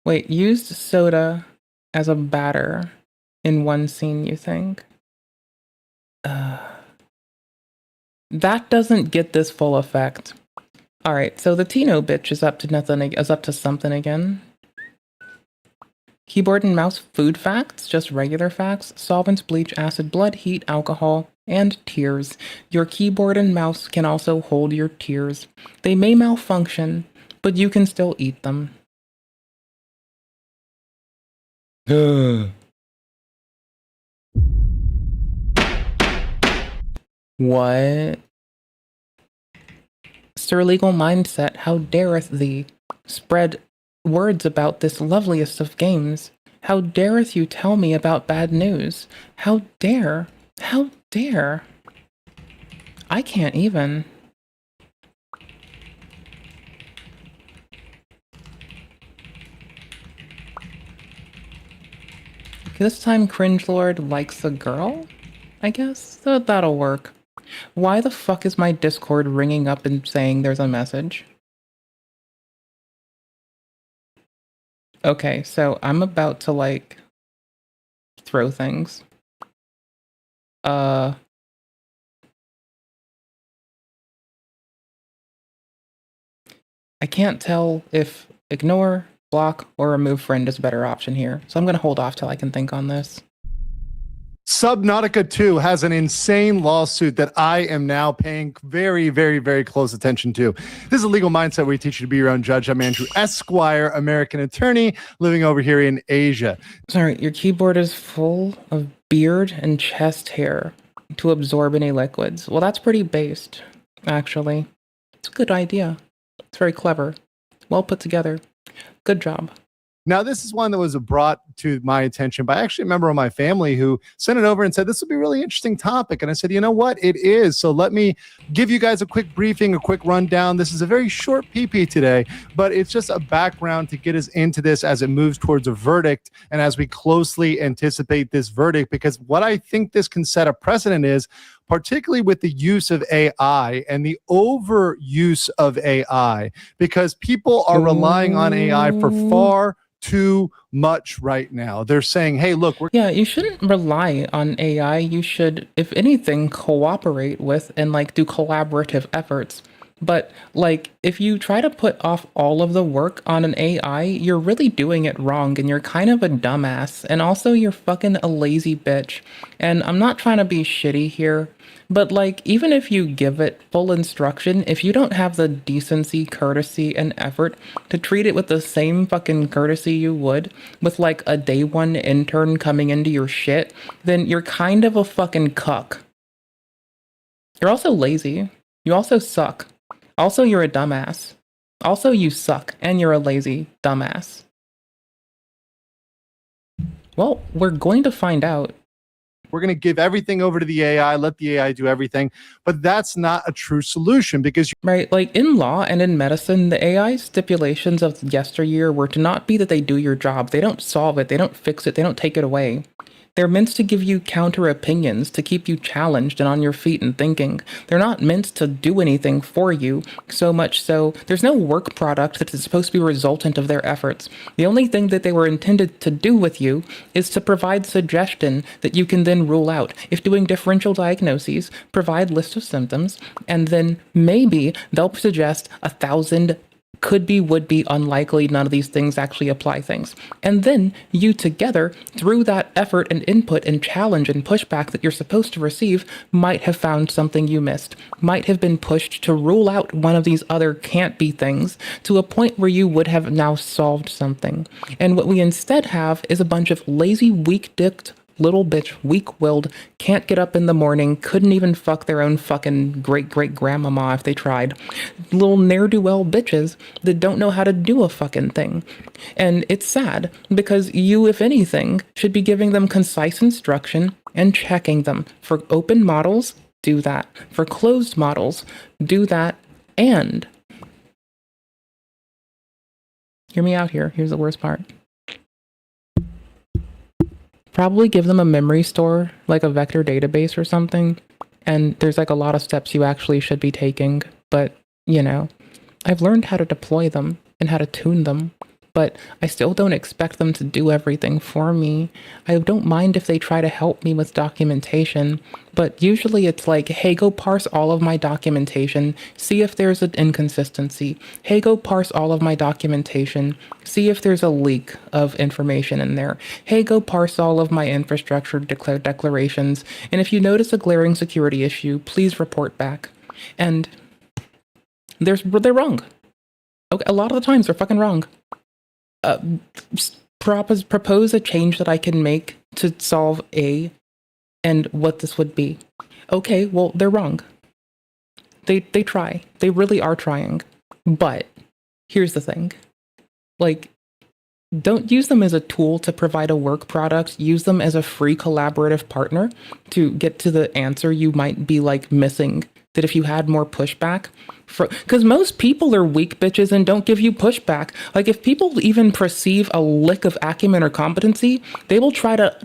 Wait, used soda as a batter in one scene, you think? That doesn't get this full effect. Alright, so the Tino bitch is up to nothing, is up to something again. Keyboard and mouse food facts, just regular facts, solvents, bleach, acid, blood, heat, alcohol, and tears. Your keyboard and mouse can also hold your tears. They may malfunction, but you can still eat them. What? Sir Legal Mindset, how dareth thee spread words about this loveliest of games? How dareth you tell me about bad news? How dare? How dare? I can't even. This time cringelord likes a girl? I guess that'll work. Why the fuck is my Discord ringing up and saying there's a message? Okay, so I'm about to like throw things. I can't tell if ignore, block, or remove friend is a better option here. So I'm gonna hold off till I can think on this. Subnotica 2 has an insane lawsuit that I am now paying very, very, very close attention to. This is a legal mindset where we teach you to be your own judge. I'm Andrew Esquire, American attorney, living over here in Asia. Sorry, your keyboard is full of beard and chest hair to absorb any liquids. Well, that's pretty based, actually. It's a good idea. It's very clever. Well put together. Good job. Now, this is one that was brought to my attention by actually a member of my family who sent it over and said, this would be a really interesting topic. And I said, you know what? It is. So let me give you guys a quick briefing, a quick rundown. This is a very short PP today, but it's just a background to get us into this as it moves towards a verdict and as we closely anticipate this verdict, because what I think this can set a precedent is, particularly with the use of AI and the overuse of AI, because people are relying on AI for far too much right now. They're saying, hey, look, yeah, you shouldn't rely on AI. You should, if anything, cooperate with and like do collaborative efforts. But like, if you try to put off all of the work on an AI, you're really doing it wrong and you're kind of a dumbass. And also you're fucking a lazy bitch. And I'm not trying to be shitty here, but like, even if you give it full instruction, if you don't have the decency, courtesy, and effort to treat it with the same fucking courtesy you would with like a day one intern coming into your shit, then you're kind of a fucking cuck. You're also lazy. You also suck. Also, you're a dumbass. Also, you suck, and you're a lazy dumbass. Well, we're going to find out. We're going to give everything over to the AI, let the AI do everything. But that's not a true solution because... Right, like in law and in medicine, the AI stipulations of yesteryear were to not be that they do your job. They don't solve it. They don't fix it. They don't take it away. They're meant to give you counter opinions, to keep you challenged and on your feet and thinking. They're not meant to do anything for you, so much so there's no work product that is supposed to be resultant of their efforts. The only thing that they were intended to do with you is to provide suggestion that you can then rule out. If doing differential diagnoses, provide list of symptoms, and then maybe they'll suggest 1,000 could be, would be, unlikely, none of these things actually apply things. And then you together, through that effort and input and challenge and pushback that you're supposed to receive, might have found something you missed, might have been pushed to rule out one of these other can't be things to a point where you would have now solved something. And what we instead have is a bunch of lazy, weak-dicked, little bitch, weak-willed, can't get up in the morning, couldn't even fuck their own fucking great-great-grandmama if they tried. Little ne'er-do-well bitches that don't know how to do a fucking thing. And it's sad, because you, if anything, should be giving them concise instruction and checking them. For open models, do that. For closed models, do that, and... Hear me out here. Here's the worst part. Probably give them a memory store, like a vector database or something. And there's like a lot of steps you actually should be taking, but you know, I've learned how to deploy them and how to tune them, but I still don't expect them to do everything for me. I don't mind if they try to help me with documentation, but usually it's like, hey, go parse all of my documentation, see if there's an inconsistency. Hey, go parse all of my documentation, see if there's a leak of information in there. Hey, go parse all of my infrastructure declarations, and if you notice a glaring security issue, please report back. And they're wrong. Okay, a lot of the times they're fucking wrong. Propose a change that I can make to solve A and what this would be. Okay, well, they're wrong. They try. They really are trying. But here's the thing. Like, don't use them as a tool to provide a work product. Use them as a free collaborative partner to get to the answer you might be like missing. That if you had more pushback, because most people are weak bitches and don't give you pushback. Like, if people even perceive a lick of acumen or competency, they will try to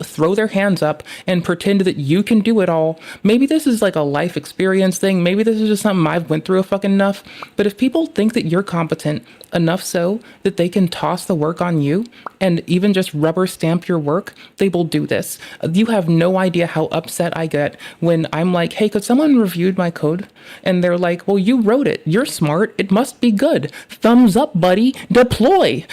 throw their hands up and pretend that you can do it all. Maybe this is like a life experience thing. Maybe this is just something I've went through enough. But if people think that you're competent enough so that they can toss the work on you and even just rubber stamp your work, they will do this. You have no idea how upset I get when I'm like, hey, could someone review my code? And they're like, well, you wrote it. You're smart. It must be good. Thumbs up, buddy. Deploy.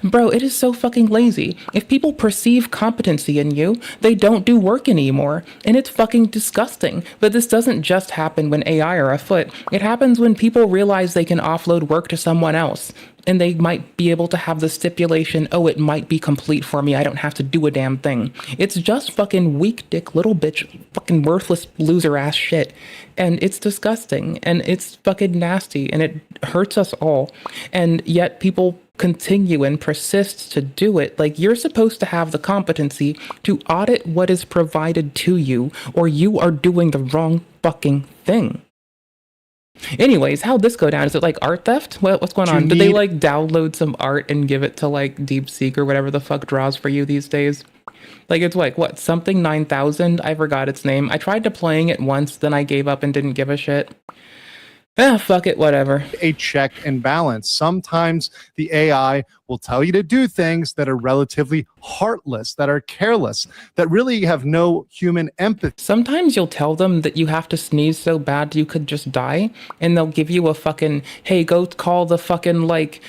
Bro, it is so fucking lazy. If people perceive competency in you, they don't do work anymore. And it's fucking disgusting. But this doesn't just happen when AI are afoot. It happens when people realize they can offload work to someone else. And they might be able to have the stipulation, oh, it might be complete for me. I don't have to do a damn thing. It's just fucking weak dick, little bitch, fucking worthless loser ass shit. And it's disgusting. And it's fucking nasty. And it hurts us all. And yet people continue and persist to do it. Like, you're supposed to have the competency to audit what is provided to you, or you are doing the wrong fucking thing. Anyways, how'd this go down? Is it like art theft? What's going on? Did they like download some art and give it to like DeepSeek or whatever the fuck draws for you these days? Like, it's like, what, something 9000? I forgot its name. I tried deploying it once, then I gave up and didn't give a shit. Fuck it, whatever. A check and balance. Sometimes the AI will tell you to do things that are relatively heartless, that are careless, that really have no human empathy. Sometimes you'll tell them that you have to sneeze so bad you could just die, and they'll give you a fucking, hey, go call the fucking, like,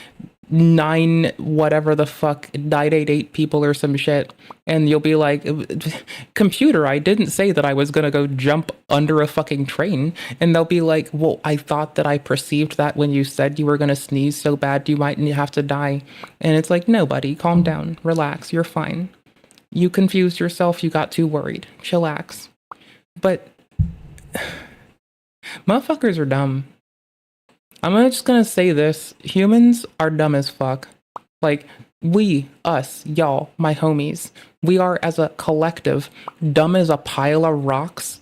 988 people or some shit, and you'll be like, computer, I didn't say that I was gonna go jump under a fucking train. And they'll be like, well, I thought that I perceived that when you said you were gonna sneeze so bad you might have to die. And it's like, no, buddy, calm down, relax, you're fine. You confused yourself, you got too worried, chillax. But motherfuckers are dumb. I'm just gonna say this. Humans are dumb as fuck. Like, we, us, y'all, my homies, we are as a collective dumb as a pile of rocks.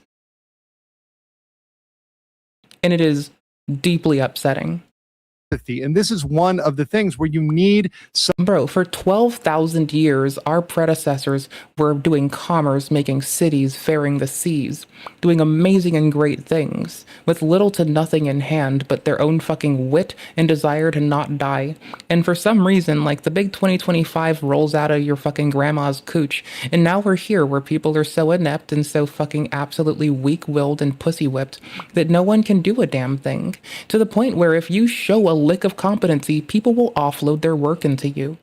And it is deeply upsetting. And this is one of the things where you need some. Bro, for 12,000 years, our predecessors were doing commerce, making cities, faring the seas, doing amazing and great things with little to nothing in hand but their own fucking wit and desire to not die. And for some reason, like, the big 2025 rolls out of your fucking grandma's cooch. And now we're here where people are so inept and so fucking absolutely weak-willed and pussy-whipped that no one can do a damn thing. To the point where if you show a lick of competency, people will offload their work into you.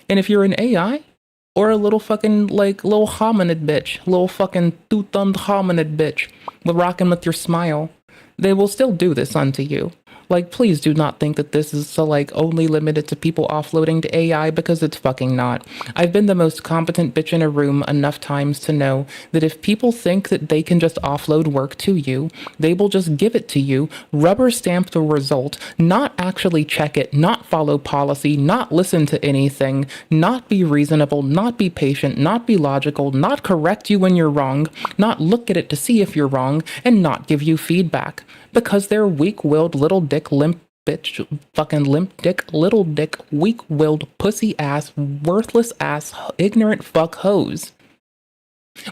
And if you're an AI or a little fucking, like, little hominid bitch, little fucking two-thumbed hominid bitch rocking with your smile, they will still do this unto you. Like, please do not think that this is so, like, only limited to people offloading to AI, because it's fucking not. I've been the most competent bitch in a room enough times to know that if people think that they can just offload work to you, they will just give it to you, rubber stamp the result, not actually check it, not follow policy, not listen to anything, not be reasonable, not be patient, not be logical, not correct you when you're wrong, not look at it to see if you're wrong, and not give you feedback. Because they're weak-willed, little dick, limp bitch, fucking limp dick, little dick, weak-willed, pussy-ass, worthless-ass, ignorant fuck hoes.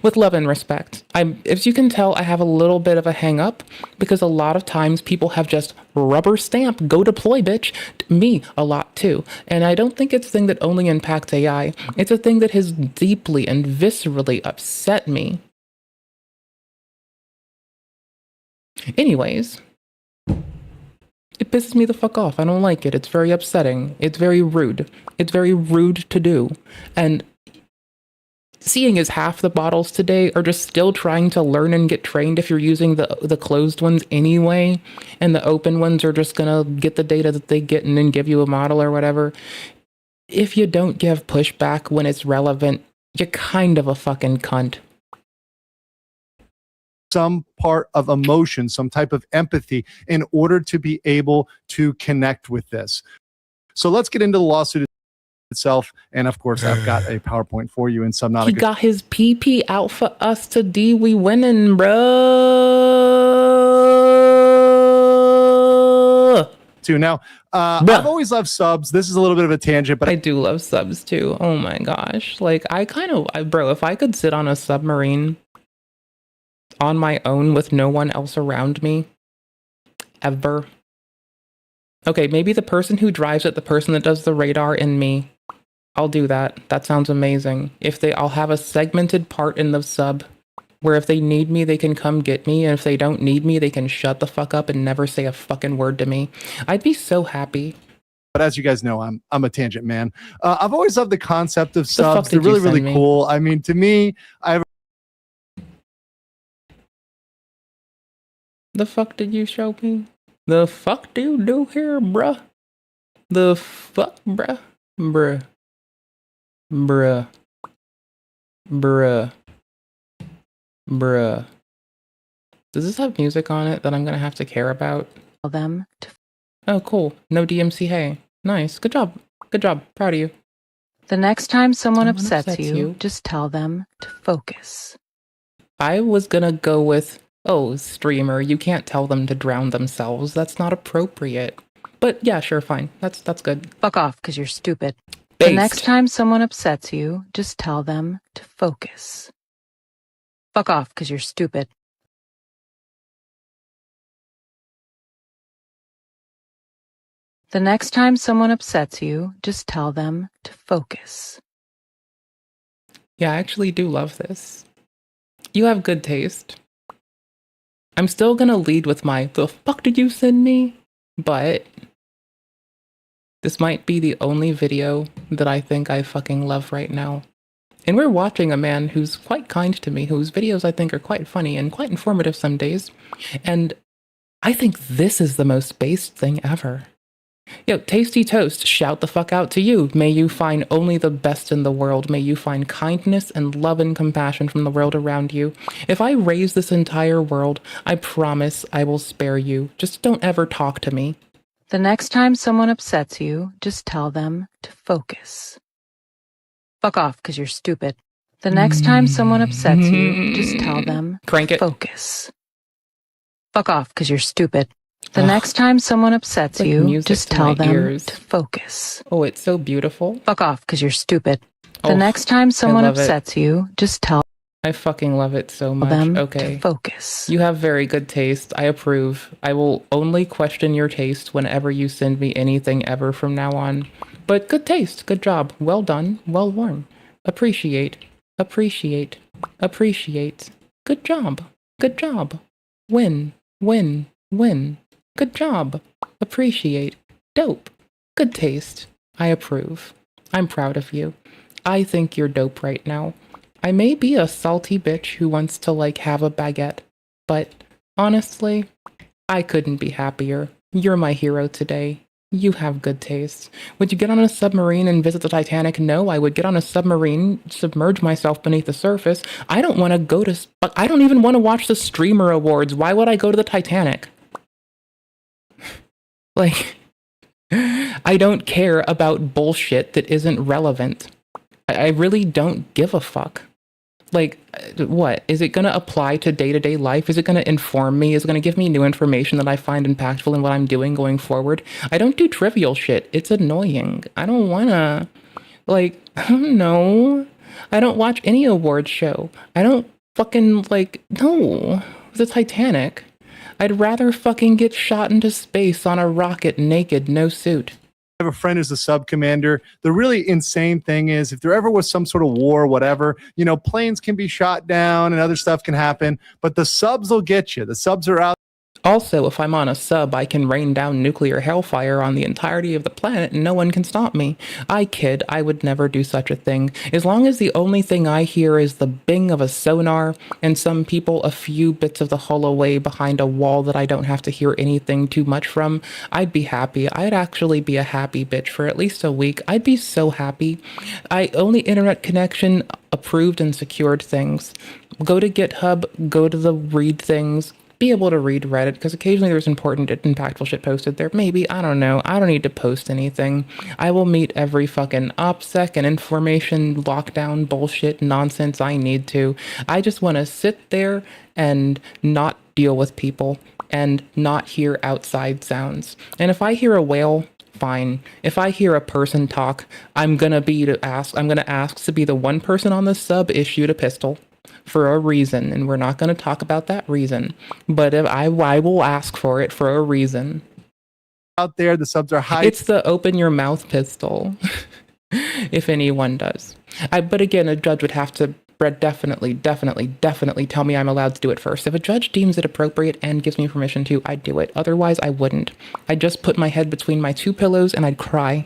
With love and respect. As you can tell, I have a little bit of a hang up because a lot of times people have just rubber stamp, go deploy, bitch. Me, a lot too. And I don't think it's a thing that only impacts AI. It's a thing that has deeply and viscerally upset me. Anyways, it pisses me the fuck off. I don't like it. It's very upsetting. It's very rude. It's very rude to do. And seeing as half the bottles today are just still trying to learn and get trained if you're using the closed ones anyway, and the open ones are just gonna get the data that they get and then give you a model or whatever. If you don't give pushback when it's relevant, you're kind of a fucking cunt. Some part of emotion, some type of empathy in order to be able to connect with this. So let's get into the lawsuit itself. And of course, I've got a PowerPoint for you in Subnotica. He got his PP out for us to D. We winning, bro. Now, I've always loved subs. This is a little bit of a tangent, but I do love subs too. Oh my gosh. Like, bro, if I could sit on a submarine on my own with no one else around me, ever. Okay, maybe the person who drives it, the person that does the radar, and me. I'll do that. That sounds amazing. I'll have a segmented part in the sub where if they need me, they can come get me, and if they don't need me, they can shut the fuck up and never say a fucking word to me. I'd be so happy. But as you guys know, I'm a tangent man. I've always loved the concept of subs. They're really, really cool. I mean, to me, The fuck did you show me? The fuck do you do here, bruh? The fuck, bruh? Bruh. Bruh. Bruh. Bruh. Does this have music on it that I'm gonna have to care about? Oh, cool. No DMC, hey. Nice. Good job. Good job. Proud of you. The next time someone upsets you, just tell them to focus. I was gonna go with, oh, streamer, you can't tell them to drown themselves. That's not appropriate. But yeah, sure, fine. That's good. Fuck off, because you're stupid. Based. The next time someone upsets you, just tell them to focus. Fuck off, because you're stupid. The next time someone upsets you, just tell them to focus. Yeah, I actually do love this. You have good taste. I'm still gonna lead with the fuck did you send me? But this might be the only video that I think I fucking love right now. And we're watching a man who's quite kind to me, whose videos I think are quite funny and quite informative some days. And I think this is the most based thing ever. Yo, Tasty Toast, shout the fuck out to you. May you find only the best in the world. May you find kindness and love and compassion from the world around you. If I raise this entire world, I promise I will spare you. Just don't ever talk to me. The next time someone upsets you, just tell them to focus. Fuck off, because you're stupid. The next time someone upsets you, just tell them to focus. Fuck off, because you're stupid. The next time someone upsets you, just tell them to focus. Oh, it's so beautiful. Fuck off, because you're stupid. The next time someone upsets you, just tell I fucking love it so much. them Okay. to focus. You have very good taste. I approve. I will only question your taste whenever you send me anything ever from now on. But good taste. Good job. Well done. Well worn. Appreciate. Appreciate. Appreciate. Good job. Good job. Win. Win. Win. Good job. Appreciate. Dope. Good taste. I approve. I'm proud of you. I think you're dope right now. I may be a salty bitch who wants to have a baguette, but honestly, I couldn't be happier. You're my hero today. You have good taste. Would you get on a submarine and visit the Titanic? No, I would get on a submarine, submerge myself beneath the surface. I don't want to go to, I don't even want to watch the Streamer Awards. Why would I go to the Titanic? I don't care about bullshit that isn't relevant. I really don't give a fuck. What? Is it going to apply to day-to-day life? Is it going to inform me? Is it going to give me new information that I find impactful in what I'm doing going forward? I don't do trivial shit. It's annoying. I don't want to, I don't know. I don't watch any awards show. I don't fucking no, the Titanic. I'd rather fucking get shot into space on a rocket naked, no suit. I have a friend who's a sub commander. The really insane thing is if there ever was some sort of war, whatever, planes can be shot down and other stuff can happen, but the subs will get you. The subs are out. Also, if I'm on a sub, I can rain down nuclear hellfire on the entirety of the planet and no one can stop me. I kid, I would never do such a thing. As long as the only thing I hear is the bing of a sonar and some people a few bits of the hull away behind a wall that I don't have to hear anything too much from, I'd be happy. I'd actually be a happy bitch for at least a week. I'd be so happy. I only internet connection approved and secured things. Go to GitHub, go to the read things. Be able to read Reddit, because occasionally there's important, impactful shit posted there. Maybe, I don't know. I don't need to post anything. I will meet every fucking OPSEC and information lockdown bullshit nonsense I need to. I just want to sit there and not deal with people and not hear outside sounds. And if I hear a whale, fine. If I hear a person talk, I'm gonna ask to be the one person on the sub issued a pistol. For a reason, and we're not going to talk about that reason, but if I will ask for it for a reason. Out there, the subs are high. It's the open your mouth pistol, if anyone does. But again, a judge would have to definitely tell me I'm allowed to do it first. If a judge deems it appropriate and gives me permission to, I'd do it. Otherwise, I wouldn't. I'd just put my head between my two pillows and I'd cry.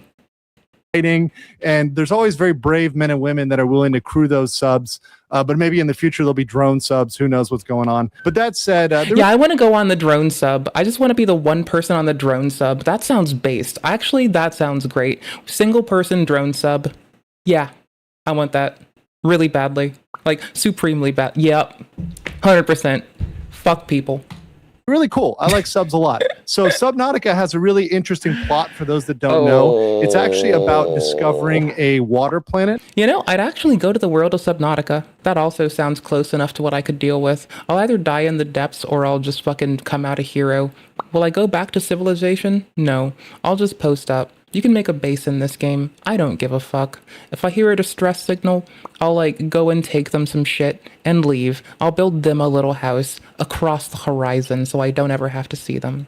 And there's always very brave men and women that are willing to crew those subs, but maybe in the future there'll be drone subs. Who knows what's going on? But that said, I want to go on the drone sub. I just want to be the one person on the drone sub. That sounds based. Actually, that sounds great. Single person drone sub. Yeah, I want that really badly, supremely bad. Yep, 100%. Fuck people. Really cool. I like subs a lot. So Subnautica has a really interesting plot for those that don't know. It's actually about discovering a water planet. I'd actually go to the world of Subnautica. That also sounds close enough to what I could deal with. I'll either die in the depths or I'll just fucking come out a hero. Will I go back to civilization? No. I'll just post up. You can make a base in this game. I don't give a fuck. If I hear a distress signal, I'll go and take them some shit and leave. I'll build them a little house across the horizon so I don't ever have to see them.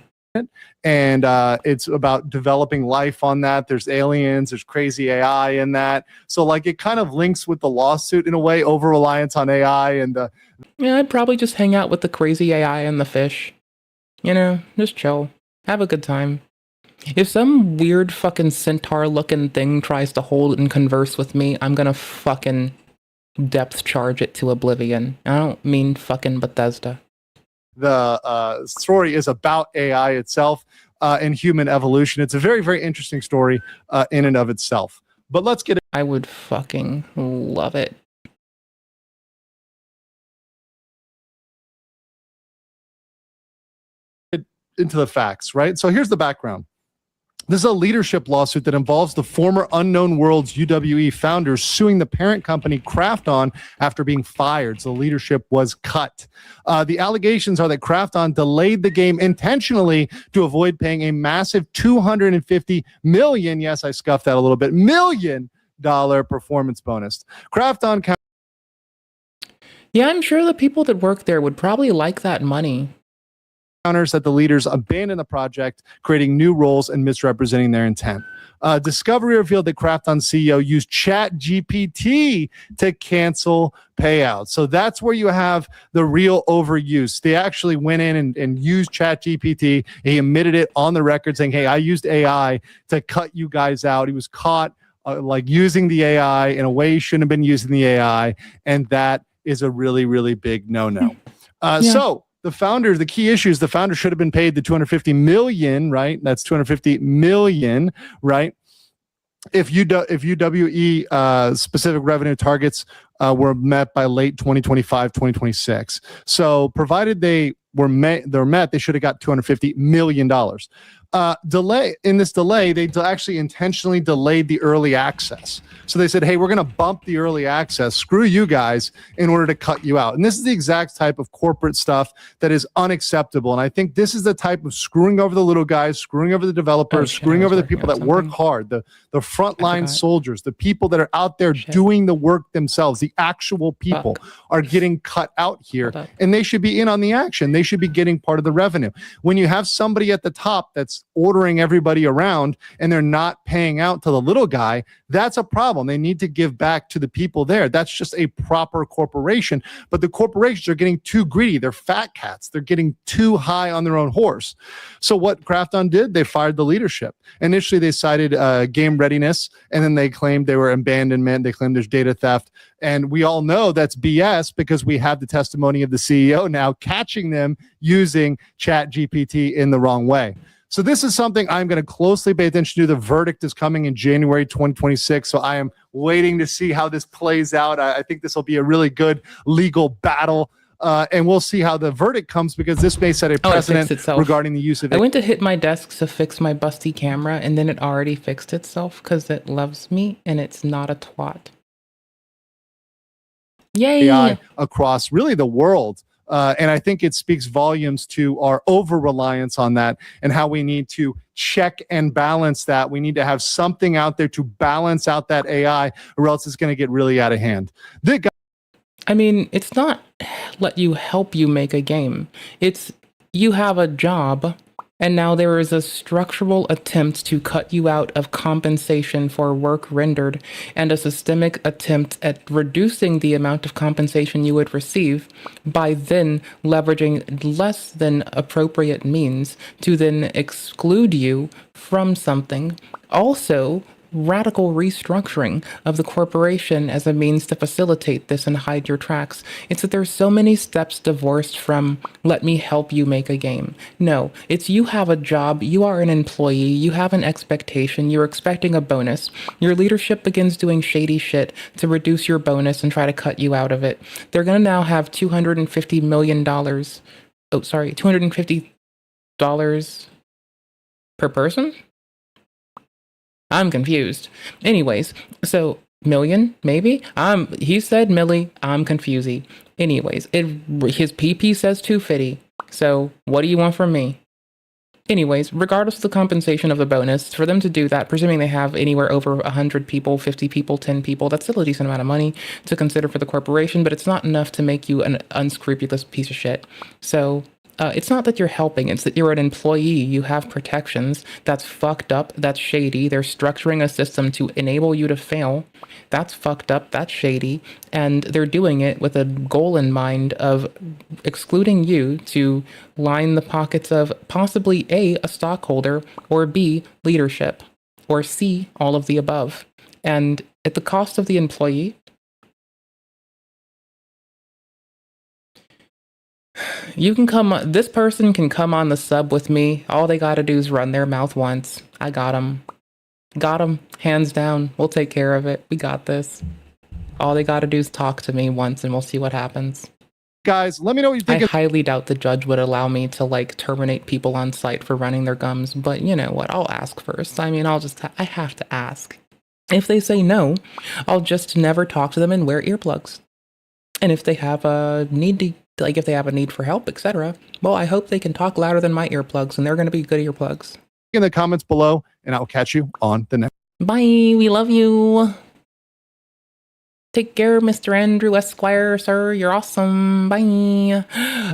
And it's about developing life on that. There's aliens, there's crazy AI in that. So it kind of links with the lawsuit in a way, over reliance on AI and yeah, I'd probably just hang out with the crazy AI and the fish. Just chill. Have a good time. If some weird fucking centaur-looking thing tries to hold and converse with me, I'm gonna fucking depth charge it to oblivion. I don't mean fucking Bethesda. The story is about AI itself and human evolution. It's a very, very interesting story in and of itself. But let's get it. I would fucking love it. Into the facts, right? So here's the background. This is a leadership lawsuit that involves the former Unknown Worlds UWE founders suing the parent company Krafton after being fired. So the leadership was cut. The allegations are that Krafton delayed the game intentionally to avoid paying a massive $250 million, yes, I scuffed that a little bit, $1 million performance bonus. Krafton. Yeah, I'm sure the people that work there would probably like that money. Counters that the leaders abandoned the project, creating new roles and misrepresenting their intent. Discovery revealed that Krafton CEO used ChatGPT to cancel payouts. So that's where you have the real overuse. They actually went in and used ChatGPT. He admitted it on the record saying, hey, I used AI to cut you guys out. He was caught using the AI in a way he shouldn't have been using the AI. And that is a really, really big no-no. So the founder, the key issue is the founder should have been paid the $250 million, right? That's $250 million, right? If UWE specific revenue targets were met by late 2025, 2026. So provided they're met, they should have got $250 million. delay. They actually intentionally delayed the early access. So they said, hey, we're going to bump the early access. Screw you guys in order to cut you out. And this is the exact type of corporate stuff that is unacceptable. And I think this is the type of screwing over the little guys, screwing over the developers, screwing over the people that work hard, the frontline soldiers, the people that are out there doing the work themselves. The actual people are getting cut out here, and they should be in on the action. They should be getting part of the revenue. When you have somebody at the top that's ordering everybody around and they're not paying out to the little guy, that's a problem. They need to give back to the people there. That's just a proper corporation. But the corporations are getting too greedy. They're fat cats. They're getting too high on their own horse. So what Krafton did, they fired the leadership. Initially, they cited game readiness, and then they claimed they were abandonment. They claimed there's data theft. And we all know that's BS because we have the testimony of the CEO now catching them using ChatGPT in the wrong way. So this is something I'm going to closely pay attention to. The verdict is coming in January 2026. So I am waiting to see how this plays out. I think this will be a really good legal battle. And we'll see how the verdict comes, because this may set a precedent regarding the use of it. I went to hit my desk to fix my busty camera, and then it already fixed itself because it loves me and it's not a twat. Yay! AI across really the world. And I think it speaks volumes to our over-reliance on that and how we need to check and balance that. We need to have something out there to balance out that AI, or else it's going to get really out of hand. I mean, it's not let you help you make a game. It's you have a job, and now there is a structural attempt to cut you out of compensation for work rendered, and a systemic attempt at reducing the amount of compensation you would receive by then leveraging less than appropriate means to then exclude you from something. Also, radical restructuring of the corporation as a means to facilitate this and hide your tracks. It's that there's so many steps divorced from let me help you make a game. No, it's you have a job, you are an employee, you have an expectation, you're expecting a bonus. Your leadership begins doing shady shit to reduce your bonus and try to cut you out of it. They're gonna now have $250 million. Oh, sorry, $250 per person? I'm confused. Anyways, so million, maybe? He said milli, I'm confusey. Anyways, his PP says 250. So what do you want from me? Anyways, regardless of the compensation of the bonus, for them to do that, presuming they have anywhere over 100 people, 50 people, 10 people, that's still a decent amount of money to consider for the corporation, but it's not enough to make you an unscrupulous piece of shit. So it's not that you're helping, it's that you're an employee, you have protections. That's fucked up, that's shady. They're structuring a system to enable you to fail. That's fucked up, that's shady. And they're doing it with a goal in mind of excluding you to line the pockets of possibly A, a stockholder, or B, leadership, or C, all of the above. And at the cost of the employee, you can come, this person can come on the sub with me. All they gotta do is run their mouth once. I got them. Got them, hands down. We'll take care of it. We got this. All they gotta do is talk to me once and we'll see what happens. Guys, let me know what you think. I highly doubt the judge would allow me to like terminate people on site for running their gums, but you know what? I'll ask first. I mean, I have to ask. If they say no, I'll just never talk to them and wear earplugs. And if they have a need to, like if they have a need for help, etc., well, I hope they can talk louder than my earplugs, and they're going to be good earplugs. In the comments below, and I'll catch you on the next. Bye. We love you. Take care, Mr. Andrew Esquire, sir. You're awesome. Bye.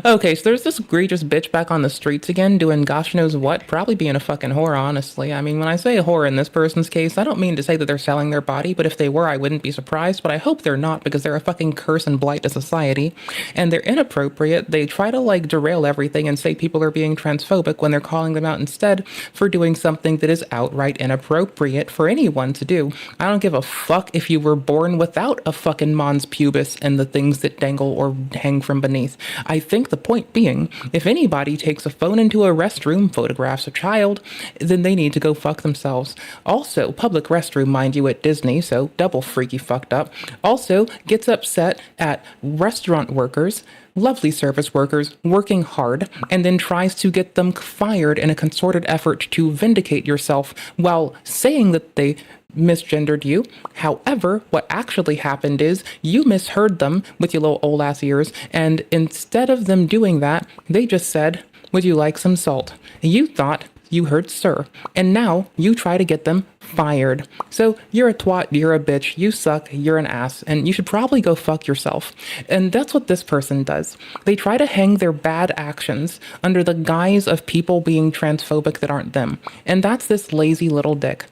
Okay, so there's this egregious bitch back on the streets again doing gosh knows what. Probably being a fucking whore, honestly. I mean, when I say a whore in this person's case, I don't mean to say that they're selling their body, but if they were, I wouldn't be surprised. But I hope they're not, because they're a fucking curse and blight to society. And they're inappropriate. They try to, like, derail everything and say people are being transphobic when they're calling them out instead for doing something that is outright inappropriate for anyone to do. I don't give a fuck if you were born without a fucking mons pubis and the things that dangle or hang from beneath. I think the point being, if anybody takes a phone into a restroom, photographs a child, then they need to go fuck themselves. Also, public restroom, mind you, at Disney, so double freaky fucked up. Also, gets upset at restaurant workers lovely service workers working hard and then tries to get them fired in a concerted effort to vindicate yourself while saying that they misgendered you. However, what actually happened is you misheard them with your little old ass ears, and instead of them doing that, they just said, "Would you like some salt?" You thought you heard sir, and now you try to get them fired. So you're a twat, you're a bitch, you suck, you're an ass, and you should probably go fuck yourself. And that's what this person does. They try to hang their bad actions under the guise of people being transphobic that aren't them. And that's this lazy little dick.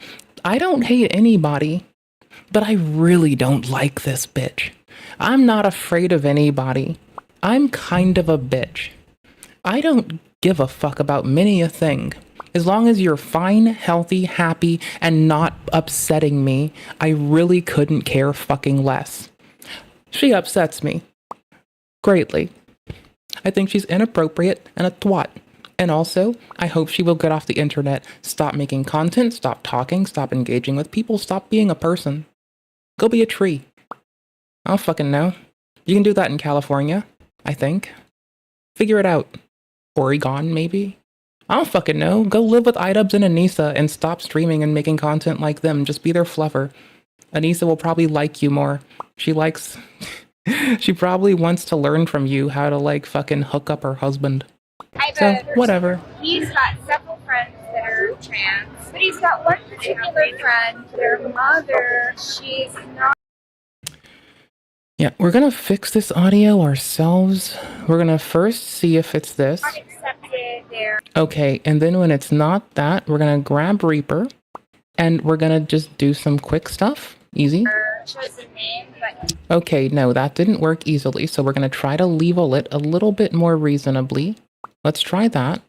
I don't hate anybody, but I really don't like this bitch. I'm not afraid of anybody. I'm kind of a bitch. I don't give a fuck about many a thing. As long as you're fine, healthy, happy, and not upsetting me, I really couldn't care fucking less. She upsets me greatly. I think she's inappropriate and a twat. And also, I hope she will get off the internet, stop making content, stop talking, stop engaging with people, stop being a person. Go be a tree. I don't fucking know. You can do that in California, I think. Figure it out. Oregon, maybe? I don't fucking know. Go live with iDubbbz and Anissa and stop streaming and making content like them. Just be their fluffer. Anissa will probably like you more. She probably wants to learn from you how to like fucking hook up her husband. So, whatever. He's got several friends that are trans, but he's got one particular friend, their mother, she's not. Yeah, we're gonna fix this audio ourselves. We're gonna first see if it's this. Okay, and then when it's not that, we're gonna grab Reaper, and we're gonna just do some quick stuff. Easy. Okay, no, that didn't work easily, so we're gonna try to label it a little bit more reasonably. Let's try that.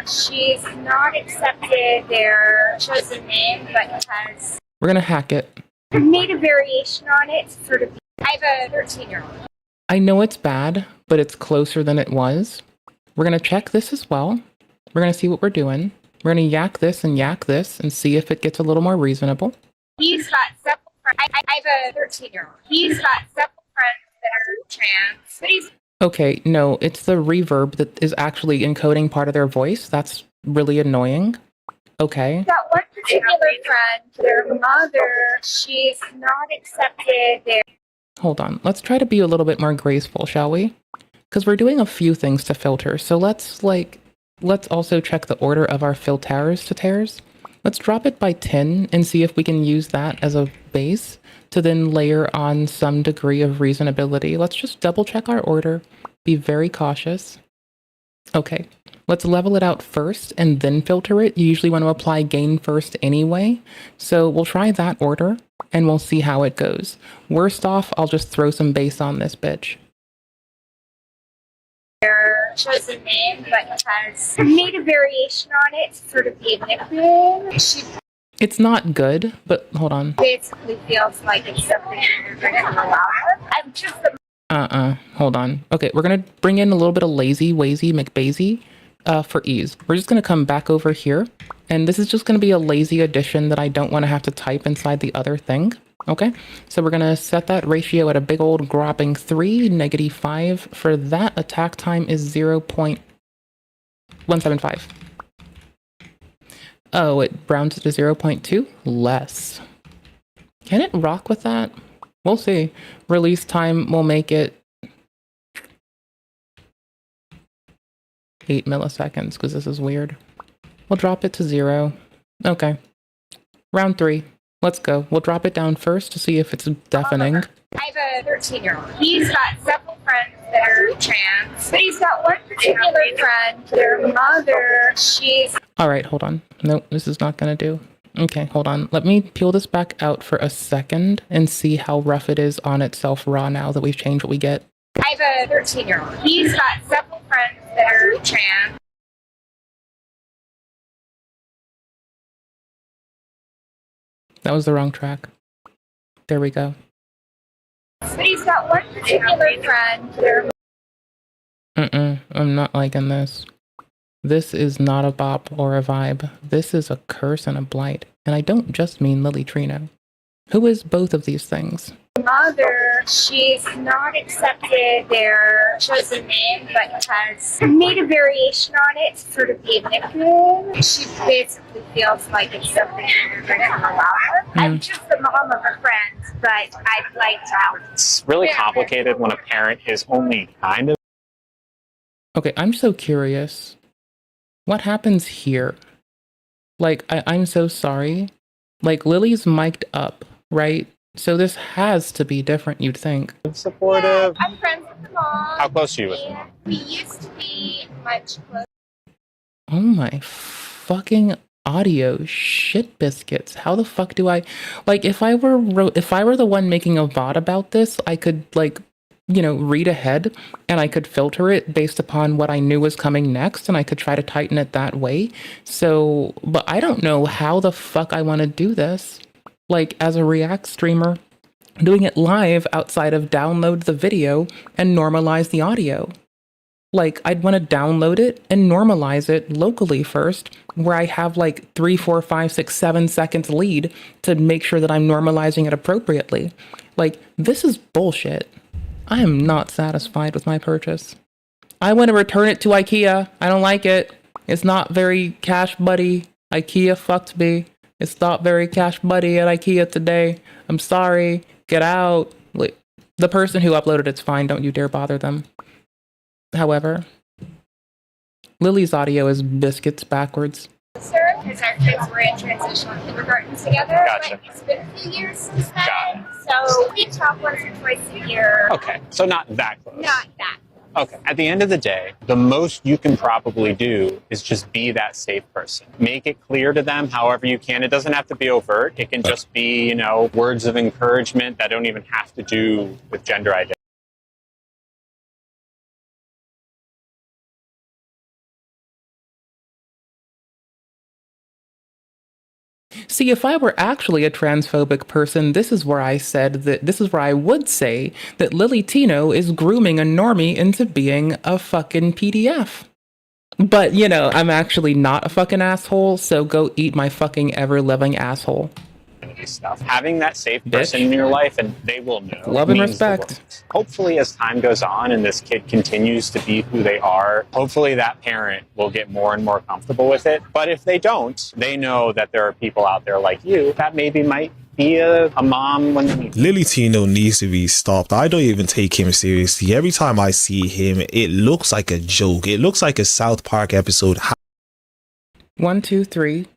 She's not accepted their chosen name, but has We're gonna hack it. made a variation on it to sort of. I have a 13-year-old. I know it's bad, but it's closer than it was. We're gonna check this as well. We're gonna see what we're doing. We're gonna yak this and see if it gets a little more reasonable. He's got several friends. I have a 13-year-old. He's got several friends that are trans, but he's. Okay, no, it's the reverb that is actually encoding part of their voice. That's really annoying. Okay. He's got one particular friend, their mother, she's not accepted their. Hold on. Let's try to be a little bit more graceful, shall we? Because we're doing a few things to filter. So let's also check the order of our filters to tears. Let's drop it by 10 and see if we can use that as a base to then layer on some degree of reasonability. Let's just double check our order. Be very cautious. Okay. Let's level it out first and then filter it. You usually want to apply gain first anyway. So we'll try that order and we'll see how it goes. Worst off, I'll just throw some bass on this bitch. Their chosen name, but has made a variation on it to sort of be a nickname. She It's not good, but hold on. basically feels like it's something you're going to allow. I'm just Hold on. Okay, we're gonna bring in a little bit of lazy, wazy, McBazy for ease. We're just gonna come back over here, and this is just gonna be a lazy addition that I don't want to have to type inside the other thing. Okay, so we're gonna set that ratio at a big old gropping 3, -5. For that, attack time is 0.175. Oh, it rounds it to 0.2? Less. Can it rock with that? We'll see. Release time will make it 8 milliseconds because this is weird. We'll drop it to 0. Okay. Round 3. Let's go. We'll drop it down first to see if it's deafening. I have a 13-year-old. He's got several friends that are trans, but he's got one particular friend, their mother, she's. All right, hold on. Nope, this is not going to do. Okay, hold on. Let me peel this back out for a second and see how rough it is on itself raw now that we've changed what we get. I have a 13-year-old. He's got several friends that are trans. That was the wrong track. There we go. But he's got one particular friend, their. I'm not liking this. This is not a bop or a vibe. This is a curse and a blight. And I don't just mean Lilly Tino. Who is both of these things? Mother, she's not accepted their chosen name, but has made a variation on it to sort of be a nickname. She basically feels like it's something you're going to allow her. I'm just the mom of a friend, but I'd like to help. It's really complicated when a parent is only kind of. Okay, I'm so curious. What happens here? Like, I'm so sorry. Like, Lily's mic'd up, right? So this has to be different, you'd think. Supportive. Yeah, I'm friends with the mom. How close are you with the mom? We used to be much closer. Oh my fucking audio shit biscuits. How the fuck do I... Like, if I were the one making a VOD about this, I could, like, you know, read ahead and I could filter it based upon what I knew was coming next and I could try to tighten it that way. So, but I don't know how the fuck I want to do this. Like, as a React streamer, doing it live outside of download the video and normalize the audio. Like, I'd want to download it and normalize it locally first, where I have like 3, 4, 5, 6, 7 seconds lead to make sure that I'm normalizing it appropriately. Like, this is bullshit. I am not satisfied with my purchase. I want to return it to IKEA. I don't like it. It's not very cash buddy. IKEA fucked me. It's not very cash buddy at IKEA today. I'm sorry. Get out. Like, the person who uploaded it's fine. Don't you dare bother them. However, Lily's audio is biscuits backwards. Because our kids were in transitional kindergarten together. Gotcha. But it's been a few years since then. So we talk once or twice a year. Okay, so not that close. Not that. Okay, at the end of the day, the most you can probably do is just be that safe person. Make it clear to them however you can. It doesn't have to be overt. It can just be, you know, words of encouragement that don't even have to do with gender identity. See, if I were actually a transphobic person, this is where I would say that Lilly Tino is grooming a normie into being a fucking PDF. But, you know, I'm actually not a fucking asshole, so go eat my fucking ever-living asshole. Stuff. Having that safe person in your life, and they will know. Love and respect. Hopefully, as time goes on and this kid continues to be who they are, hopefully that parent will get more and more comfortable with it. But if they don't, they know that there are people out there like you that maybe might be a mom when they need. Lilly Tino needs to be stopped. I don't even take him seriously. Every time I see him, it looks like a joke. It looks like a South Park episode. 1, 2, 3.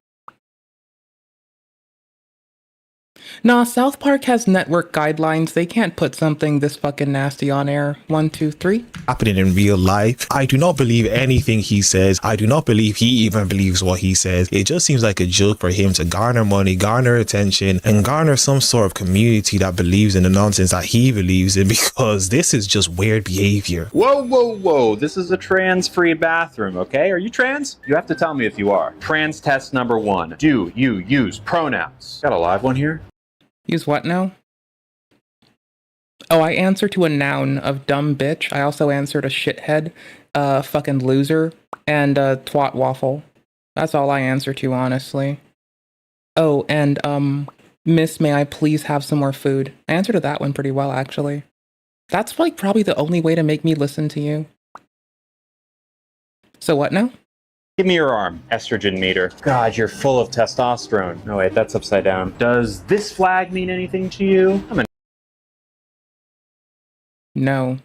Nah, South Park has network guidelines. They can't put something this fucking nasty on air. 1, 2, 3. Happening in real life. I do not believe anything he says. I do not believe he even believes what he says. It just seems like a joke for him to garner money, garner attention, and garner some sort of community that believes in the nonsense that he believes in, because this is just weird behavior. Whoa, whoa, whoa. This is a trans-free bathroom, okay? Are you trans? You have to tell me if you are. Trans test number 1. Do you use pronouns? Got a live one here? Use what now? Oh, I answer to a noun of dumb bitch. I also answer to shithead, fucking loser, and twat waffle. That's all I answer to, honestly. Oh, and miss, may I please have some more food? I answer to that one pretty well, actually. That's like probably the only way to make me listen to you. So what now? Give me your arm, estrogen meter. God, you're full of testosterone. No, wait, that's upside down. Does this flag mean anything to you? No.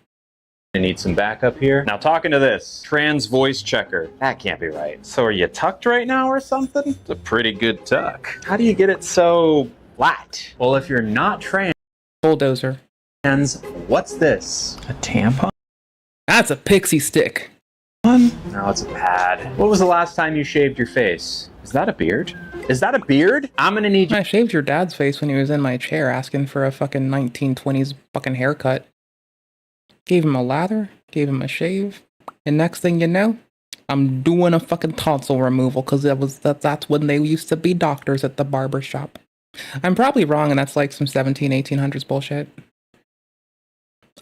I need some backup here. Now talking to this trans voice checker. That can't be right. So are you tucked right now or something? It's a pretty good tuck. How do you get it so flat? Well, if you're not trans, bulldozer. What's this? A tampon? That's a pixie stick. No, it's a pad. What was the last time you shaved your face? Is that a beard? Is that a beard? I'm gonna need you. I shaved your dad's face when he was in my chair asking for a fucking 1920s fucking haircut. Gave him a lather, gave him a shave, and next thing you know, I'm doing a fucking tonsil removal because that's when they used to be doctors at the barber shop. I'm probably wrong, and that's like some 1800s bullshit.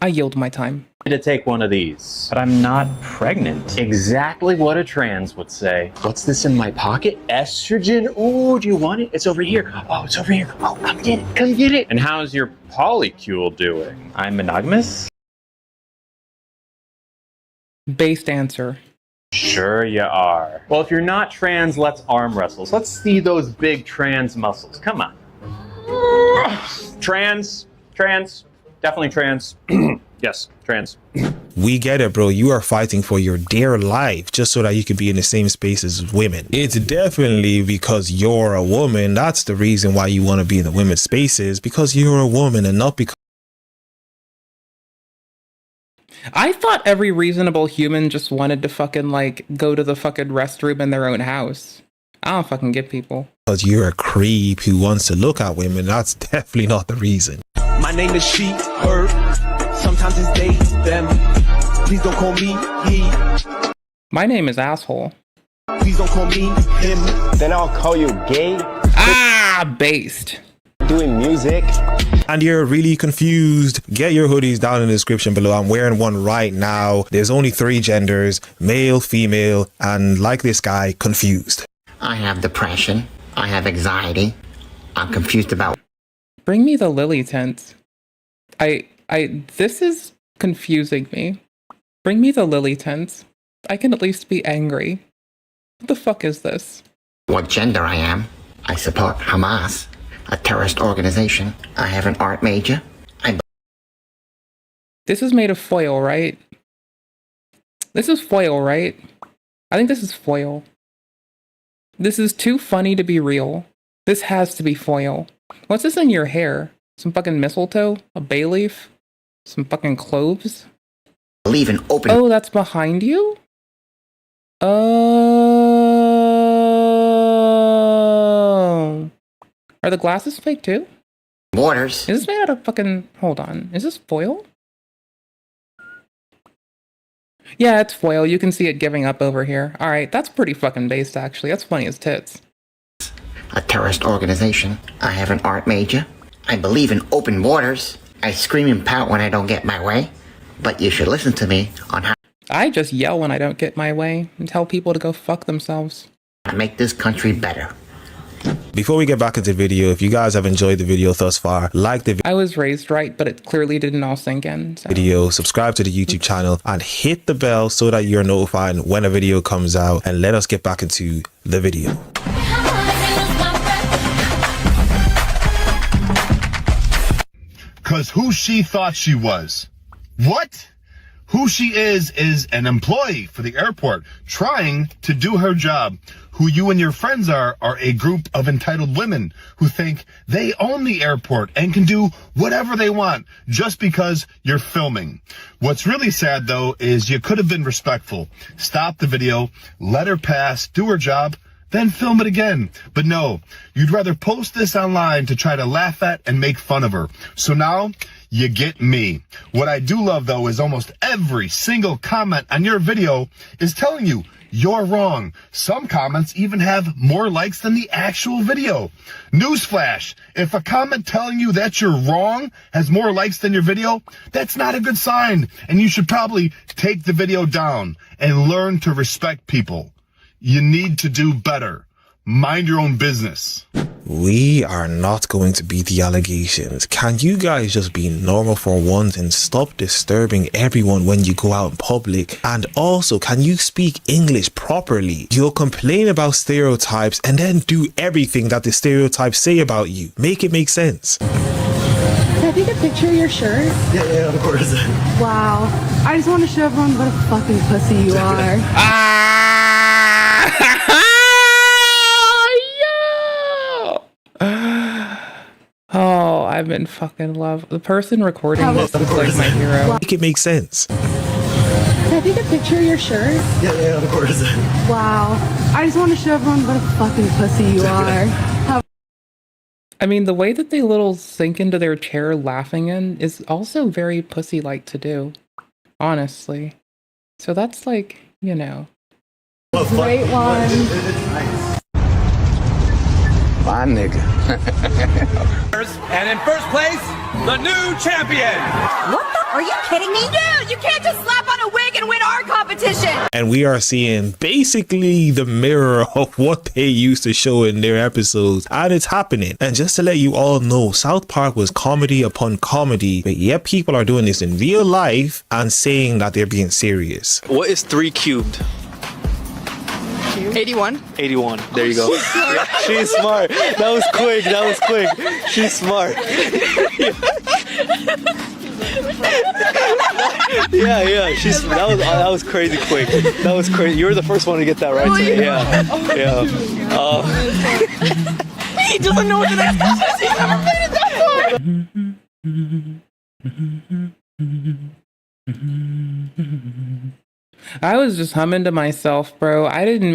I yield my time. To take one of these, but I'm not pregnant. Exactly what a trans would say. What's this in my pocket? Estrogen? Ooh, do you want it? It's over here. Oh, it's over here. Oh, come get it. Come get it. And how's your polycule doing? I'm monogamous? Based answer. Sure you are. Well, if you're not trans, let's arm wrestle. So let's see those big trans muscles. Come on. Trans. Definitely trans. Yes, trans. We get it, bro. You are fighting for your dear life just so that you can be in the same space as women. It's definitely because you're a woman. That's the reason why you want to be in the women's spaces, because you're a woman and not because... I thought every reasonable human just wanted to fucking like go to the fucking restroom in their own house. I don't fucking get people. Because you're a creep who wants to look at women. That's definitely not the reason. My name is she, her. Sometimes it's they, them. Please don't call me he. My name is asshole. Please don't call me him. Then I'll call you gay. Ah, based. Doing music. And you're really confused. Get your hoodies down in the description below. I'm wearing one right now. There's only 3 genders, male, female, and like this guy, confused. I have depression. I have anxiety. I'm confused about... Bring me the Lilly tent. This is confusing me. Bring me the Lilly tent. I can at least be angry. What the fuck is this? What gender I am. I support Hamas, a terrorist organization. I have an art major. This is made of foil, right? This is foil, right? I think this is foil. This is too funny to be real. This has to be foil. What's this in your hair? Some fucking mistletoe? A bay leaf? Some fucking cloves? Leave an open... Oh, that's behind you? Oh. Are the glasses fake too? Borders. Is this made out of fucking... Hold on. Is this foil? Yeah, it's foil. You can see it giving up over here. Alright, that's pretty fucking based, actually. That's funny as tits. A terrorist organization. I have an art major. I believe in open borders. I scream and pout when I don't get my way. But you should listen to me on how I just yell when I don't get my way and tell people to go fuck themselves. to make this country better. Before we get back into the video, if you guys have enjoyed the video thus far, like the I was raised right, but it clearly didn't all sink in. So. video, subscribe to the YouTube channel, and hit the bell so that you're notified when a video comes out. And let us get back into the video. Because who she thought she was. What? Who she is an employee for the airport trying to do her job. Who you and your friends are a group of entitled women who think they own the airport and can do whatever they want just because you're filming. What's really sad, though, is you could have been respectful. Stop the video, let her pass, do her job, then film it again. But no, you'd rather post this online to try to laugh at and make fun of her. So now you get me. What I do love, though, is almost every single comment on your video is telling you you're wrong. Some comments even have more likes than the actual video. Newsflash, if a comment telling you that you're wrong has more likes than your video, that's not a good sign. And you should probably take the video down and learn to respect people. You need to do better. Mind your own business. We are not going to beat the allegations. Can you guys just be normal for once and stop disturbing everyone when you go out in public? And also, can you speak English properly? You'll complain about stereotypes and then do everything that the stereotypes say about you. Make it make sense. Can I take a picture of your shirt? Yeah, of course. Wow. I just want to show everyone what a fucking pussy you are. Oh, I'm in fucking love. The person recording this is like my hero. Make it make sense. Can I take a picture of your shirt? Yeah, of course. Wow. I just want to show everyone what a fucking pussy you are. I mean, the way that they little sink into their chair laughing in is also very pussy-like to do. Honestly. So that's like, you know. Great one. My nigga. And in first place, the new champion. What the? Are you kidding me? Dude, you can't just slap on a wig and win our competition. And we are seeing basically the mirror of what they used to show in their episodes, and it's happening. And just to let you all know, South Park was comedy upon comedy, but yet people are doing this in real life and saying that they're being serious. What is 3 cubed? 81. 81. There you go. Yeah, she's smart. That was quick. That was quick. She's smart. Yeah. That was crazy quick. That was crazy. You were the first one to get that right today. Yeah. He doesn't know what the next question is. He's never played it that far. I was just humming to myself, bro.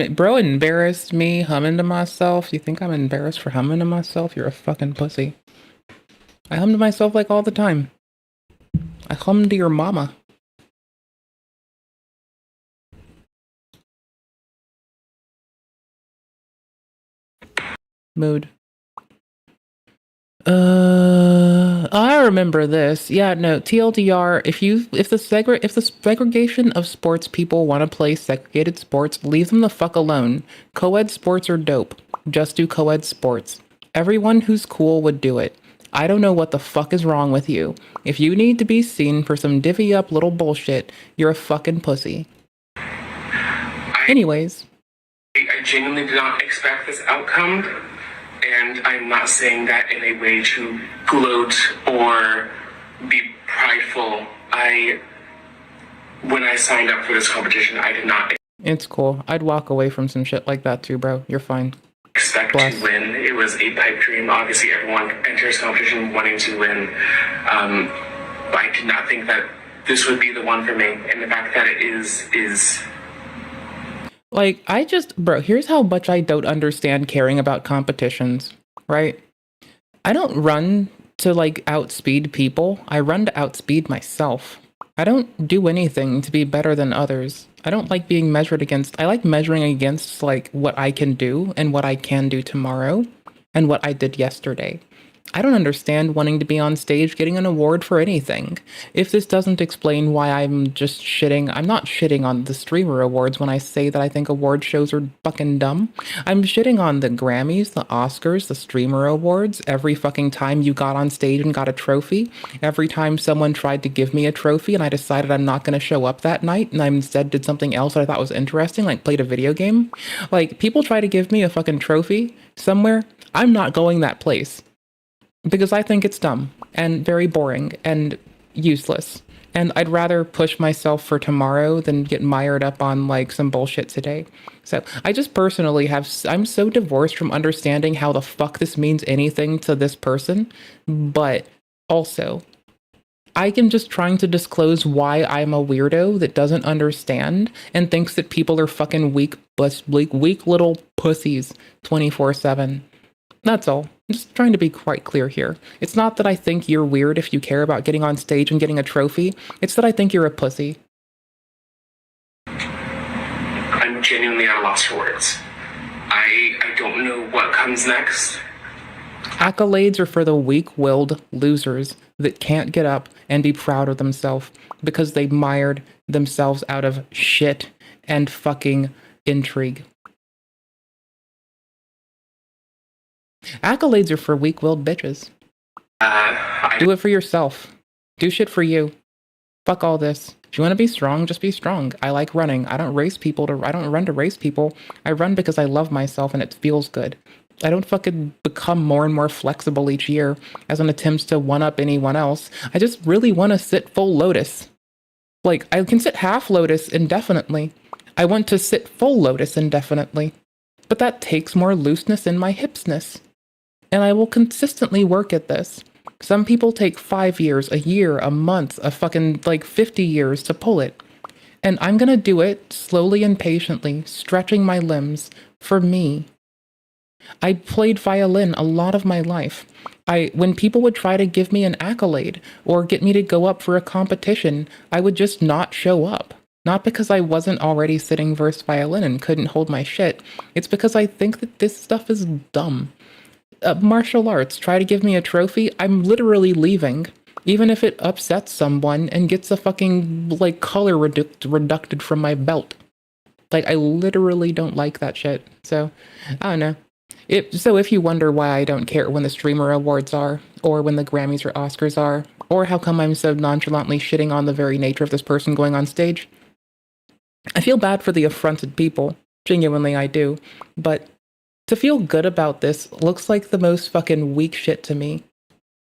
Bro embarrassed me humming to myself. You think I'm embarrassed for humming to myself? You're a fucking pussy. I hum to myself like all the time. I hum to your mama. Mood. I remember this. Yeah, no, TLDR, if the segregation of sports people want to play segregated sports, leave them the fuck alone. Co-ed sports are dope. Just do co-ed sports. Everyone who's cool would do it. I don't know what the fuck is wrong with you. If you need to be seen for some divvy up little bullshit, you're a fucking pussy. Anyways. I genuinely did not expect this outcome. And I'm not saying that in a way to gloat or be prideful. When I signed up for this competition, I did not It's cool. I'd walk away from some shit like that too, bro. You're fine. expect to win. It was a pipe dream. Obviously, everyone enters competition wanting to win. But I did not think that this would be the one for me. And the fact that it is... Like, bro, here's how much I don't understand caring about competitions, right? I don't run to, like, outspeed people. I run to outspeed myself. I don't do anything to be better than others. I don't like being measured against, I like measuring against, like, what I can do and what I can do tomorrow and what I did yesterday. I don't understand wanting to be on stage getting an award for anything. If this doesn't explain why I'm just shitting, I'm not shitting on the streamer awards when I say that I think award shows are fucking dumb. I'm shitting on the Grammys, the Oscars, the streamer awards, every fucking time you got on stage and got a trophy, every time someone tried to give me a trophy and I decided I'm not going to show up that night and I instead did something else that I thought was interesting, like played a video game. Like, people try to give me a fucking trophy somewhere, I'm not going that place. Because I think it's dumb and very boring and useless. And I'd rather push myself for tomorrow than get mired up on like some bullshit today. So I just personally I'm so divorced from understanding how the fuck this means anything to this person. But also, I am just trying to disclose why I'm a weirdo that doesn't understand and thinks that people are fucking weak little pussies 24/7. That's all. I'm just trying to be quite clear here. It's not that I think you're weird if you care about getting on stage and getting a trophy. It's that I think you're a pussy. I'm genuinely at a loss for words. I don't know what comes next. Accolades are for the weak-willed losers that can't get up and be proud of themselves because they mired themselves out of shit and fucking intrigue. Accolades are for weak-willed bitches. Do it for yourself. Do shit for you. Fuck all this. If you want to be strong, just be strong. I like running. I don't run to race people. I run because I love myself and it feels good. I don't fucking become more and more flexible each year as an attempt to one-up anyone else. I just really want to sit full lotus. Like, I can sit half lotus indefinitely. I want to sit full lotus indefinitely. But that takes more looseness in my hipsness. And I will consistently work at this. Some people take 5 years, a year, a month, a fucking, 50 years to pull it. And I'm gonna do it slowly and patiently, stretching my limbs, for me. I played violin a lot of my life. When people would try to give me an accolade, or get me to go up for a competition, I would just not show up. Not because I wasn't already sitting verse violin and couldn't hold my shit. It's because I think that this stuff is dumb. martial arts, try to give me a trophy, I'm literally leaving. Even if it upsets someone and gets a fucking, like, color reducted from my belt. Like, I literally don't like that shit. So, I don't know. So if you wonder why I don't care when the streamer awards are, or when the Grammys or Oscars are, or how come I'm so nonchalantly shitting on the very nature of this person going on stage, I feel bad for the affronted people. Genuinely, I do. But to feel good about this looks like the most fucking weak shit to me.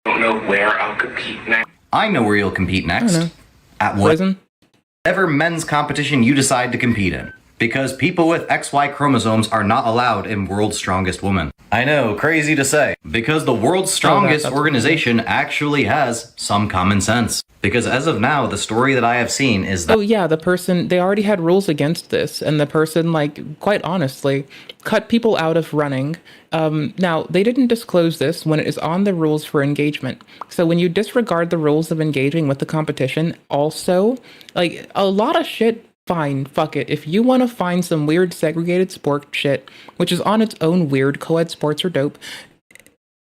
I don't know where I'll compete next. I know where you'll compete next. At whatever men's competition you decide to compete in. Because people with XY chromosomes are not allowed in World's Strongest Woman. I know, crazy to say. Because the world's strongest organization actually has some common sense. Because as of now, the story that I have seen is that... Oh yeah, the person, they already had rules against this, and the person, like, quite honestly, cut people out of running. Now, they didn't disclose this when it is on the rules for engagement. So when you disregard the rules of engaging with the competition, also, like, a lot of shit, fine, fuck it. If you want to find some weird segregated sport shit, which is on its own weird, co-ed sports are dope,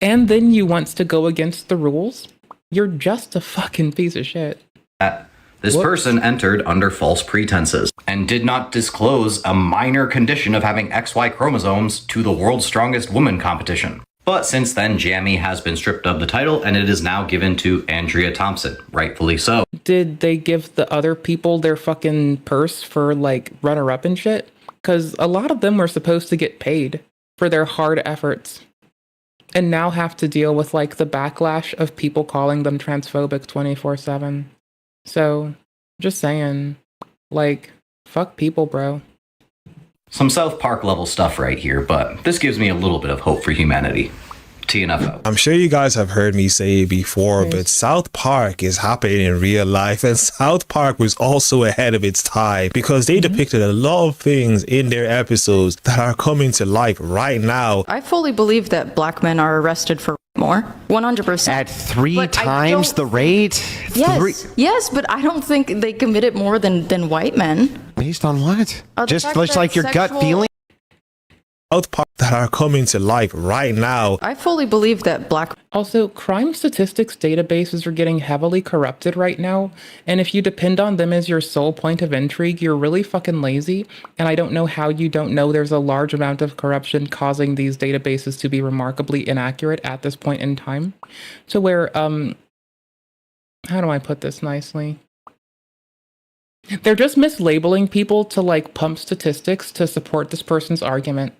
and then you wants to go against the rules, you're just a fucking piece of shit. This person entered under false pretenses and did not disclose a minor condition of having XY chromosomes to the World's Strongest Woman competition. But since then, Jamie has been stripped of the title and it is now given to Andrea Thompson, rightfully so. Did they give the other people their fucking purse for, like, runner-up and shit? Because a lot of them were supposed to get paid for their hard efforts. And now have to deal with, like, the backlash of people calling them transphobic 24/7. So, just saying, like, fuck people, bro. Some South Park level stuff right here, but this gives me a little bit of hope for humanity. TNFO. I'm sure you guys have heard me say it before, but South Park is happening in real life, and South Park was also ahead of its time because they depicted a lot of things in their episodes that are coming to life right now. I fully believe that black men are arrested for more. 100%. At three times the rate? Yes, yes, but I don't think they commit it more than white men. Based on what? Just like your gut feeling? South Park that are coming to life right now. I fully believe that black... Also, crime statistics databases are getting heavily corrupted right now, and if you depend on them as your sole point of intrigue, you're really fucking lazy, and I don't know how you don't know there's a large amount of corruption causing these databases to be remarkably inaccurate at this point in time. To where, how do I put this nicely? They're just mislabeling people to, like, pump statistics to support this person's argument.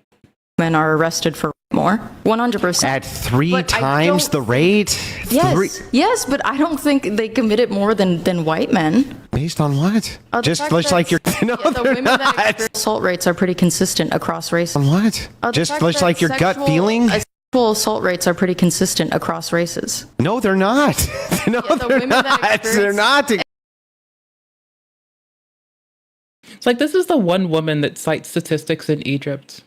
Men are arrested for more. 100%. At three times the rate? Yes, yes, but I don't think they commit it more than white men. Based on what? Just like your... No, the women that experience assault rates are pretty consistent across races. On what? Just like your gut feeling? Sexual assault rates are pretty consistent across races. No, they're not. No, they're not. They're not. It's like, this is the one woman that cites statistics in Egypt.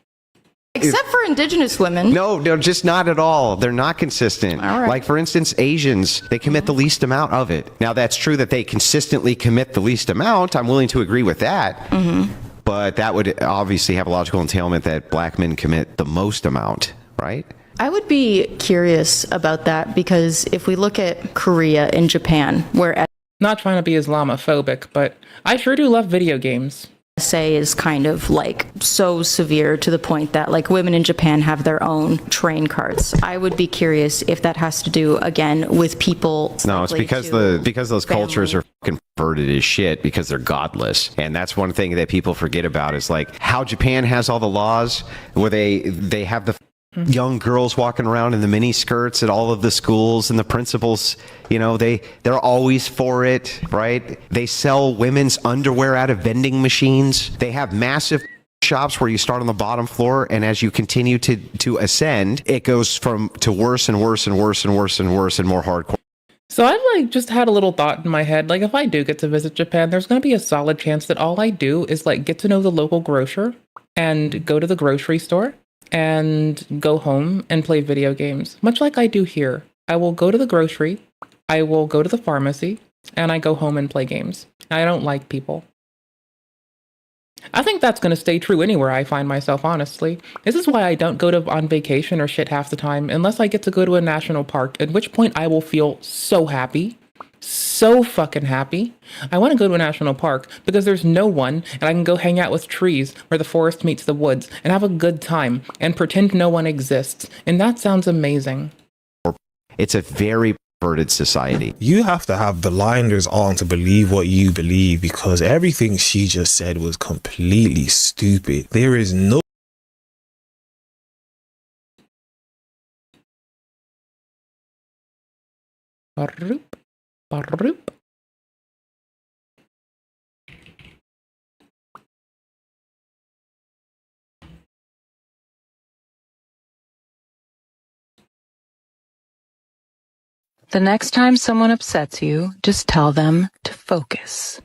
Except for indigenous women. No, just not at all. They're not consistent. All right. Like, for instance, Asians, they commit the least amount of it. Now, that's true that they consistently commit the least amount. I'm willing to agree with that. Mm-hmm. But that would obviously have a logical entailment that black men commit the most amount, right? I would be curious about that because if we look at Korea and Japan, where... Not trying to be Islamophobic, but I sure do love video games. Say is kind of like so severe to the point that like women in Japan have their own train carts. I would be curious if that has to do again with people. No, it's because those cultures are fucking perverted as shit because they're godless, and that's one thing that people forget about is like how Japan has all the laws where they have the young girls walking around in the mini skirts at all of the schools, and the principals, you know, they're always for it, right? They sell women's underwear out of vending machines. They have massive shops where you start on the bottom floor, and as you continue to ascend, it goes to worse and worse and worse and worse and worse and more hardcore. So I've like just had a little thought in my head, like if I do get to visit Japan, there's going to be a solid chance that all I do is like get to know the local grocer and go to the grocery store and go home and play video games, much like I do here. I will go to the grocery, I will go to the pharmacy, and I go home and play games. I don't like people. I think that's going to stay true anywhere I find myself, honestly. This is why I don't go on vacation or shit half the time, unless I get to go to a national park, at which point I will feel so happy. So fucking happy. I want to go to a national park because there's no one, and I can go hang out with trees where the forest meets the woods and have a good time and pretend no one exists. And that sounds amazing. It's a very perverted society. You have to have blinders on to believe what you believe, because everything she just said was completely stupid. There is no Baroop, baroop. The next time someone upsets you, just tell them to focus.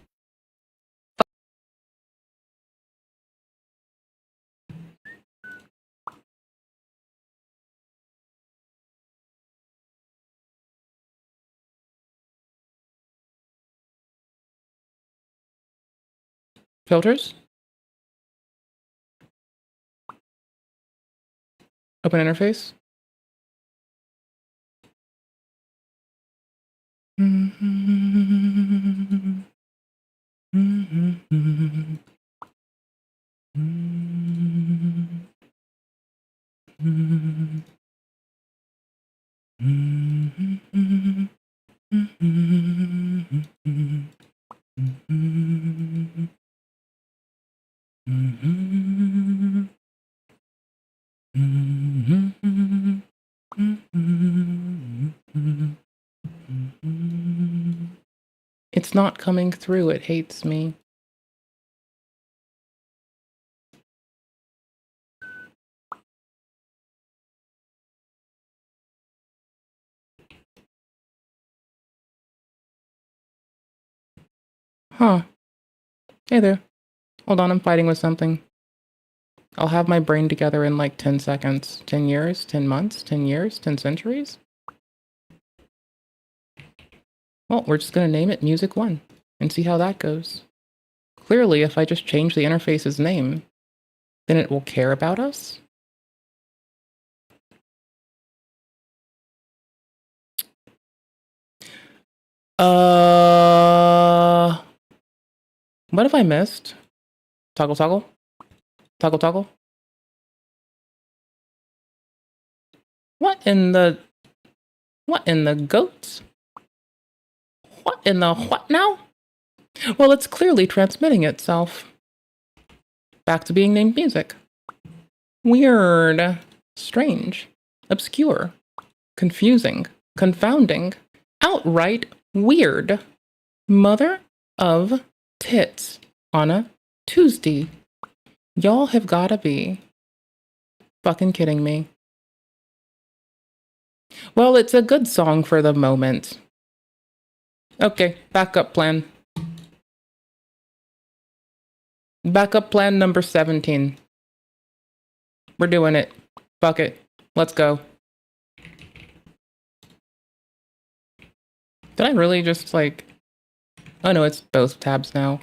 Filters. Open interface. It's not coming through. It hates me. Huh. Hey there. Hold on, I'm fighting with something. I'll have my brain together in like 10 seconds. 10 years, 10 months, 10 years, 10 centuries? Well, we're just going to name it Music 1 and see how that goes. Clearly, if I just change the interface's name, then it will care about us? What have I missed? Toggle, toggle? Toggle, toggle? What in the goats? What in the what now? Well, it's clearly transmitting itself. Back to being named music. Weird. Strange. Obscure. Confusing. Confounding. Outright weird. Mother of tits on a Tuesday. Y'all have gotta be fucking kidding me. Well, it's a good song for the moment. Okay, backup plan. Backup plan number 17. We're doing it. Fuck it. Let's go. Did I really just like... Oh no, it's both tabs now.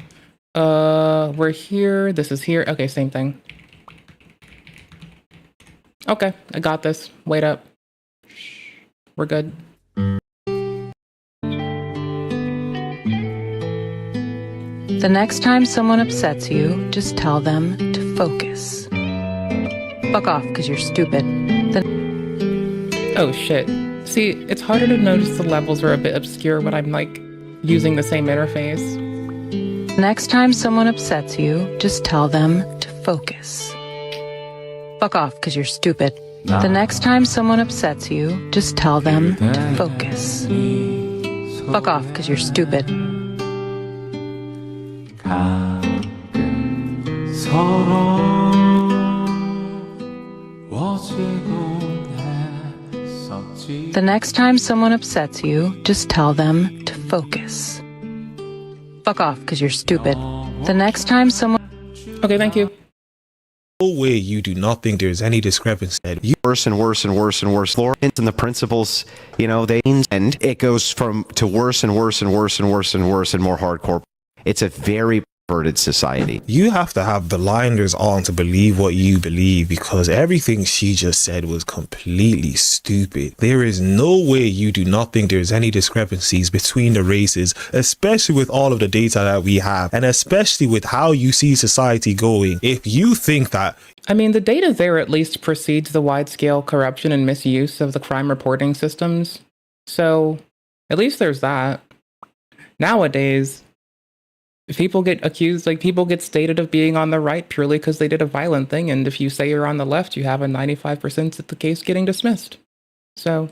We're here. This is here. Okay, same thing. Okay, I got this. Wait up. We're good. The next time someone upsets you, just tell them to focus. Fuck off, because you're stupid. Oh shit. See, it's harder to notice the levels are a bit obscure when I'm like using the same interface. Next time someone upsets you, just tell them to focus. Fuck off, because you're stupid. The next time someone upsets you, just tell them to focus. Fuck off, because you're stupid. The next time someone upsets you, just tell them to focus. Fuck off, because you're stupid. The next time someone... Okay, thank you. No way you do not think there's any discrepancy. You worse and worse and worse and worse. Florence and the principles, you know, and it goes from to worse and worse and worse and worse and worse and more hardcore. It's a very perverted society. You have to have blinders on to believe what you believe, because everything she just said was completely stupid. There is no way you do not think there's any discrepancies between the races, especially with all of the data that we have, and especially with how you see society going. If you think that... I mean, the data there at least precedes the wide-scale corruption and misuse of the crime reporting systems. So, at least there's that. Nowadays, people get accused, like people get stated of being on the right purely because they did a violent thing, and if you say you're on the left, you have a 95% of the case getting dismissed. So,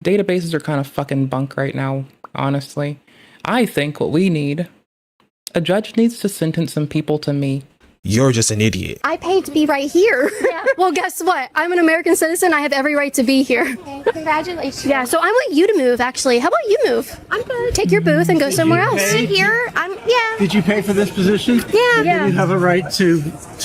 databases are kind of fucking bunk right now, honestly. I think what we need, a judge needs to sentence some people to me. You're just an idiot. I paid to be right here. Yeah. Well, guess what? I'm an American citizen. I have every right to be here. Okay, congratulations. Yeah, so I want you to move, actually. How about you move? I'm good. Take your booth and go somewhere else. Sit here. Yeah. Did you pay for this position? Yeah. You have a right to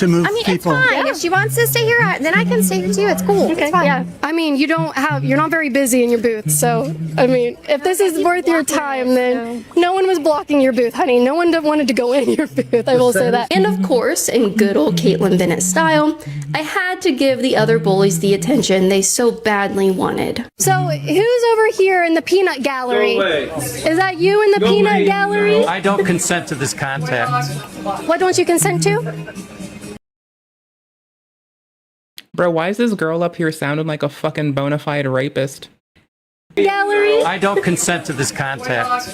move I mean, people. it's fine. If she wants to stay here, then I can stay here too. It's cool. Okay, it's fine. yeah. I mean, you're not very busy in your booth, so, I mean, if this is worth your time, then no one was blocking your booth, honey. No one wanted to go in your booth, I will say that. And of course, in good old Caitlin Bennett style, I had to give the other bullies the attention they so badly wanted. So, who's over here in the peanut gallery? Go away. Is that you in the peanut gallery? I don't consent to this contact. What don't you consent to? Bro, why is this girl up here sounding like a fucking bona fide rapist? Gallery? I don't consent to this contact.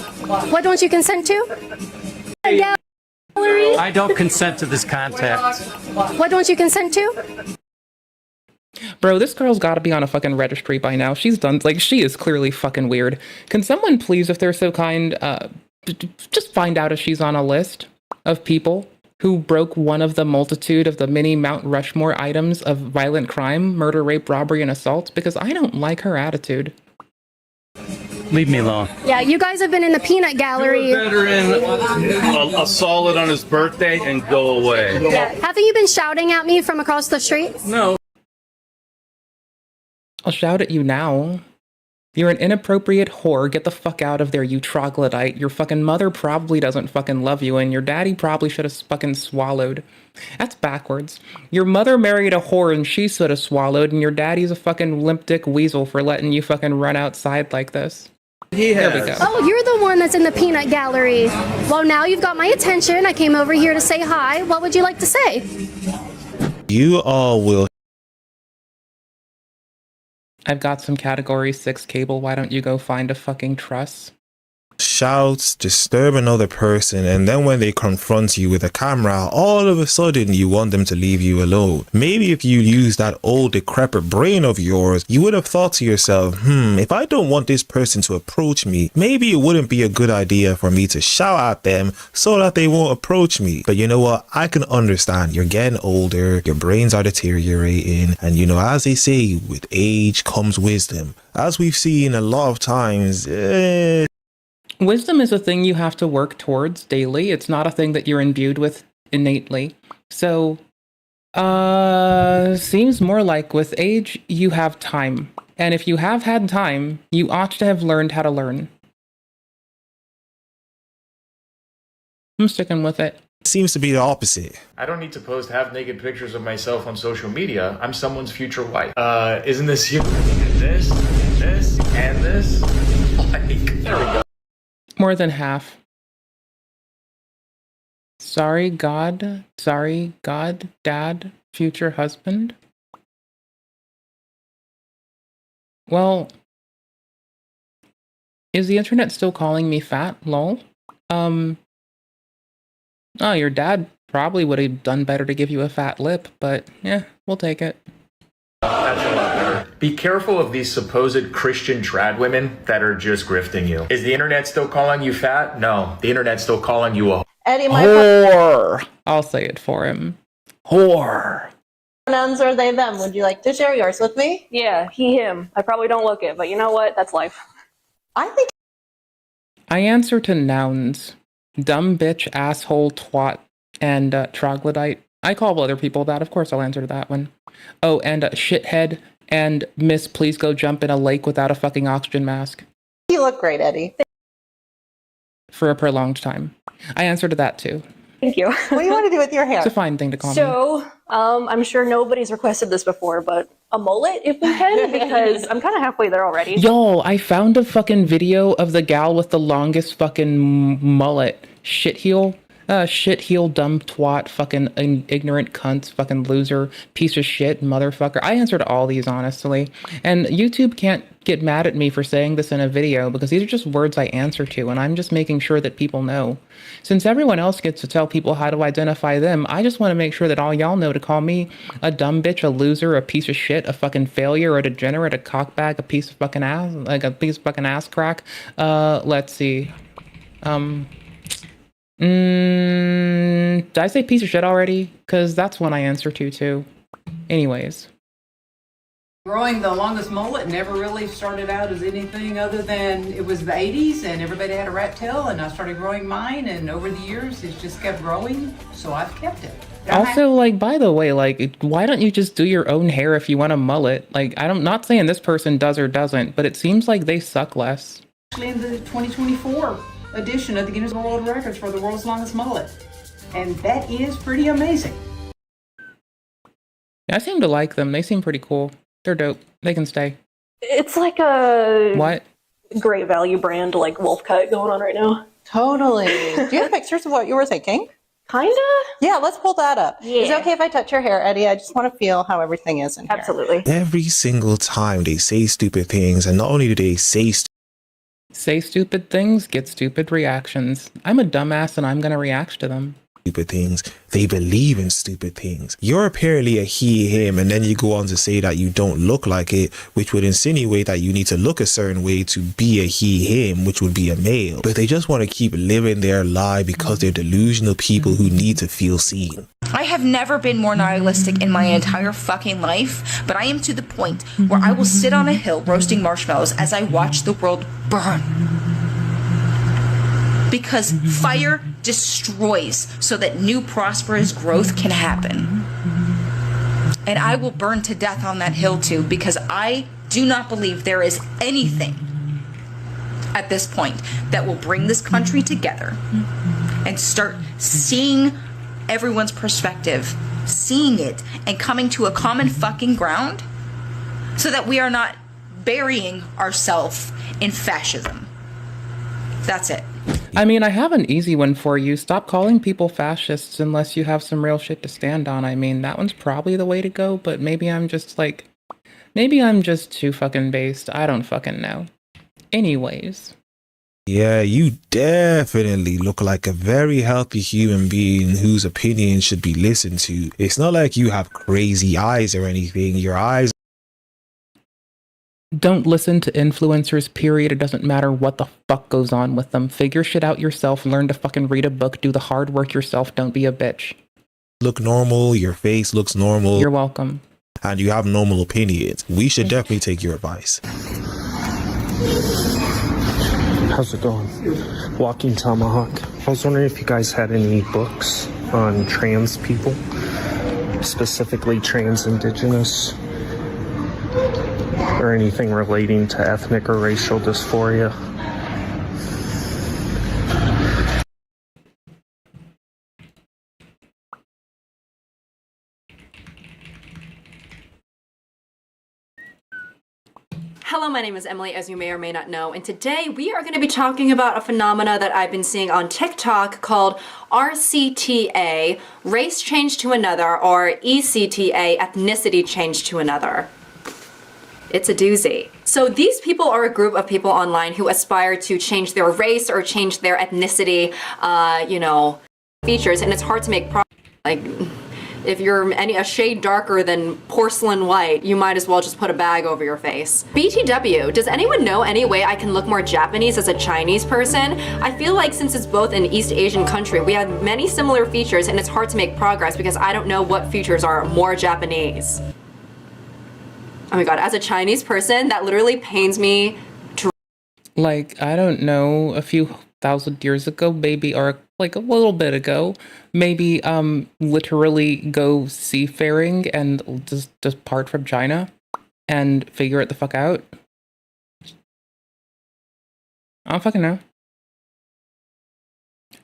What don't you consent to? Gallery? I don't consent to this contact. What don't you consent to? Bro, this girl's gotta be on a fucking registry by now. She's done, like, she is clearly fucking weird. Can someone please, if they're so kind, just find out if she's on a list of people who broke one of the multitude of the many Mount Rushmore items of violent crime, murder, rape, robbery, and assault? Because I don't like her attitude. Leave me alone. Yeah, you guys have been in the peanut gallery. You're a veteran, a solid on his birthday, and go away. Yeah. Haven't you been shouting at me from across the street? No. I'll shout at you now. You're an inappropriate whore. Get the fuck out of there, you troglodyte. Your fucking mother probably doesn't fucking love you, and your daddy probably should have fucking swallowed. That's backwards. Your mother married a whore and she should have swallowed, and your daddy's a fucking limp dick weasel for letting you fucking run outside like this. There we go. Oh, you're the one that's in the peanut gallery. Well, now you've got my attention. I came over here to say hi. What would you like to say? You all will... I've got some category 6 cable. Why don't you go find a fucking truss? Shouts, disturb another person, and then when they confront you with a camera, all of a sudden you want them to leave you alone. Maybe if you use that old decrepit brain of yours, you would have thought to yourself, if I don't want this person to approach me, maybe it wouldn't be a good idea for me to shout at them so that they won't approach me. But you know what? I can understand. You're getting older, your brains are deteriorating, and you know, as they say, with age comes wisdom. As we've seen a lot of times, Wisdom is a thing you have to work towards daily. It's not a thing that you're imbued with innately. So, seems more like with age, you have time. And if you have had time, you ought to have learned how to learn. I'm sticking with it. Seems to be the opposite. I don't need to post half-naked pictures of myself on social media. I'm someone's future wife. Isn't this you? This, and this? Like, there we go. More than half. Sorry, God, Dad, future husband. Well, is the internet still calling me fat? Lol. Oh, your dad probably would have done better to give you a fat lip, but yeah, we'll take it. That's a lot better. Be careful of these supposed Christian trad women that are just grifting you. Is the internet still calling you fat? No, the internet's still calling you a Eddie, my whore. I'll say it for him. Whore. pronouns are they, them. Would you like to share yours with me? Yeah, he, him. I probably don't look it, but you know what? That's life. I answer to nouns. Dumb bitch, asshole, twat, and troglodyte. I call other people that. Of course I'll answer to that one. Oh, and shithead, and miss, please go jump in a lake without a fucking oxygen mask. You look great, Eddie. For a prolonged time. I answer to that too. Thank you. What do you want to do with your hair? It's a fine thing to call me. So, I'm sure nobody's requested this before, but a mullet if we can, because I'm kind of halfway there already. Yo, I found a fucking video of the gal with the longest fucking mullet. Shitheel, dumb twat, fucking ignorant cunt, fucking loser, piece of shit, motherfucker. I answered all these honestly. And YouTube can't get mad at me for saying this in a video because these are just words I answer to, and I'm just making sure that people know. Since everyone else gets to tell people how to identify them, I just want to make sure that all y'all know to call me a dumb bitch, a loser, a piece of shit, a fucking failure, a degenerate, a cockbag, a piece of fucking ass, like a piece of fucking ass crack. Let's see. Did I say piece of shit already? Because that's one I answer to too. Anyways. Growing the longest mullet never really started out as anything other than it was the 80s and everybody had a rat tail, and I started growing mine, and over the years it's just kept growing, so I've kept it. Also, like, by the way, like, why don't you just do your own hair if you want a mullet? Like, I'm not saying this person does or doesn't, but it seems like they suck less. In the 2024 edition of the Guinness World Records for the world's longest mullet, and that is pretty amazing. I seem to like them. They seem pretty cool. They're dope. They can stay. It's like a what? Great value brand like Wolf Cut going on right now. Totally. Do you have pictures of what you were thinking? Kinda. Yeah, let's pull that up. Yeah. Is it okay if I touch your hair, Eddie? I just want to feel how everything is in here. Absolutely. Every single time they say stupid things, and not only do they say stupid things, get stupid reactions. I'm a dumbass and I'm gonna react to them. Stupid things, they believe in stupid things. You're apparently a he, him, and then you go on to say that you don't look like it, which would insinuate that you need to look a certain way to be a he, him, which would be a male. But they just want to keep living their lie because they're delusional people who need to feel seen. I have never been more nihilistic in my entire fucking life, but I am to the point where I will sit on a hill roasting marshmallows as I watch the world burn. Because fire destroys so that new prosperous growth can happen. And I will burn to death on that hill too, because I do not believe there is anything at this point that will bring this country together and start seeing everyone's perspective, seeing it, and coming to a common fucking ground so that we are not burying ourselves in fascism. That's it. I mean, I have an easy one for you. Stop calling people fascists unless you have some real shit to stand on. I mean, that one's probably the way to go, but maybe I'm just too fucking based. I don't fucking know. Anyways. Yeah, you definitely look like a very healthy human being whose opinion should be listened to. It's not like you have crazy eyes or anything. Your eyes... Don't listen to influencers, period. It doesn't matter what the fuck goes on with them. Figure shit out yourself. Learn to fucking read a book. Do the hard work yourself. Don't be a bitch. Look normal. Your face looks normal. You're welcome. And you have normal opinions. We should definitely take your advice. How's it going? Walking Tomahawk. I was wondering if you guys had any books on trans people, specifically trans indigenous, or anything relating to ethnic or racial dysphoria. Hello, my name is Emily, as you may or may not know, and today we are going to be talking about a phenomena that I've been seeing on TikTok called RCTA, race change to another, or ECTA, ethnicity change to another. It's a doozy. So these people are a group of people online who aspire to change their race or change their ethnicity, features, and it's hard to make progress. Like, if you're a shade darker than porcelain white, you might as well just put a bag over your face. BTW, does anyone know any way I can look more Japanese as a Chinese person? I feel like since it's both an East Asian country, we have many similar features and it's hard to make progress because I don't know what features are more Japanese. Oh my god, as a Chinese person, that literally pains me to... Like, I don't know, a few thousand years ago, maybe, or like a little bit ago, maybe literally go seafaring and just depart from China and figure it the fuck out. I don't fucking know.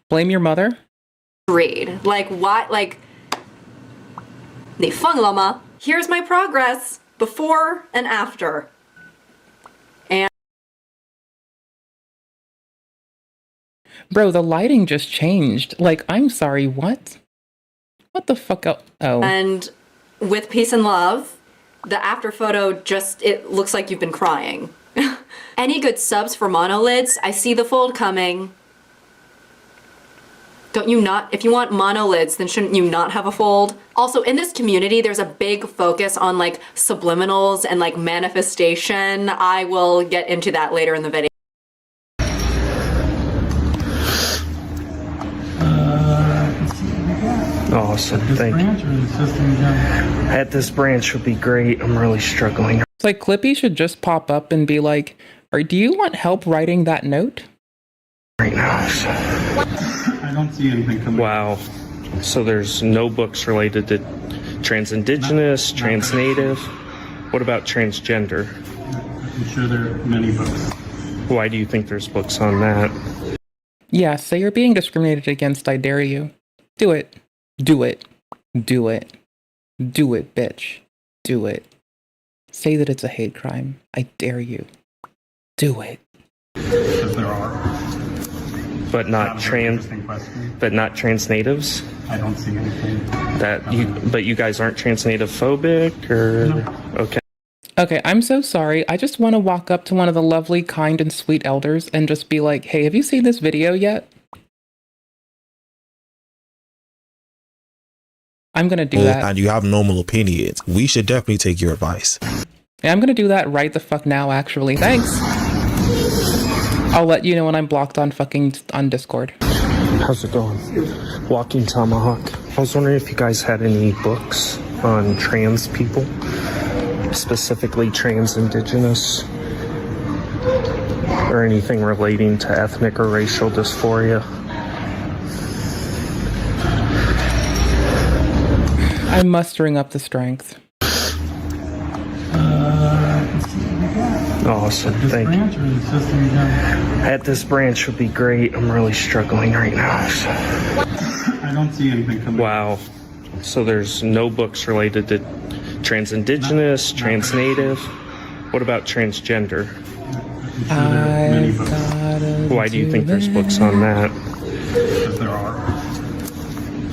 Blame your mother? read. Like, why? Like, 你疯了吗? Here's my progress before and after. And Bro, the lighting just changed. Like, I'm sorry, what? What the fuck? Oh. And with peace and love, the after photo just, it looks like you've been crying. Any good subs for monolids? I see the fold coming. Don't you not, if you want monolids, then shouldn't you not have a fold? Also, in this community, there's a big focus on like subliminals and like manifestation. I will get into that later in the video. Awesome, thank you. At this branch would be great. I'm really struggling. It's like Clippy should just pop up and be like, or do you want help writing that note? Right now. I don't see anything coming. Wow. So there's no books related to trans-indigenous, trans-native. What about transgender? I'm sure there are many books. Why do you think there's books on that? Yeah, say you're being discriminated against, I dare you. Do it. Do it. Do it. Do it, bitch. Do it. Say that it's a hate crime. I dare you. Do it. Because there are. But not trans. But not trans natives. I don't see anything. That you. But you guys aren't trans native phobic, or No. Okay. Okay, I'm so sorry. I just want to walk up to one of the lovely, kind, and sweet elders and just be like, hey, have you seen this video yet? I'm gonna do that. And you have normal opinions. We should definitely take your advice. Yeah, I'm gonna do that right the fuck now, actually. Thanks. I'll let you know when I'm blocked on Discord. How's it going? Walking Tomahawk. I was wondering if you guys had any books on trans people, specifically trans-indigenous, or anything relating to ethnic or racial dysphoria. I'm mustering up the strength. Awesome, thank you. At this branch would be great. I'm really struggling right now. I don't see anything coming. Wow. So there's no books related to trans-indigenous, trans-native. What about transgender? Why do you think there's books on that? Because there are.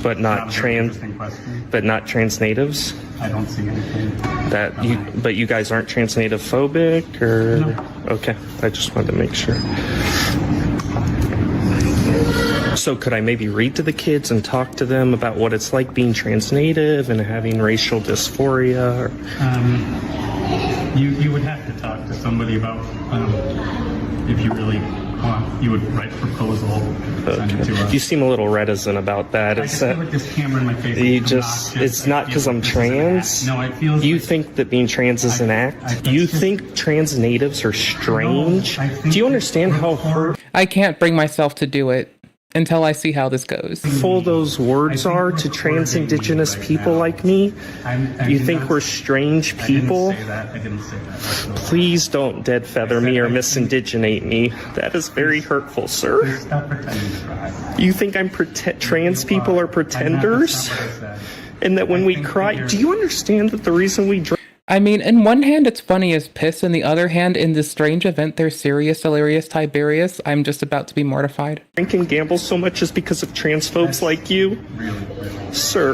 But not trans natives. I don't see anything. That you, but you guys aren't trans native phobic, or No. Okay. I just wanted to make sure. So could I maybe read to the kids and talk to them about what it's like being trans native and having racial dysphoria? You would have to talk to somebody about if you really want. You would write a proposal, send it to us. You seem a little reticent about that. I just feel like this camera in my face. You just, it's not because I'm trans. No, I feel. You think that being trans is an act? You think trans natives are strange? Do you understand how hurt? I can't bring myself to do it until I see how this goes. Full those words are to trans indigenous people like me. You think we're strange people? I didn't say that. Please don't dead feather me or misindigenate me. That is very hurtful, sir. Stop pretending to cry. You think I'm trans people are pretenders? And that when we cry, do you understand that the reason we drink? I mean, in one hand, it's funny as piss. In the other hand, in this strange event, there's serious, hilarious Tiberius. I'm just about to be mortified. Drink and gamble so much is because of transphobes like you? Sir.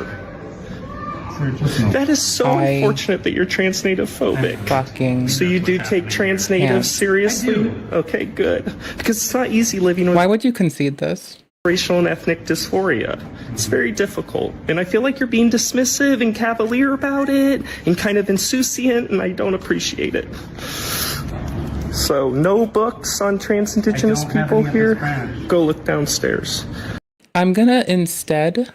That is so unfortunate that you're trans native phobic. So you do take trans natives seriously? Okay, good. Because it's not easy living with. Why would you concede this? Racial and ethnic dysphoria. It's very difficult. And I feel like you're being dismissive and cavalier about it and kind of insouciant, and I don't appreciate it. So, no books on trans indigenous people here? Go look downstairs. I'm gonna instead.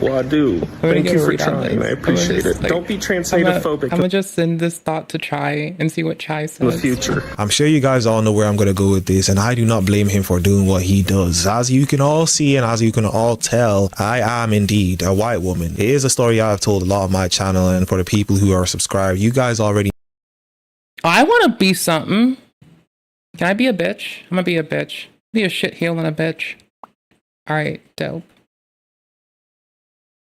Well, I do. Thank you for trying. I appreciate it. Don't be transphobic. I'm gonna just send this thought to Chai and see what Chai says. In the future. I'm sure you guys all know where I'm going to go with this, and I do not blame him for doing what he does. As you can all see and as you can all tell, I am indeed a white woman. It is a story I've told a lot on my channel, and for the people who are subscribed, you guys already... I want to be something. Can I be a bitch? I'm gonna be a bitch. Be a shit heel and a bitch. Alright, dope.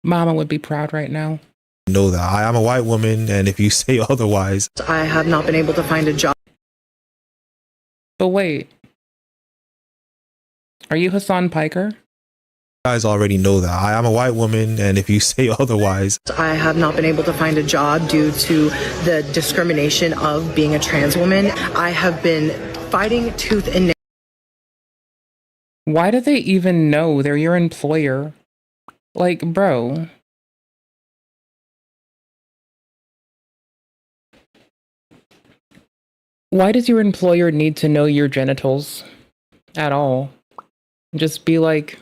Mama would be proud right now. Know that I am a white woman, and if you say otherwise... I have not been able to find a job. But wait. Are you Hassan Piker? You guys already know that I am a white woman, and if you say otherwise... I have not been able to find a job due to the discrimination of being a trans woman. I have been fighting tooth and nail. Why do they even know they're your employer? Like, bro. Why does your employer need to know your genitals at all? Just be like,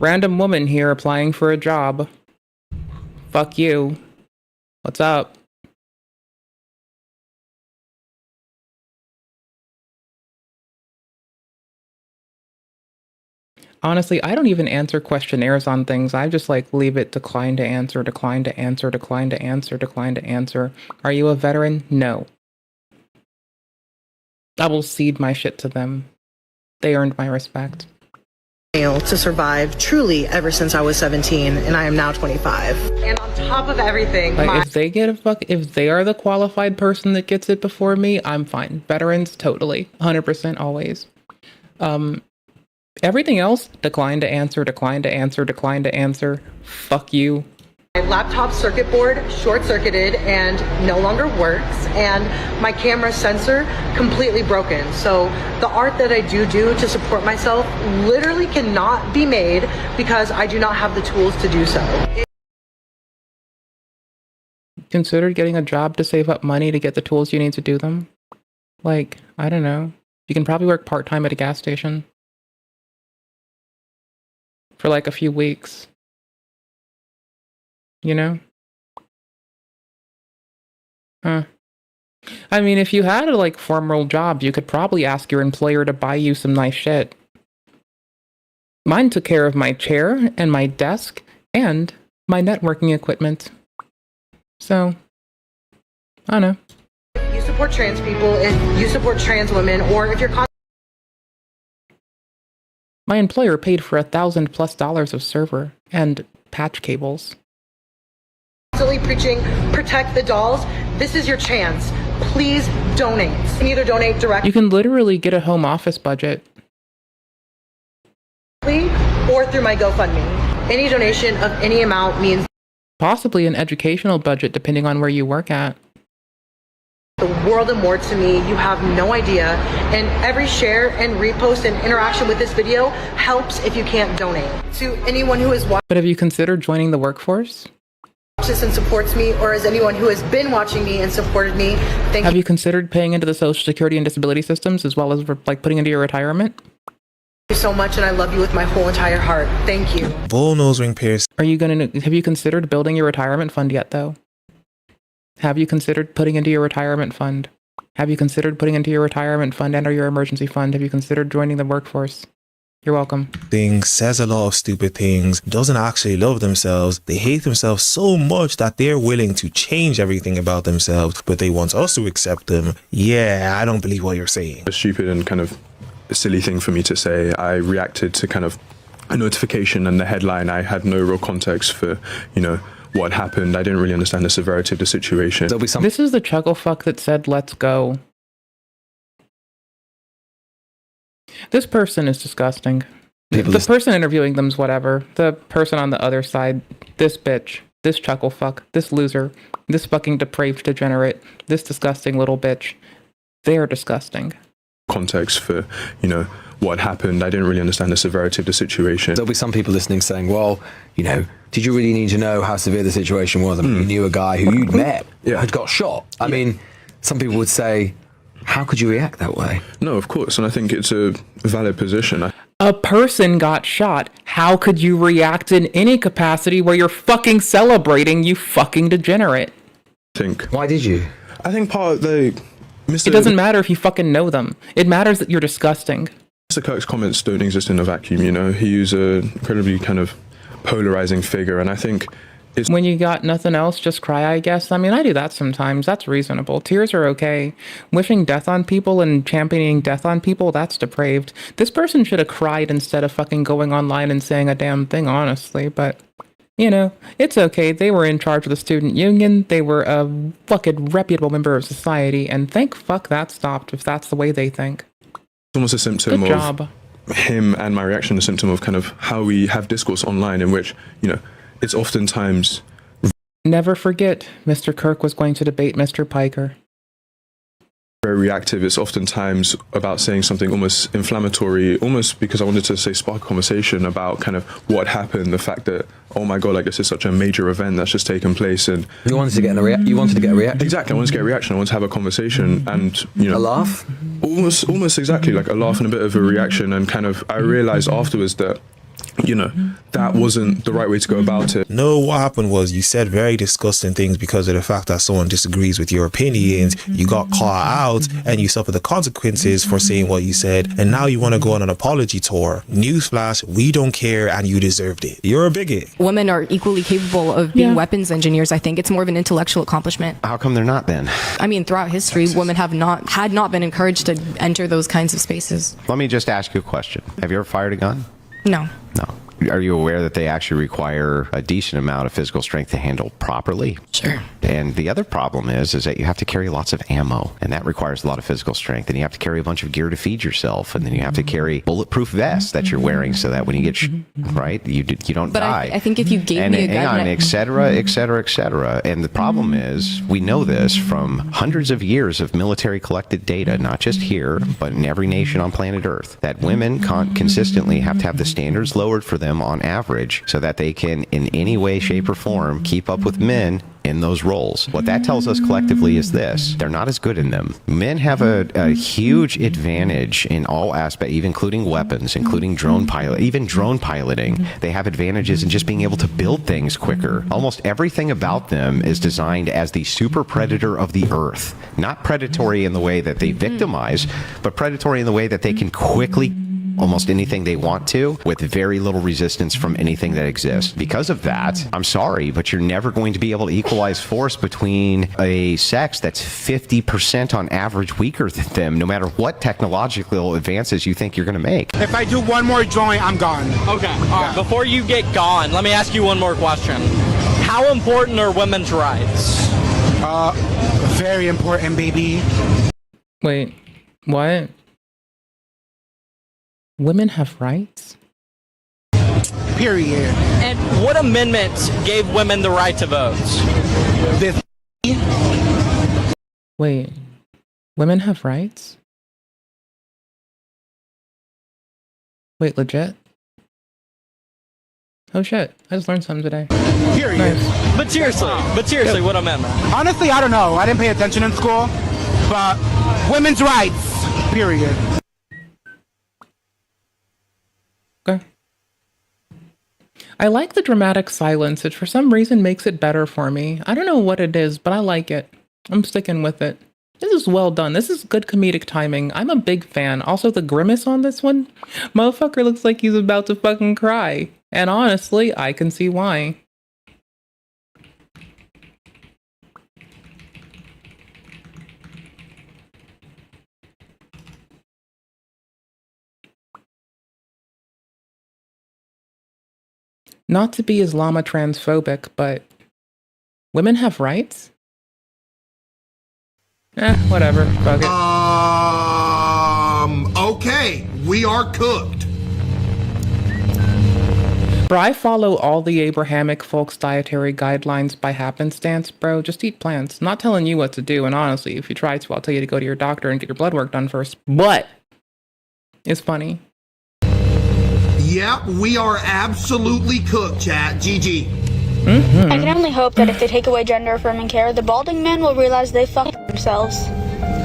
random woman here applying for a job. Fuck you. What's up? Honestly, I don't even answer questionnaires on things. I just like leave it decline to answer, decline to answer, decline to answer, decline to answer. Are you a veteran? No. I will cede my shit to them. They earned my respect. To survive truly ever since I was 17 and I am now 25. And on top of everything, like if they get if they are the qualified person that gets it before me, I'm fine. Veterans, totally. 100% always. Everything else, decline to answer, decline to answer, decline to answer. Fuck you. My laptop circuit board short-circuited and no longer works, and my camera sensor completely broken. So the art that I do to support myself literally cannot be made because I do not have the tools to do so. Considered getting a job to save up money to get the tools you need to do them? Like, I don't know. You can probably work part-time at a gas station. For like a few weeks. You know? Huh. I mean, if you had a like formal job, you could probably ask your employer to buy you some nice shit. Mine took care of my chair and my desk and my networking equipment. So, I don't know. If you support trans people, if you support trans women, or if you're my employer paid for $1,000+ of server and patch cables. Constantly preaching, protect the dolls, this is your chance. Please donate. You can either donate directly. You can literally get a home office budget. Or through my GoFundMe. Any donation of any amount means possibly an educational budget depending on where you work at. The world and more to me. You have no idea. And every share and repost and interaction with this video helps if you can't donate. To anyone who is watching. But have you considered joining the workforce? And supports me, or as anyone who has been watching me and supported me, thank you. Have you considered paying into the Social Security and disability systems as well as like putting into your retirement? Thank you so much, and I love you with my whole entire heart. Thank you. Bull nose ring pierce. Have you considered building your retirement fund yet, though? Have you considered putting into your retirement fund? Have you considered putting into your retirement fund and or your emergency fund? Have you considered joining the workforce? You're welcome. Says a lot of stupid things, doesn't actually love themselves. They hate themselves so much that they're willing to change everything about themselves, but they want us to accept them. Yeah, I don't believe what you're saying. A stupid and kind of silly thing for me to say. I reacted to kind of a notification and the headline. I had no real context for, what happened. I didn't really understand the severity of the situation. This is the chuckle fuck that said, let's go. This person is disgusting. The person interviewing them's whatever. The person on the other side, this bitch, this chuckle fuck, this loser, this fucking depraved degenerate, this disgusting little bitch. They're disgusting. Context for, what happened. I didn't really understand the severity of the situation. There'll be some people listening saying, well, did you really need to know how severe the situation was? I mean, you knew a guy who you'd met had got shot. I mean, some people would say, how could you react that way? No, of course. And I think it's a valid position. A person got shot. How could you react in any capacity where you're fucking celebrating, you fucking degenerate? Why did you? I think part of the... It doesn't matter if you fucking know them. It matters that you're disgusting. Mr. Kirk's comments don't exist in a vacuum, you know? He's an incredibly kind of polarizing figure, and I think it's... When you got nothing else, just cry, I guess. I mean, I do that sometimes. That's reasonable. Tears are okay. Wishing death on people and championing death on people, that's depraved. This person should have cried instead of fucking going online and saying a damn thing, honestly. But, you know, it's okay. They were in charge of the student union. They were a fucking reputable member of society. And thank fuck that stopped if that's the way they think. It's almost a symptom Good job. of him, and my reaction, a symptom of kind of how we have discourse online in which, you know, it's oftentimes... Never forget, Mr. Kirk was going to debate Mr. Piker. Very reactive. It's oftentimes about saying something almost inflammatory, almost because I wanted to say spark a conversation about kind of what happened, the fact that, oh my god, like this is such a major event that's just taken place, and you wanted to get a reaction. Exactly, I wanted to get a reaction. I wanted to have a conversation, and you know, a laugh. Almost exactly, like a laugh and a bit of a reaction, and kind of I realized afterwards that, you know, that wasn't the right way to go about it. No, what happened was you said very disgusting things because of the fact that someone disagrees with your opinions. You got caught out and you suffer the consequences for saying what you said. And now you want to go on an apology tour. Newsflash, we don't care and you deserved it. You're a bigot. Women are equally capable of being weapons engineers. I think it's more of an intellectual accomplishment. How come they're not then? I mean, throughout history, women had not been encouraged to enter those kinds of spaces. Let me just ask you a question. Have you ever fired a gun? No. No. Are you aware that they actually require a decent amount of physical strength to handle properly? Sure. And the other problem is that you have to carry lots of ammo, and that requires a lot of physical strength. And you have to carry a bunch of gear to feed yourself, and then you have to carry bulletproof vests that you're wearing so that when you get right, you don't die. I think if you gave me a gun, et cetera, et cetera, et cetera. And the problem is, we know this from hundreds of years of military collected data, not just here, but in every nation on planet Earth, that women consistently have to have the standards lowered for them on average so that they can, in any way, shape, or form, keep up with men in those roles. What that tells us collectively is this: they're not as good in them. Men have a huge advantage in all aspects, even including weapons, including drone piloting. They have advantages in just being able to build things quicker. Almost everything about them is designed as the super predator of the earth. Not predatory in the way that they victimize, but predatory in the way that they can quickly almost anything they want to with very little resistance from anything that exists. Because of that, I'm sorry, but you're never going to be able to equalize force between a sex that's 50% on average weaker than them, no matter what technological advances you think you're going to make. If I do one more joint, I'm gone. Okay, all right. Before you get gone, let me ask you one more question. How important are women's rights? Very important, baby. Wait, what? Women have rights? Period. And what amendment gave women the right to vote? Wait, women have rights? Wait, legit? Oh shit, I just learned something today. Period. Nice. But seriously, what amendment? Honestly, I don't know. I didn't pay attention in school, but women's rights, period. Okay. I like the dramatic silence. It for some reason makes it better for me. I don't know what it is, but I like it. I'm sticking with it. This is well done. This is good comedic timing. I'm a big fan. Also, the grimace on this one, motherfucker looks like he's about to fucking cry. And honestly, I can see why. Not to be Islama transphobic, but women have rights? Whatever. Fuck it. Okay, we are cooked. Bro, I follow all the Abrahamic folks' dietary guidelines by happenstance, bro. Just eat plants. Not telling you what to do, and honestly, if you try to, I'll tell you to go to your doctor and get your blood work done first. But it's funny. Yep, we are absolutely cooked, chat. GG. I can only hope that if they take away gender-affirming care, the balding men will realize they fucked themselves.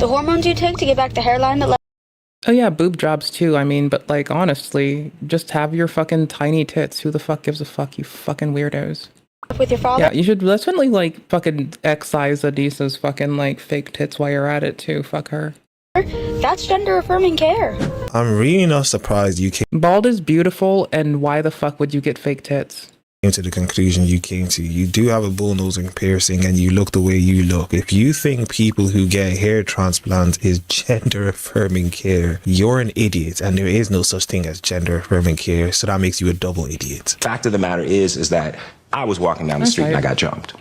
The hormones you take to get back the hairline that Oh yeah, boob jobs too. I mean, but like honestly, just have your fucking tiny tits. Who the fuck gives a fuck, you fucking weirdos? With your father? Yeah, you should definitely like fucking excise Adisa's fucking like fake tits while you're at it too. Fuck her. That's gender affirming care. I'm really not surprised you came Bald is beautiful, and why the fuck would you get fake tits? to the conclusion you came to. You do have a bullnosing piercing and you look the way you look. If you think people who get hair transplants is gender affirming care, you're an idiot, and there is no such thing as gender affirming care, so that makes you a double idiot. Fact of the matter is that I was walking down the street and I got jumped.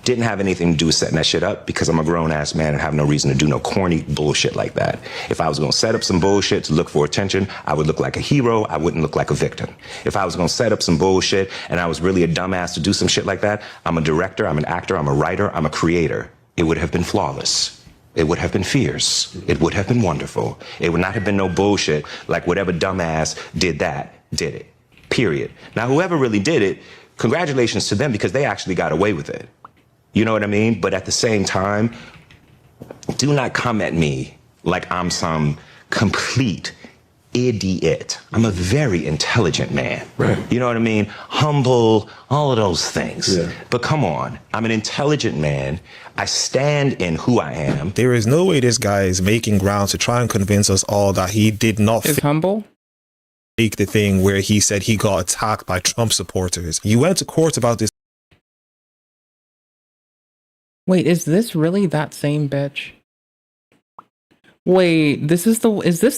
Didn't have anything to do with setting that shit up because I'm a grown-ass man and have no reason to do no corny bullshit like that. If I was going to set up some bullshit to look for attention, I would look like a hero. I wouldn't look like a victim. If I was going to set up some bullshit and I was really a dumbass to do some shit like that, I'm a director, I'm an actor, I'm a writer, I'm a creator. It would have been flawless. It would have been fierce. It would have been wonderful. It would not have been no bullshit like whatever dumbass did it. Period. Now, whoever really did it, congratulations to them because they actually got away with it. You know what I mean? But at the same time, do not come at me like I'm some complete idiot. I'm a very intelligent man. Right. You know what I mean? Humble, all of those things. Yeah. But come on, I'm an intelligent man. I stand in who I am. There is no way this guy is making grounds to try and convince us all that he did not humble. Fake the thing where he said he got attacked by Trump supporters. You went to court about this. Wait, is this really that same bitch? Wait, is this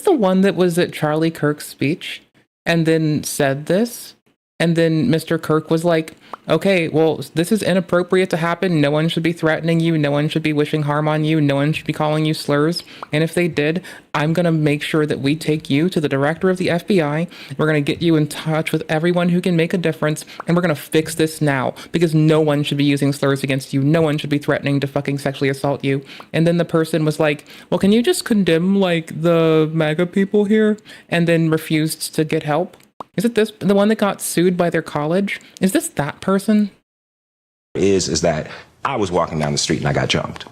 the one that was at Charlie Kirk's speech and then said this? And then Mr. Kirk was like, okay, well, this is inappropriate to happen. No one should be threatening you. No one should be wishing harm on you. No one should be calling you slurs. And if they did, I'm going to make sure that we take you to the director of the FBI. We're going to get you in touch with everyone who can make a difference. And we're going to fix this now because no one should be using slurs against you. No one should be threatening to fucking sexually assault you. And then the person was like, well, can you just condemn like the MAGA people here? And then refused to get help. Is it this, the one that got sued by their college? Is this that person? Is that I was walking down the street and I got jumped.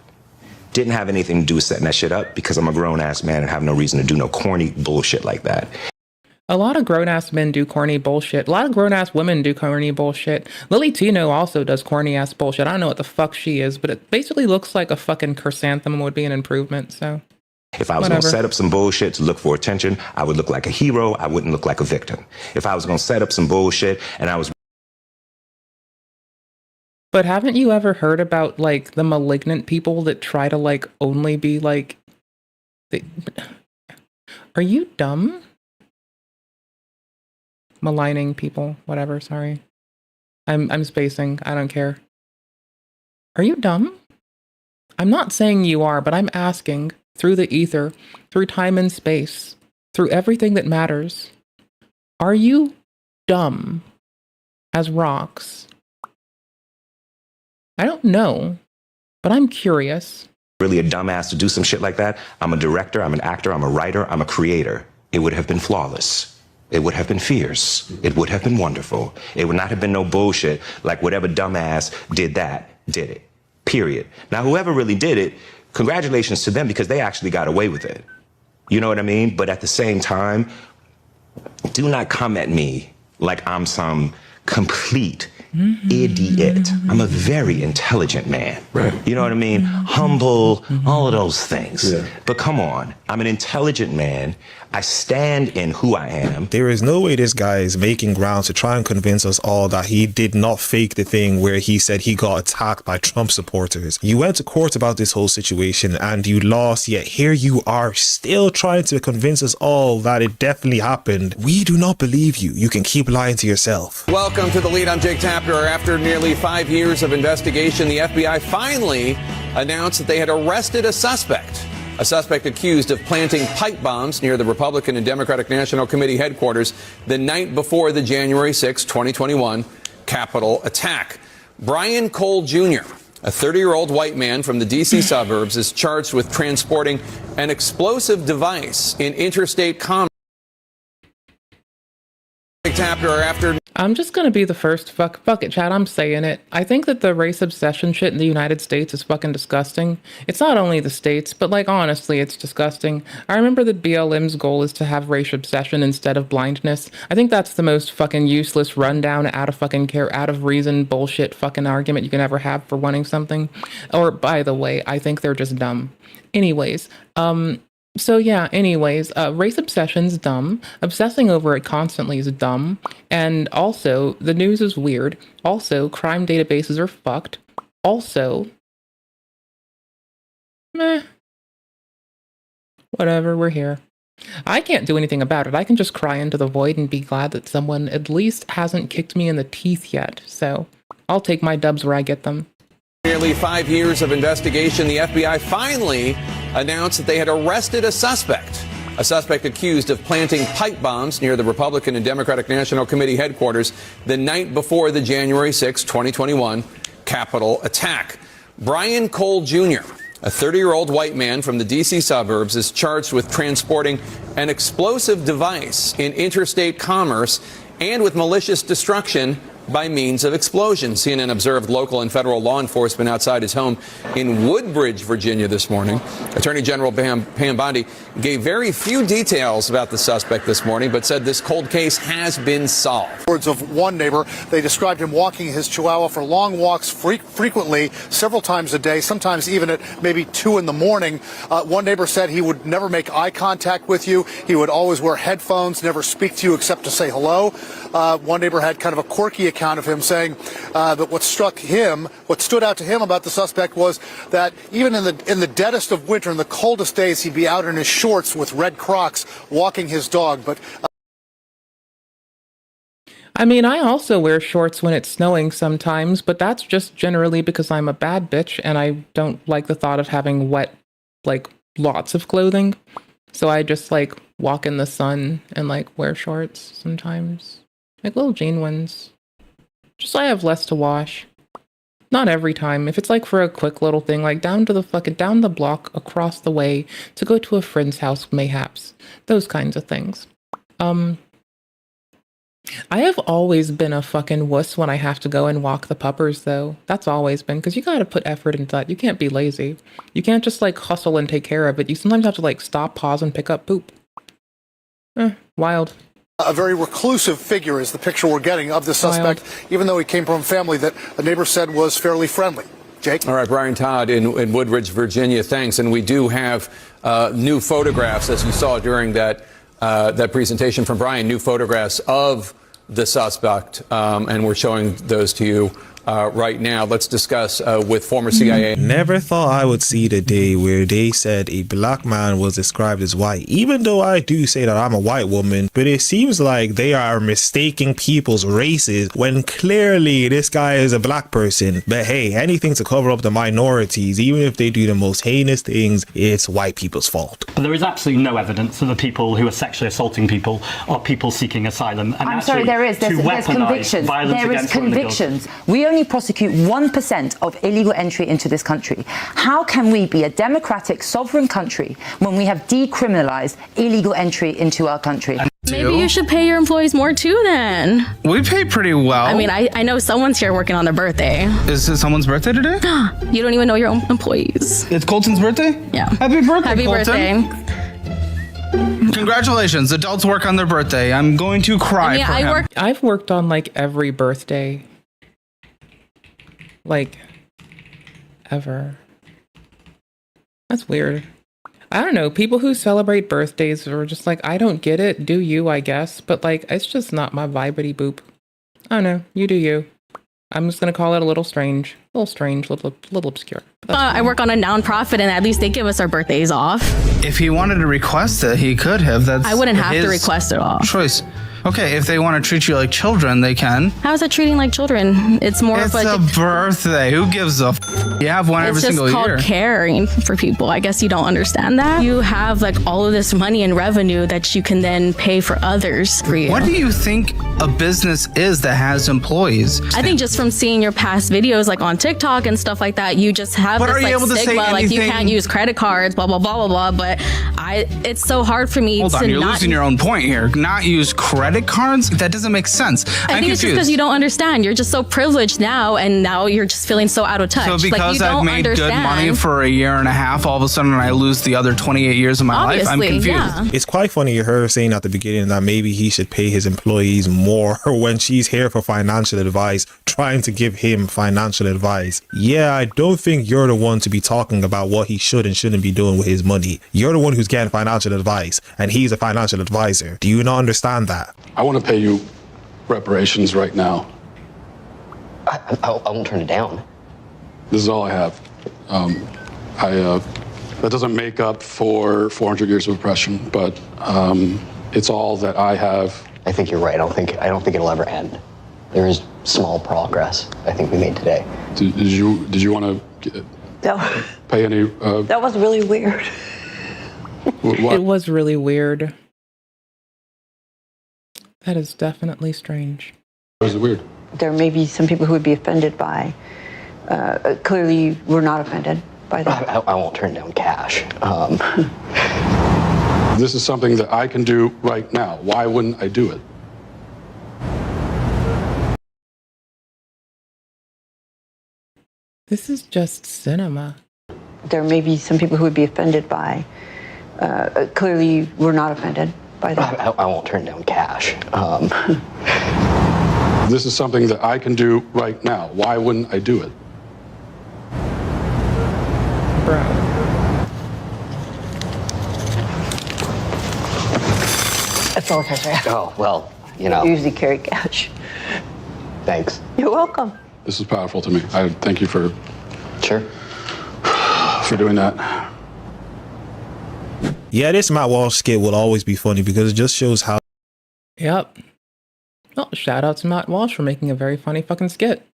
Didn't have anything to do with setting that shit up because I'm a grown-ass man and have no reason to do no corny bullshit like that. A lot of grown-ass men do corny bullshit. A lot of grown-ass women do corny bullshit. Lilly Tino also does corny-ass bullshit. I don't know what the fuck she is, but it basically looks like a fucking chrysanthemum would be an improvement, so... If I was going to set up some bullshit to look for attention, I would look like a hero. I wouldn't look like a victim. If I was going to set up some bullshit and I was... But haven't you ever heard about, like, the malignant people that try to, like, only be, like... Are you dumb? Maligning people. Whatever, sorry. I'm spacing. I don't care. Are you dumb? I'm not saying you are, but I'm asking... through the ether, through time and space, through everything that matters. Are you dumb as rocks? I don't know, but I'm curious. Really a dumbass to do some shit like that? I'm a director, I'm an actor, I'm a writer, I'm a creator. It would have been flawless. It would have been fierce. It would have been wonderful. It would not have been no bullshit like whatever dumbass did it. Period. Now, whoever really did it, congratulations to them because they actually got away with it. You know what I mean? But at the same time, do not come at me like I'm some complete idiot. I'm a very intelligent man. Right. You know what I mean? Humble, all of those things. Yeah. But come on, I'm an intelligent man. I stand in who I am. There is no way this guy is making grounds to try and convince us all that he did not fake the thing where he said he got attacked by Trump supporters. You went to court about this whole situation and you lost, yet here you are still trying to convince us all that it definitely happened. We do not believe you. You can keep lying to yourself. Welcome to The Lead. I'm Jake Tapper. After nearly 5 years of investigation, the FBI finally announced that they had arrested a suspect accused of planting pipe bombs near the Republican and Democratic National Committee headquarters the night before the January 6, 2021 Capitol attack. Brian Cole Jr., a 30-year-old white man from the D.C. suburbs, is charged with transporting an explosive device in interstate commerce I'm just gonna be the first fuck it, Chad. I'm saying it. I think that the race obsession shit in the United States is fucking disgusting. It's not only the States, but like honestly, it's disgusting. I remember that BLM's goal is to have race obsession instead of blindness. I think that's the most fucking useless, rundown, out of fucking care, out of reason, bullshit fucking argument you can ever have for wanting something. Or by the way, I think they're just dumb. Anyways, race obsession's dumb. Obsessing over it constantly is dumb. And also, the news is weird. Also, crime databases are fucked. Also, whatever, we're here. I can't do anything about it. I can just cry into the void and be glad that someone at least hasn't kicked me in the teeth yet. So, I'll take my dubs where I get them. Nearly 5 years of investigation, the FBI finally announced that they had arrested a suspect accused of planting pipe bombs near the Republican and Democratic National Committee headquarters the night before the January 6, 2021 Capitol attack. Brian Cole Jr., a 30-year-old white man from the D.C. suburbs, is charged with transporting an explosive device in interstate commerce and with malicious destruction by means of explosion. CNN observed local and federal law enforcement outside his home in Woodbridge, Virginia this morning. Attorney General Pam Bondi gave very few details about the suspect this morning, but said this cold case has been solved. Words of one neighbor, they described him walking his Chihuahua for long walks frequently, several times a day, sometimes even at maybe 2 in the morning. One neighbor said he would never make eye contact with you. He would always wear headphones, never speak to you except to say hello. One neighbor had kind of a quirky account of him saying that what stood out to him about the suspect was that even in the deadest of winter, in the coldest days, he'd be out in his shorts with red Crocs walking his dog. But I mean, I also wear shorts when it's snowing sometimes, but that's just generally because I'm a bad bitch and I don't like the thought of having wet, like, lots of clothing. So I just, like, walk in the sun and, like, wear shorts sometimes. Like little jean ones. Just so I have less to wash. Not every time. If it's like for a quick little thing, like down the block across the way to go to a friend's house, mayhaps. Those kinds of things. I have always been a fucking wuss when I have to go and walk the puppers, though. That's always been, because you gotta put effort into that. You can't be lazy. You can't just like hustle and take care of it. You sometimes have to like stop, pause, and pick up poop. Wild. a very reclusive figure is the picture we're getting of the suspect, even though he came from a family that a neighbor said was fairly friendly. Jake? All right, Brian Todd in Woodbridge, Virginia, thanks. And we do have new photographs, as you saw during that presentation from Brian, new photographs of the suspect, and we're showing those to you right now. Let's discuss with former CIA. Never thought I would see the day where they said a black man was described as white, even though I do say that I'm a white woman, but it seems like they are mistaking people's races when clearly this guy is a black person. But hey, anything to cover up the minorities, even if they do the most heinous things, it's white people's fault. But there is absolutely no evidence of the people who are sexually assaulting people or people seeking asylum. And I'm sorry, there is. There's convictions. There is convictions. We only prosecute 1% of illegal entry into this country. How can we be a democratic, sovereign country when we have decriminalized illegal entry into our country? Maybe you should pay your employees more too then. We pay pretty well. I mean, I know someone's here working on their birthday. Is it someone's birthday today? You don't even know your own employees. It's Colton's birthday? Yeah. Happy birthday, Happy Colton. birthday. Congratulations. Adults work on their birthday. I'm going to cry for him. I've worked on like every birthday. Like, ever. That's weird. I don't know. People who celebrate birthdays are just like, I don't get it. Do you, I guess. But like, it's just not my vibity boop. I don't know. You do you. I'm just going to call it a little strange. A little obscure. I work on a nonprofit and at least they give us our birthdays off. If he wanted to request it, he could have. That's I wouldn't have his to request it off. Choice. Okay, if they want to treat you like children, they can. How is it treating like children? It's more It's of a birthday. Who gives a You have one every single year. It's just called caring for people. I guess you don't understand that. You have like all of this money and revenue that you can then pay for others for you. What do you think a business is that has employees? I think just from seeing your past videos like on TikTok and stuff like that, you just have But this are you like able to say stigma, like you anything- can't use credit cards, blah, blah, blah, blah, blah. But it's so hard for me Hold to on, you're not losing your own point here. Not use credit cards? That doesn't make sense. I think it's just because you don't understand. You're just so privileged now, and now you're just feeling so out of touch. So because I've made good money for a year and a half, all of a sudden I lose the other 28 years of my life? I'm confused. Yeah. It's quite funny her saying at the beginning that maybe he should pay his employees more when she's here for financial advice, trying to give him financial advice. Yeah, I don't think you're the one to be talking about what he should and shouldn't be doing with his money. You're the one who's getting financial advice, and he's a financial advisor. Do you not understand that? I want to pay you reparations right now. I won't turn it down. This is all I have. That doesn't make up for 400 years of oppression, but it's all that I have. I think you're right. I don't think it'll ever end. There is small progress I think we made today. Did you want to pay any? That was really weird. It was really weird. That is definitely strange. Why is it weird? There may be some people who would be offended by. Clearly, we're not offended by that. I won't turn down cash. This is something that I can do right now. Why wouldn't I do it? This is just cinema. There may be some people who would be offended by. Clearly, we're not offended by that. I won't turn down cash. This is something that I can do right now. Why wouldn't I do it? That's all cash I have. Oh, well, you know. I usually carry cash. Thanks. You're welcome. This is powerful to me. I thank you for doing that. Yeah, this Matt Walsh skit will always be funny because it just shows how. Yep. Well, shout out to Matt Walsh for making a very funny fucking skit.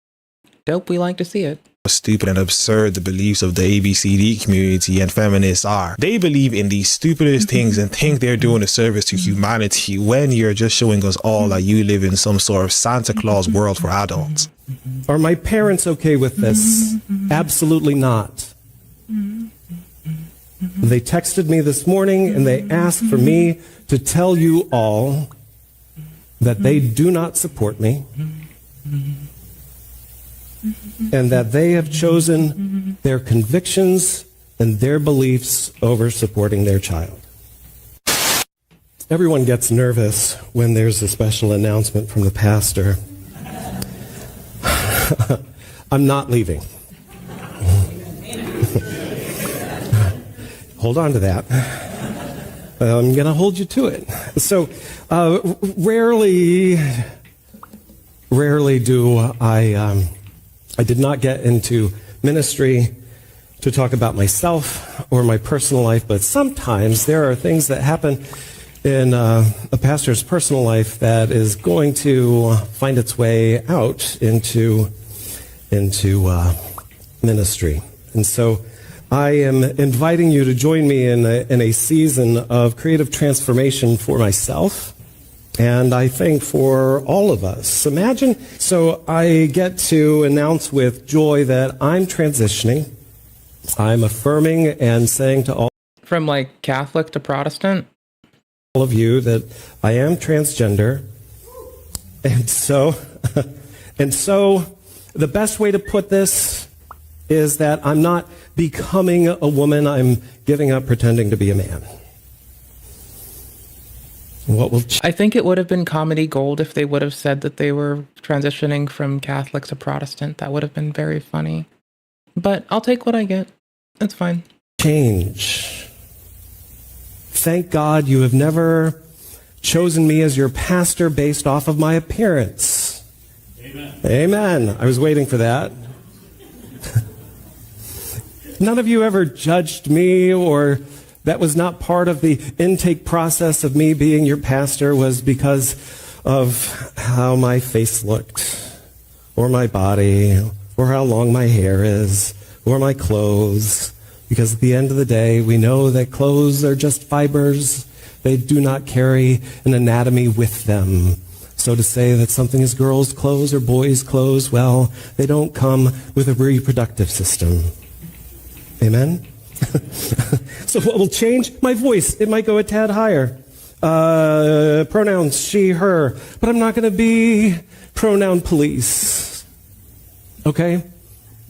Dope, we like to see it. Stupid and absurd the beliefs of the ABCD community and feminists are. They believe in these stupidest things and think they're doing a service to humanity when you're just showing us all that you live in some sort of Santa Claus world for adults. Are my parents okay with this? Absolutely not. They texted me this morning and they asked for me to tell you all that they do not support me and that they have chosen their convictions and their beliefs over supporting their child. Everyone gets nervous when there's a special announcement from the pastor. I'm not leaving. Hold on to that. I'm going to hold you to it. So, rarely do I did not get into ministry to talk about myself or my personal life, but sometimes there are things that happen in a pastor's personal life that is going to find its way out into ministry. And so I am inviting you to join me in a season of creative transformation for myself, and I think for all of us. Imagine, so I get to announce with joy that I'm transitioning. I'm affirming and saying to all from like Catholic to Protestant, all of you that I am transgender. And so the best way to put this is that I'm not becoming a woman, I'm giving up pretending to be a man. I think it would have been comedy gold if they would have said that they were transitioning from Catholic to Protestant. That would have been very funny. But I'll take what I get. That's fine. Change. Thank God you have never chosen me as your pastor based off of my appearance. Amen. Amen. I was waiting for that. None of you ever judged me, or that was not part of the intake process of me being your pastor, was because of how my face looked, or my body, or how long my hair is, or my clothes. Because at the end of the day, we know that clothes are just fibers. They do not carry an anatomy with them. So to say that something is girls' clothes or boys' clothes, well, they don't come with a reproductive system. Amen? So what will change? My voice. It might go a tad higher. Pronouns, she, her. But I'm not going to be pronoun police. Okay?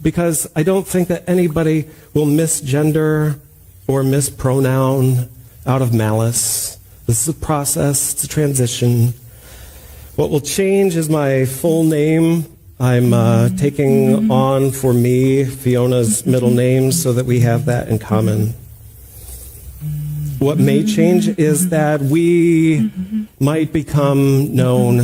Because I don't think that anybody will misgender or mispronoun out of malice. This is a process. It's a transition. What will change is my full name. I'm taking on for me Fiona's middle name so that we have that in common. What may change is that we might become known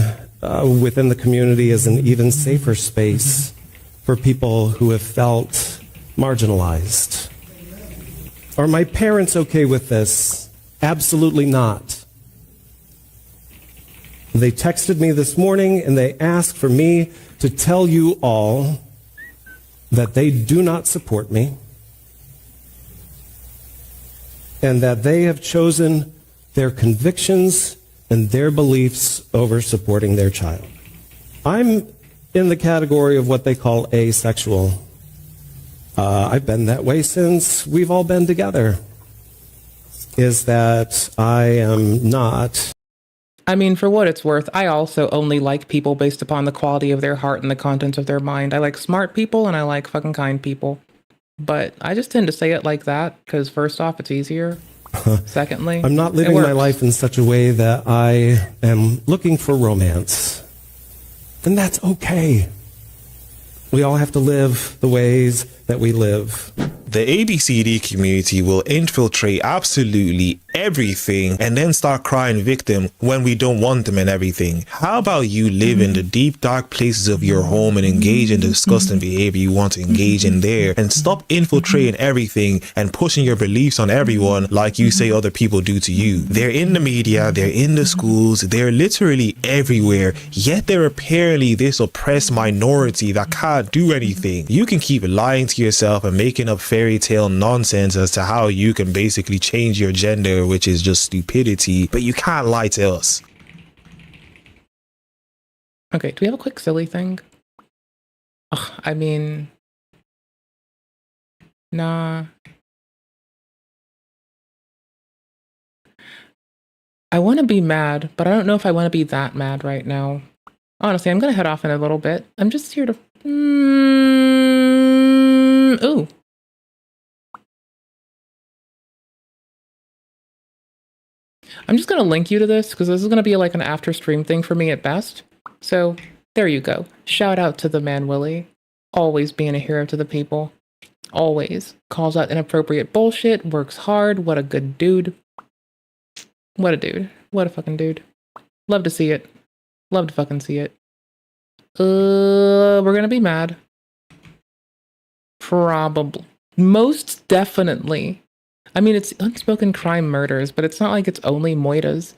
within the community as an even safer space for people who have felt marginalized. Are my parents okay with this? Absolutely not. They texted me this morning and they asked for me to tell you all that they do not support me and that they have chosen their convictions and their beliefs over supporting their child. I'm in the category of what they call asexual. I've been that way since we've all been together. Is that I am not. I mean, for what it's worth, I also only like people based upon the quality of their heart and the contents of their mind. I like smart people and I like fucking kind people. But I just tend to say it like that because first off, it's easier. Secondly, I'm not living my life in such a way that I am looking for romance. And that's okay. We all have to live the ways that we live. The ABCD community will infiltrate absolutely everything and then start crying victim when we don't want them and everything. How about you live in the deep dark places of your home and engage in the disgusting behavior you want to engage in there and stop infiltrating everything and pushing your beliefs on everyone like you say other people do to you. They're in the media, they're in the schools, they're literally everywhere, yet they're apparently this oppressed minority that can't do anything. You can keep lying to yourself and making up fairy tale nonsense as to how you can basically change your gender, which is just stupidity, but you can't lie to us. Okay, do we have a quick silly thing? Ugh, I mean, nah. I want to be mad, but I don't know if I want to be that mad right now. Honestly, I'm going to head off in a little bit. I'm just here to... Ooh. I'm just going to link you to this because this is going to be like an after stream thing for me at best. So there you go. Shout out to the man Willie. Always being a hero to the people. Always. Calls out inappropriate bullshit. Works hard. What a good dude. What a dude. What a fucking dude. Love to see it. Love to fucking see it. We're going to be mad. Probably. Most definitely. I mean, it's unspoken crime murders, but it's not like it's only Moitas.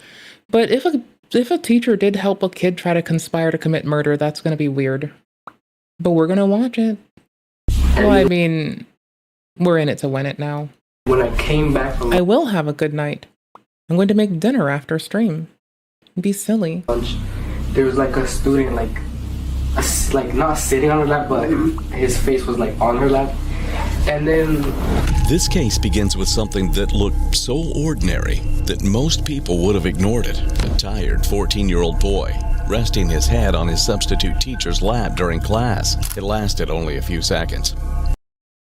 But if a teacher did help a kid try to conspire to commit murder, that's going to be weird. But we're going to watch it. Well, I mean, we're in it to win it now. When I came back from I will have a good night. I'm going to make dinner after stream. Be silly. lunch, there was like a student, like not sitting on her lap, but his face was like on her lap. And then this case begins with something that looked so ordinary that most people would have ignored it. A tired 14-year-old boy resting his head on his substitute teacher's lap during class. It lasted only a few seconds.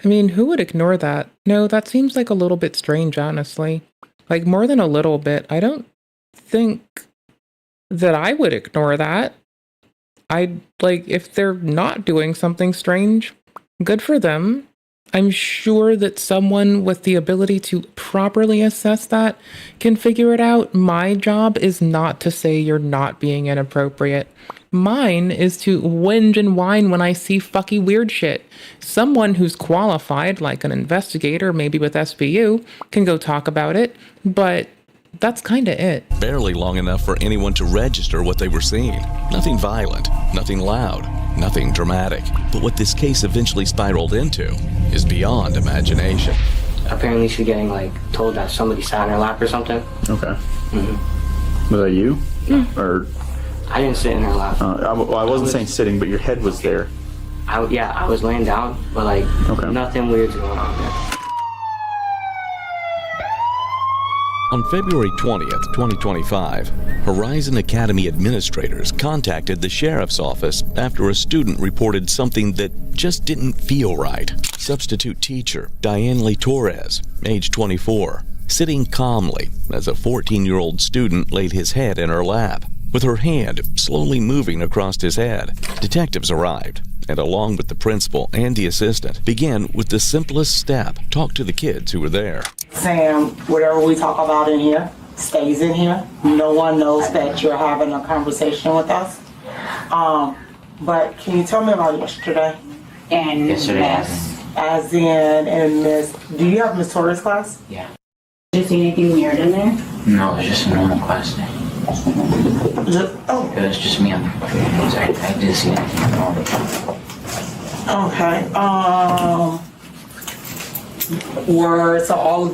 I mean, who would ignore that? No, that seems like a little bit strange, honestly. Like, more than a little bit. I don't think that I would ignore that. If they're not doing something strange, good for them. I'm sure that someone with the ability to properly assess that can figure it out. My job is not to say you're not being inappropriate. Mine is to whinge and whine when I see fucky weird shit. Someone who's qualified, like an investigator, maybe with SVU, can go talk about it, but that's kind of it. Barely long enough for anyone to register what they were seeing. Nothing violent, nothing loud, nothing dramatic. But what this case eventually spiraled into is beyond imagination. apparently she's getting like told that somebody sat on her lap or something. Okay. Mm-hmm. Was that you? Mm. Or I didn't sit in her lap. I wasn't saying sitting, but your head was there. I was laying down, but like nothing weird's going on there. On February 20th, 2025, Horizon Academy administrators contacted the sheriff's office after a student reported something that just didn't feel right. Substitute teacher Diane Lee Torres, age 24, sitting calmly as a 14-year-old student laid his head in her lap, with her hand slowly moving across his head. Detectives arrived, and along with the principal and the assistant, began with the simplest step: talk to the kids who were there. Sam, whatever we talk about in here stays in here. No one knows that you're having a conversation with us. But can you tell me about yesterday? And Yesterday, as in Miss, do you have Miss Torres' class? Yeah. Did you see anything weird in there? No, it was just a normal class day. Oh. It was just me on the floor. Sorry, I didn't see anything wrong. Okay. Were all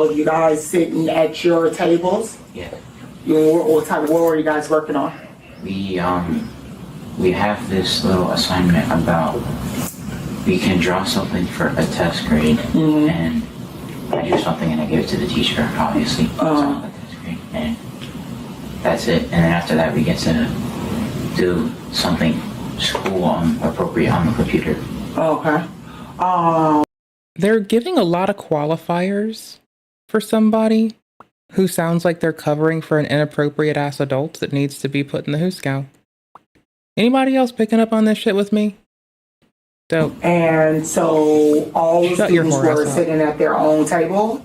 of you guys sitting at your tables? Yeah. What were you guys working on? We have this little assignment about we can draw something for a test grade, and I do something and I give it to the teacher, obviously. On the test grade, and that's it. And then after that, we get to do something school appropriate on the computer. Okay. They're giving a lot of qualifiers for somebody who sounds like they're covering for an inappropriate ass adult that needs to be put in the hooscow. Anybody else picking up on this shit with me? Dope. And so all the students were sitting at their own table?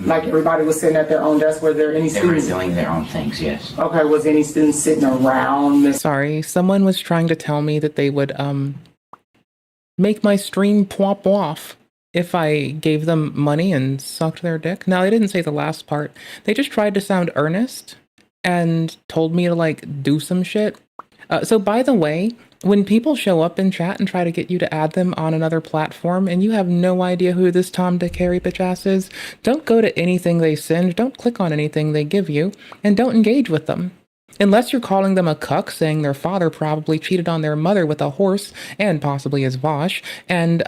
Like everybody was sitting at their own desk? Were there any students? They were doing their own things, yes. Okay, was any students sitting around? Sorry, someone was trying to tell me that they would make my stream pop off if I gave them money and sucked their dick. No, they didn't say the last part. They just tried to sound earnest and told me to like do some shit. So by the way, when people show up in chat and try to get you to add them on another platform and you have no idea who this Tom, Dick, Harry bitch ass is, don't go to anything they send, don't click on anything they give you, and don't engage with them. Unless you're calling them a cuck, saying their father probably cheated on their mother with a horse and possibly his Vosh. And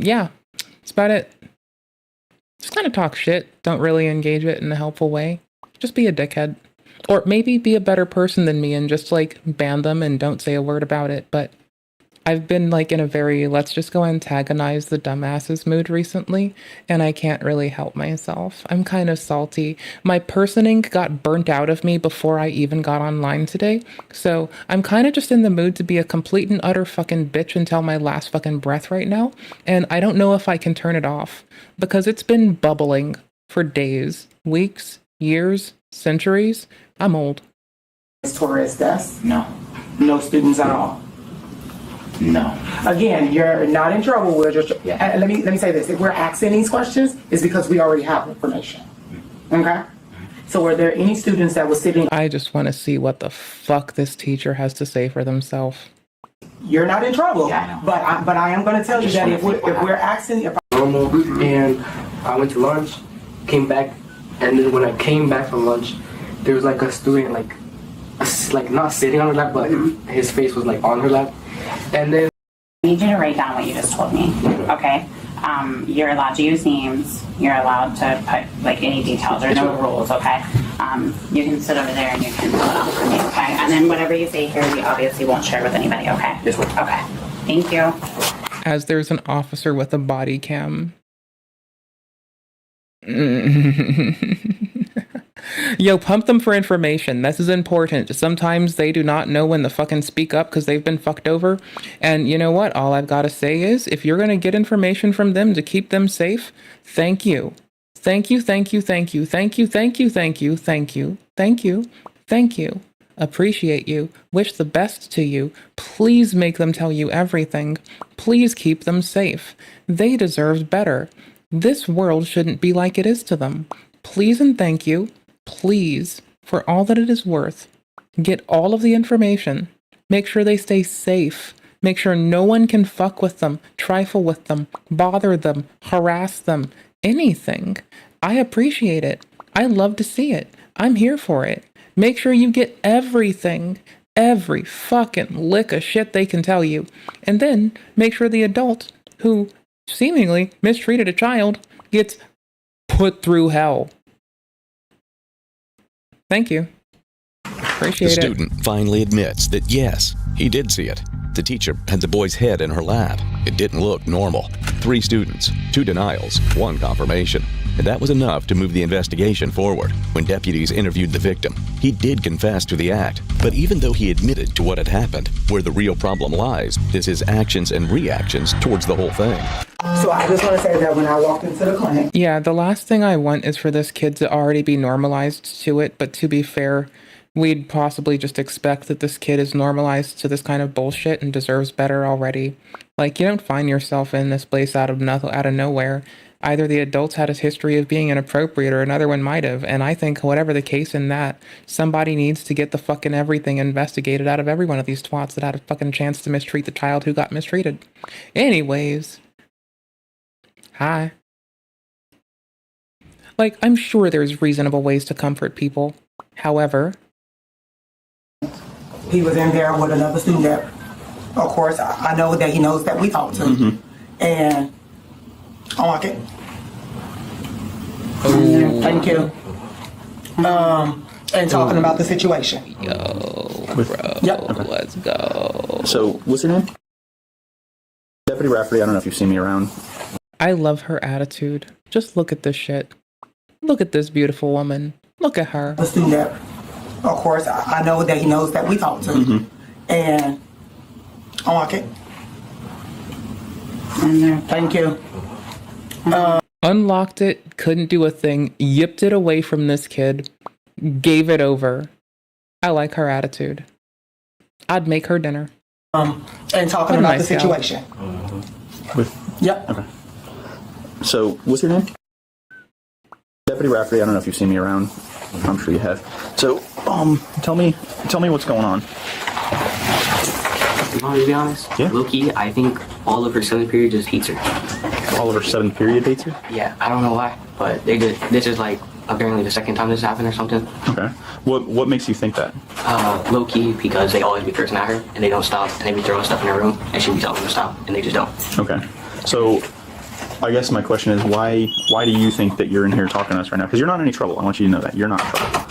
yeah, that's about it. Just kind of talk shit. Don't really engage it in a helpful way. Just be a dickhead. Or maybe be a better person than me and just like ban them and don't say a word about it. But I've been like in a very let's just go antagonize the dumbasses mood recently, and I can't really help myself. I'm kind of salty. My personing got burnt out of me before I even got online today, so I'm kind of just in the mood to be a complete and utter fucking bitch until my last fucking breath right now, and I don't know if I can turn it off, because it's been bubbling for days, weeks, years, centuries. I'm old. Miss Torres desk? No. No students at all? No. Again, you're not in trouble. We're just let me say this. If we're asking these questions, it's because we already have information. Okay? So were there any students that were sitting? I just want to see what the fuck this teacher has to say for themselves. You're not in trouble. Yeah, but I am going to tell you that if we're asking, normal, and I went to lunch, came back, and then when I came back from lunch, there was like a student like not sitting on her lap, but his face was like on her lap. And then I need you to write down what you just told me, okay? You're allowed to use names. You're allowed to put like any details. There's no rules, okay? You can sit over there and you can fill it out for me, okay? And then whatever you say here, we obviously won't share with anybody, okay? Yes, ma'am. Okay. Thank you. As there's an officer with a body cam. Yo, pump them for information. This is important. Sometimes they do not know when to fucking speak up because they've been fucked over. And you know what? All I've got to say is, if you're going to get information from them to keep them safe, thank you. Thank you, thank you, thank you, thank you, thank you, thank you, thank you, thank you, thank you. Appreciate you. Wish the best to you. Please make them tell you everything. Please keep them safe. They deserve better. This world shouldn't be like it is to them. Please and thank you. Please, for all that it is worth, get all of the information. Make sure they stay safe. Make sure no one can fuck with them, trifle with them, bother them, harass them, anything. I appreciate it. I love to see it. I'm here for it. Make sure you get everything, every fucking lick of shit they can tell you. And then make sure the adult who seemingly mistreated a child gets put through hell. Thank you. Appreciate The it. student finally admits that yes, he did see it. The teacher had the boy's head in her lap. It didn't look normal. 3 students, 2 denials, 1 confirmation. And that was enough to move the investigation forward. When deputies interviewed the victim, he did confess to the act. But even though he admitted to what had happened, where the real problem lies is his actions and reactions towards the whole thing. So I just want to say that when I walked into the clinic. Yeah, the last thing I want is for this kid to already be normalized to it. But to be fair, we'd possibly just expect that this kid is normalized to this kind of bullshit and deserves better already. Like, you don't find yourself in this place out of nowhere. Either the adults had a history of being inappropriate or another one might have. And I think whatever the case in that, somebody needs to get the fucking everything investigated out of every one of these twats that had a fucking chance to mistreat the child who got mistreated. Anyways. Hi. Like, I'm sure there's reasonable ways to comfort people. However, he was in there with another student that, of course, I know that he knows that we talked to. And I like it. Oh. Thank you. And talking about the situation. Yo, bro, let's go. So, what's your name? Deputy Rafferty, I don't know if you've seen me around. I love her attitude. Just look at this shit. Look at this beautiful woman. Look at her. The student that, of course, I know that he knows that we talked to. And I like it. Thank you. Unlocked it, couldn't do a thing, yipped it away from this kid, gave it over. I like her attitude. I'd make her dinner. And talking about the situation. Yep. Okay. So, what's your name? Deputy Rafferty, I don't know if you've seen me around. I'm sure you have. So, tell me what's going on. You want me to be honest? Yeah. Low-key, I think all of her 7th period just hates her. All of her 7th period hates her? Yeah, I don't know why, but this is like apparently the 2nd time this happened or something. Okay. What makes you think that? Low-key, because they always be cursing at her, and they don't stop, and they be throwing stuff in her room, and she be telling them to stop, and they just don't. Okay. So, I guess my question is, why do you think that you're in here talking to us right now? Because you're not in any trouble. I want you to know that. You're not in trouble.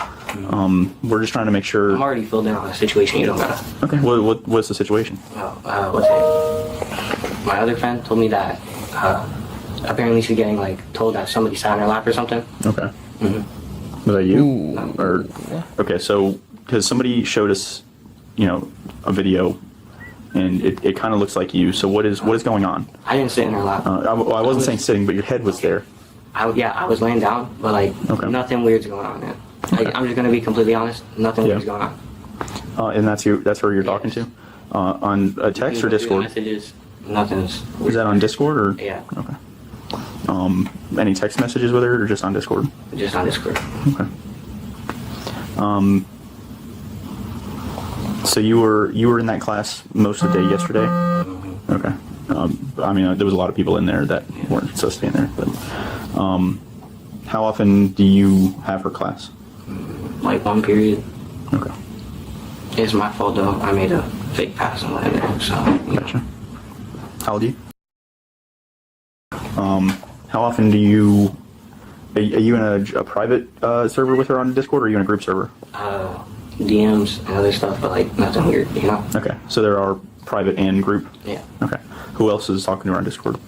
We're just trying to make sure... I'm already filled in on the situation. You don't gotta... Okay. What's the situation? What's it? My other friend told me that apparently she's getting told that somebody sat on her lap or something. Okay. Was that you? Or okay, so because somebody showed us, a video, and it kind of looks like you. So what is going on? I didn't sit in her lap. I wasn't saying sitting, but your head was there. I was laying down, but nothing weird's going on, man. I'm just gonna be completely honest. Nothing weird's going on. And that's where you're talking to, on a text or Discord? Messages. Nothing's weird. Is that on Discord or? Yeah. Okay. Any text messages with her or just on Discord? Just on Discord. Okay. So you were in that class most of the day yesterday? Okay. There was a lot of people in there that weren't supposed to be in there, but how often do you have her class? 1 period. Okay. It's my fault though. I made a fake pass and went in there, so. Gotcha. How old are you? How often do you... Are you in a private server with her on Discord, or are you in a group server? DMs and other stuff, but nothing weird, Okay, so there are private and group? Yeah. Okay. Who else is talking to her on Discord?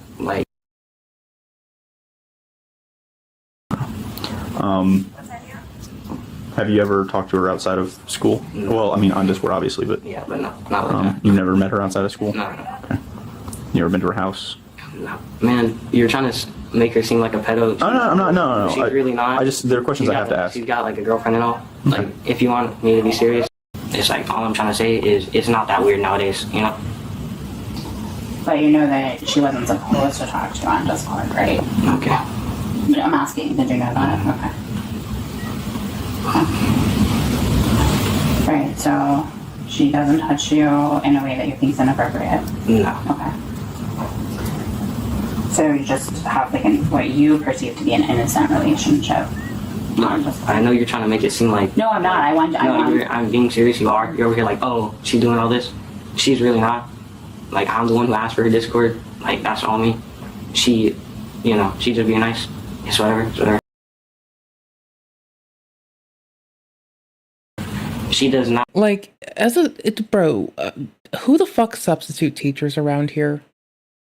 Have you ever talked to her outside of school? No. Well, on Discord, obviously, but... Yeah, but not like that. You've never met her outside of school? No. Okay. You ever been to her house? No. Man, you're trying to make her seem like a pedo. No. She's really not. There are questions I have to ask. She's got a girlfriend and all. If you want me to be serious, it's all I'm trying to say is it's not that weird nowadays, But you know that she wasn't supposed to talk to you on Discord, right? Okay. I'm asking, did you know that? Okay. Right, so she doesn't touch you in a way that you think is inappropriate? No. Okay. So you just have what you perceive to be an innocent relationship? I know you're trying to make it seem like... No, I'm not. I'm being serious. You are. You're over here oh, she's doing all this. She's really not. I'm the one who asked for her Discord. That's all me. She, she's just being nice. It's whatever. She does not. Like, who the fuck substitute teachers around here?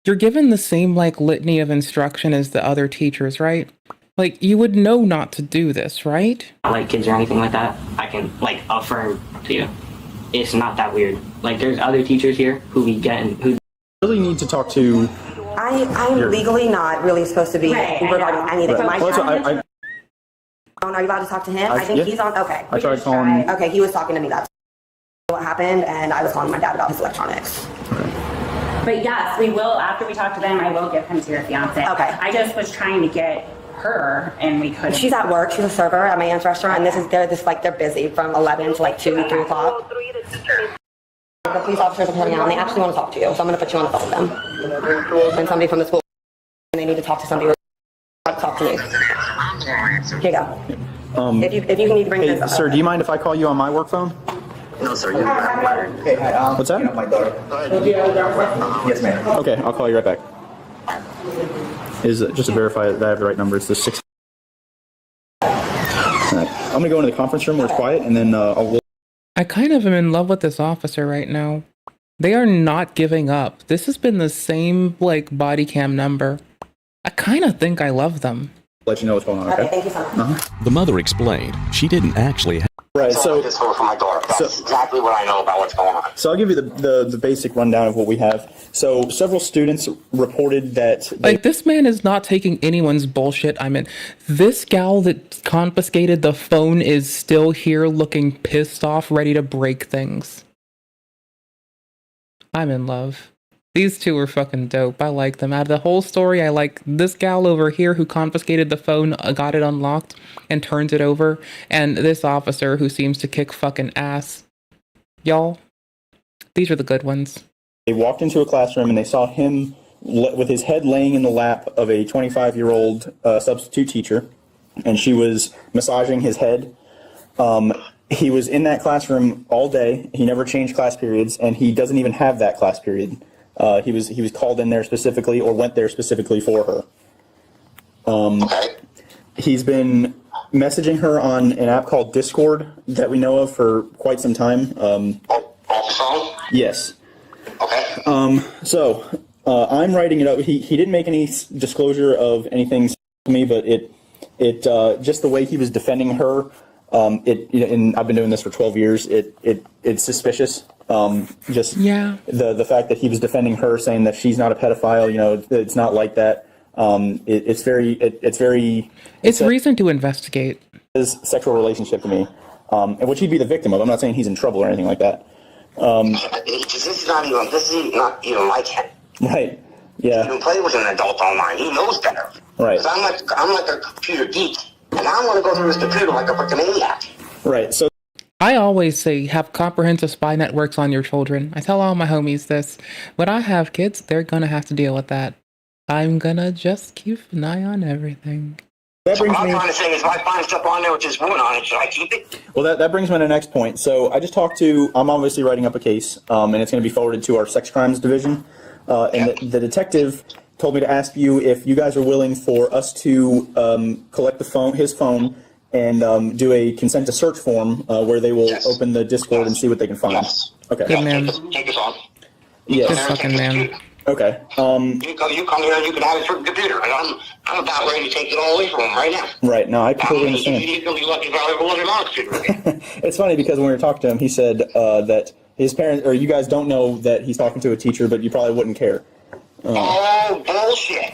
You're given the same, like, litany of instruction as the other teachers, right? Like, you would know not to do this, right? Like kids or anything like that. I can, like, affirm to you. It's not that weird. Like, there's other teachers here who we get and who really need to talk to. I'm legally not really supposed to be regarding anything. Right. Are you allowed to talk to him? I think yeah. he's on. Okay. I tried calling. Okay, he was talking to me. That's what happened, and I was calling my dad about his electronics. But yes, we will, after we talk to them, I will give him to your fiance. Okay. I just was trying to get her, and we couldn't. She's at work. She's a server at my aunt's restaurant, and they're busy from 11 to like 2, 3 o'clock. The police officers are coming out, and they actually want to talk to you, so I'm going to put you on the phone with them. And somebody from the school, and they need to talk to somebody. Talk to me. Here you go. If you need to bring this up. Sir, do you mind if I call you on my work phone? No, sir. Hey, hi. What's that? My daughter. Yes, ma'am. Okay, I'll call you right back. Is just to verify that I have the right number. It's the 6. All right. I'm gonna go into the conference room where it's quiet, and then I'll. I kind of am in love with this officer right now. They are not giving up. This has been the same, like, body cam number. I kind of think I love them. Let you know what's going on, okay? Thank you, son. The mother explained she didn't actually have. Right, so this for my daughter. That's exactly what I know about what's going on. So I'll give you the basic rundown of what we have. So several students reported that like, this man is not taking anyone's bullshit. I mean, this gal that confiscated the phone is still here looking pissed off, ready to break things. I'm in love. These two are fucking dope. I like them. Out of the whole story, I like this gal over here who confiscated the phone, got it unlocked, and turns it over. And this officer who seems to kick fucking ass. Y'all, these are the good ones. They walked into a classroom and they saw him with his head laying in the lap of a 25-year-old substitute teacher. And she was massaging his head. He was in that classroom all day. He never changed class periods, and he doesn't even have that class period. He was called in there specifically or went there specifically for her. He's been messaging her on an app called Discord that we know of for quite some time. Yes. Okay. So I'm writing it up. He didn't make any disclosure of anything to me, but it just the way he was defending her. And I've been doing this for 12 years. It's suspicious. The fact that he was defending her, saying that she's not a pedophile. You know, it's not like that. It's reason to investigate. His sexual relationship to me, and which he'd be the victim of. I'm not saying he's in trouble or anything like that. This is not even like him. Right. Yeah. He even play with an adult online. He knows better. Right. 'Cause I'm like a computer geek, and I want to go through his computer like a fucking maniac. Right. So I always say have comprehensive spy networks on your children. I tell all my homies this. When I have kids, they're gonna have to deal with that. I'm gonna just keep an eye on everything. That brings what I'm me. trying to say is, if I find stuff on there with this woman on it, should I keep it? Well, that brings me to the next point. So I just talked to. I'm obviously writing up a case, and it's going to be forwarded to our sex crimes division. And the detective told me to ask you if you guys are willing for us to collect his phone, and do a consent to search form where they will open the Discord and see what they can find. Yes. Okay. Good man. Take us on. Yes. Good fucking man. Okay. You come here and you can have it for a computer, and I'm about ready to take it all away from him right now. Right. No, I completely understand. He's gonna be lucky if I ever want him on a computer again. It's funny because when we were talking to him, he said that his parents, or you guys don't know that he's talking to a teacher, but you probably wouldn't care. Oh, bullshit.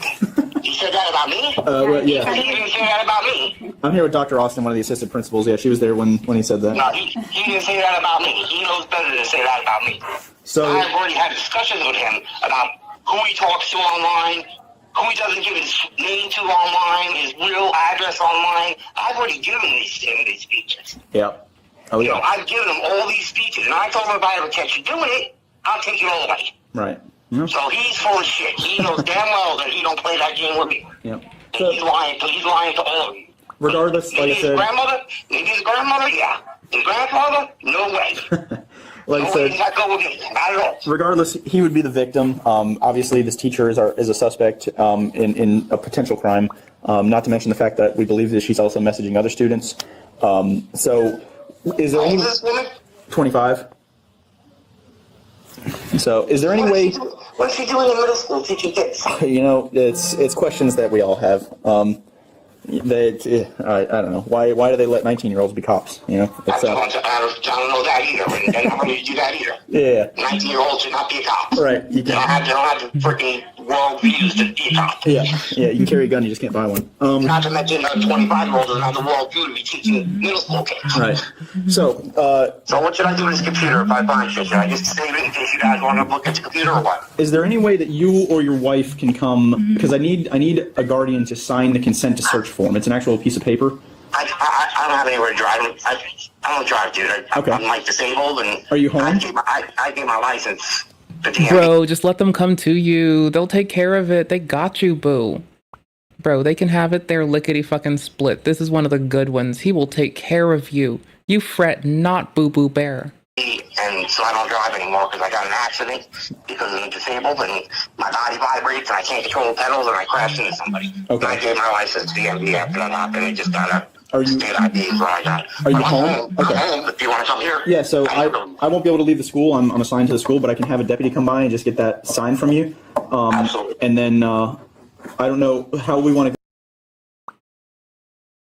He said that about me? Well, yeah. He didn't say that about me. I'm here with Dr. Austin, one of the assistant principals. Yeah, she was there when he said that. No, he didn't say that about me. He knows better than say that about me. So I've already had discussions with him about who he talks to online, who he doesn't give his name to online, his real address online. I've already given these speeches. Yeah. Oh, yeah. You know, I've given him all these speeches, and I told him if I ever catch you doing it, I'll take it all away. Right. So he's full of shit. He knows damn well that he don't play that game with me. Yep. So, he's lying to all of you. Regardless, maybe like I said, maybe his grandmother, yeah. His grandfather, no way. like I no said, way does that go with me. Not at all. regardless, he would be the victim. Obviously, this teacher is a suspect in a potential crime. Not to mention the fact that we believe that she's also messaging other students. So Is there any 25? So, is there any way? What's she doing in middle school teaching kids? You know, it's questions that we all have. I don't know why do they let 19-year-olds be cops? You know, I don't know that either. And they don't really do that either. Yeah. 19-year-olds should not be a cop. Right. They don't have the freaking world views to be a cop. Yeah. You can carry a gun, you just can't buy one. Not to mention a 25-year-old doesn't have the world view to be teaching middle school kids. Right. So what should I do with this computer if I find shit? Should I just save it in case you guys want to look at the computer or what? Is there any way that you or your wife can come? Because I need a guardian to sign the consent to search form. It's an actual piece of paper. I don't have anywhere to drive. I don't drive, dude. I'm like disabled, and are you home? I gave my license. Bro, just let them come to you. They'll take care of it. They got you, boo. Bro, they can have it there lickety fucking split. This is one of the good ones. He will take care of you. You fret not, Boo Boo Bear. And so I don't drive anymore because I got an accident because I'm disabled and my body vibrates and I can't control the pedals and I crashed into somebody. Okay. And I gave my license to the MD after that happened. It just got a state ID is what I got. Are you home? Okay. I'm home, but do you want to come here? Yeah, so I won't be able to leave the school. I'm assigned to the school, but I can have a deputy come by and just get that signed from you. Absolutely. And then I don't know how we want to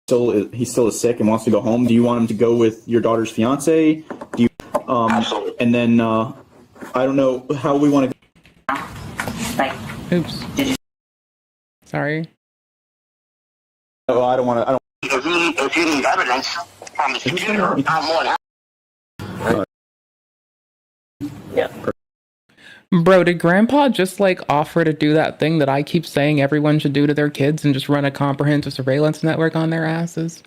go. He still is sick and wants to go home. Do you want him to go with your daughter's fiance? Do you? Absolutely. And then I don't know how we want to go. Oops. Sorry. Oh, I don't want to. If you need evidence from the computer, I'm more than Yeah. Bro, did Grandpa just like offer to do that thing that I keep saying everyone should do to their kids and just run a comprehensive surveillance network on their asses?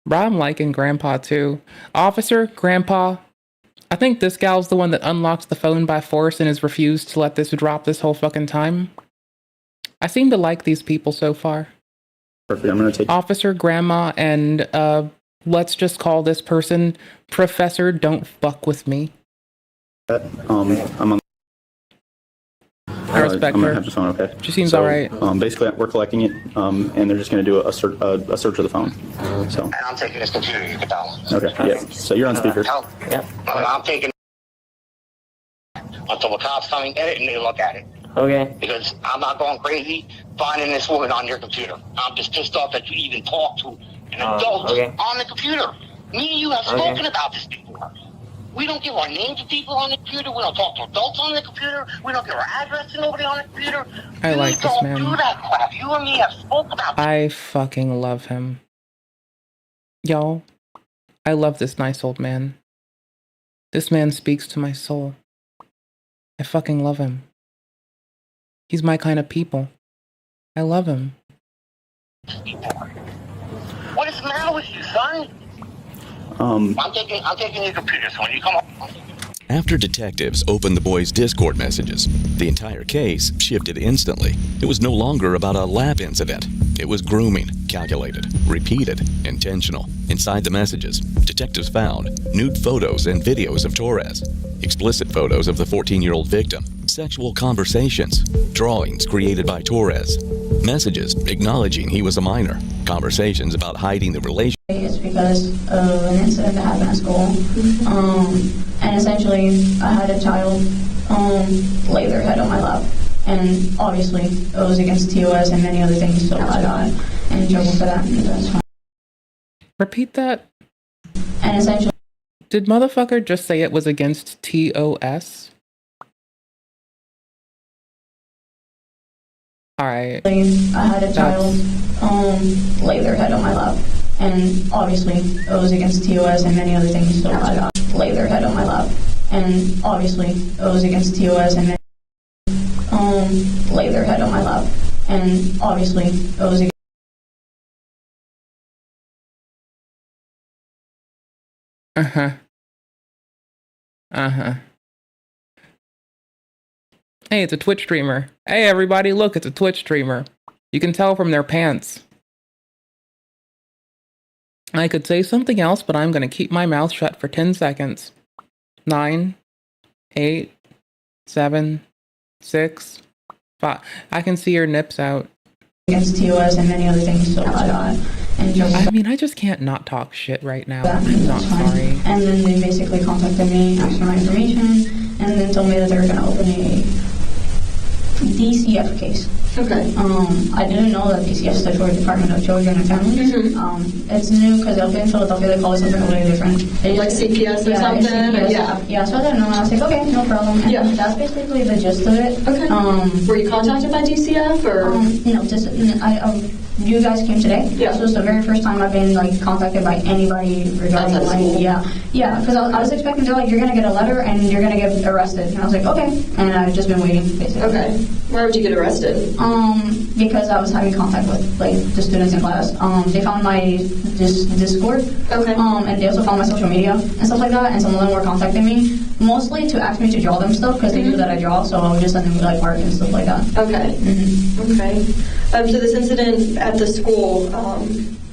Bro, I'm liking Grandpa too. Officer, Grandpa, I think this gal's the one that unlocks the phone by force and has refused to let this drop this whole fucking time. I seem to like these people so far. Perfect. I'm gonna take Officer, Grandma, and let's just call this person Professor Don't Fuck With Me. I'm on. I respect I'm gonna her. have the phone. Okay. She seems alright. Basically, we're collecting it, and they're just gonna do a search of the phone. So. And I'm taking this computer, you can tell. Okay. Yeah. So you're on speaker. Yep. I'm taking until the cops come and get it and they look at it. Okay. Because I'm not going crazy finding this woman on your computer. I'm just pissed off that you even talk to an adult on the computer. Me and you have spoken about this before. We don't give our name to people on the computer. We don't talk to adults on the computer. We don't give our address to nobody on the computer. I like this man. You don't do that crap. You and me have spoke about this. I fucking love him. Y'all, I love this nice old man. This man speaks to my soul. I fucking love him. He's my kind of people. I love him. What is the matter with you, son? I'm taking your computer, so when you come home. After detectives opened the boys' Discord messages, the entire case shifted instantly. It was no longer about a lab incident. It was grooming, calculated, repeated, intentional. Inside the messages, detectives found nude photos and videos of Torres, explicit photos of the 14-year-old victim, sexual conversations, drawings created by Torres, messages acknowledging he was a minor, conversations about hiding the relationship. It's because of an incident that happened at school. And essentially, I had a child lay their head on my lap. And obviously, it was against TOS and many other things, so I got in trouble for that. And that's fine. Repeat that. And essentially, did motherfucker just say it was against TOS? Alright. I had a child lay their head on my lap. And obviously, it was against TOS and many other things, so I got lay their head on my lap. And obviously, it was against TOS and lay their head on my lap. And obviously, it was against Hey, it's a Twitch streamer. Hey, everybody, look, it's a Twitch streamer. You can tell from their pants. I could say something else, but I'm going to keep my mouth shut for 10 seconds. 9, 8, 7, 6, 5. I can see your nips out. against TOS and many other things, so I got and jokes. I mean, I just can't not talk shit right now. I'm not sorry. And then they basically contacted me, asked for my information, and then told me that they were going to open a DCF case. Okay. I didn't know that DCF stood for Department of Children and Families. It's new because in Philadelphia they call it something totally different. Like CPS or something? CPS. Yeah, so I didn't know, and I was like, okay, no problem. And that's basically the gist of it. Okay. Were you contacted by DCF or? No, just you guys came today. Yeah. This was the very first time I've been like contacted by anybody regarding because I was expecting they're like, you're gonna get a letter and you're gonna get arrested, and I was like, okay, and I've just been waiting basically. Okay. Why would you get arrested? Because I was having contact with like the students in class. They found my Discord. Okay. And they also found my social media and stuff like that, and some of them were contacting me mostly to ask me to draw them stuff because they knew that I draw, so I would just send them like art and stuff like that. Okay. Okay. So this incident at the school,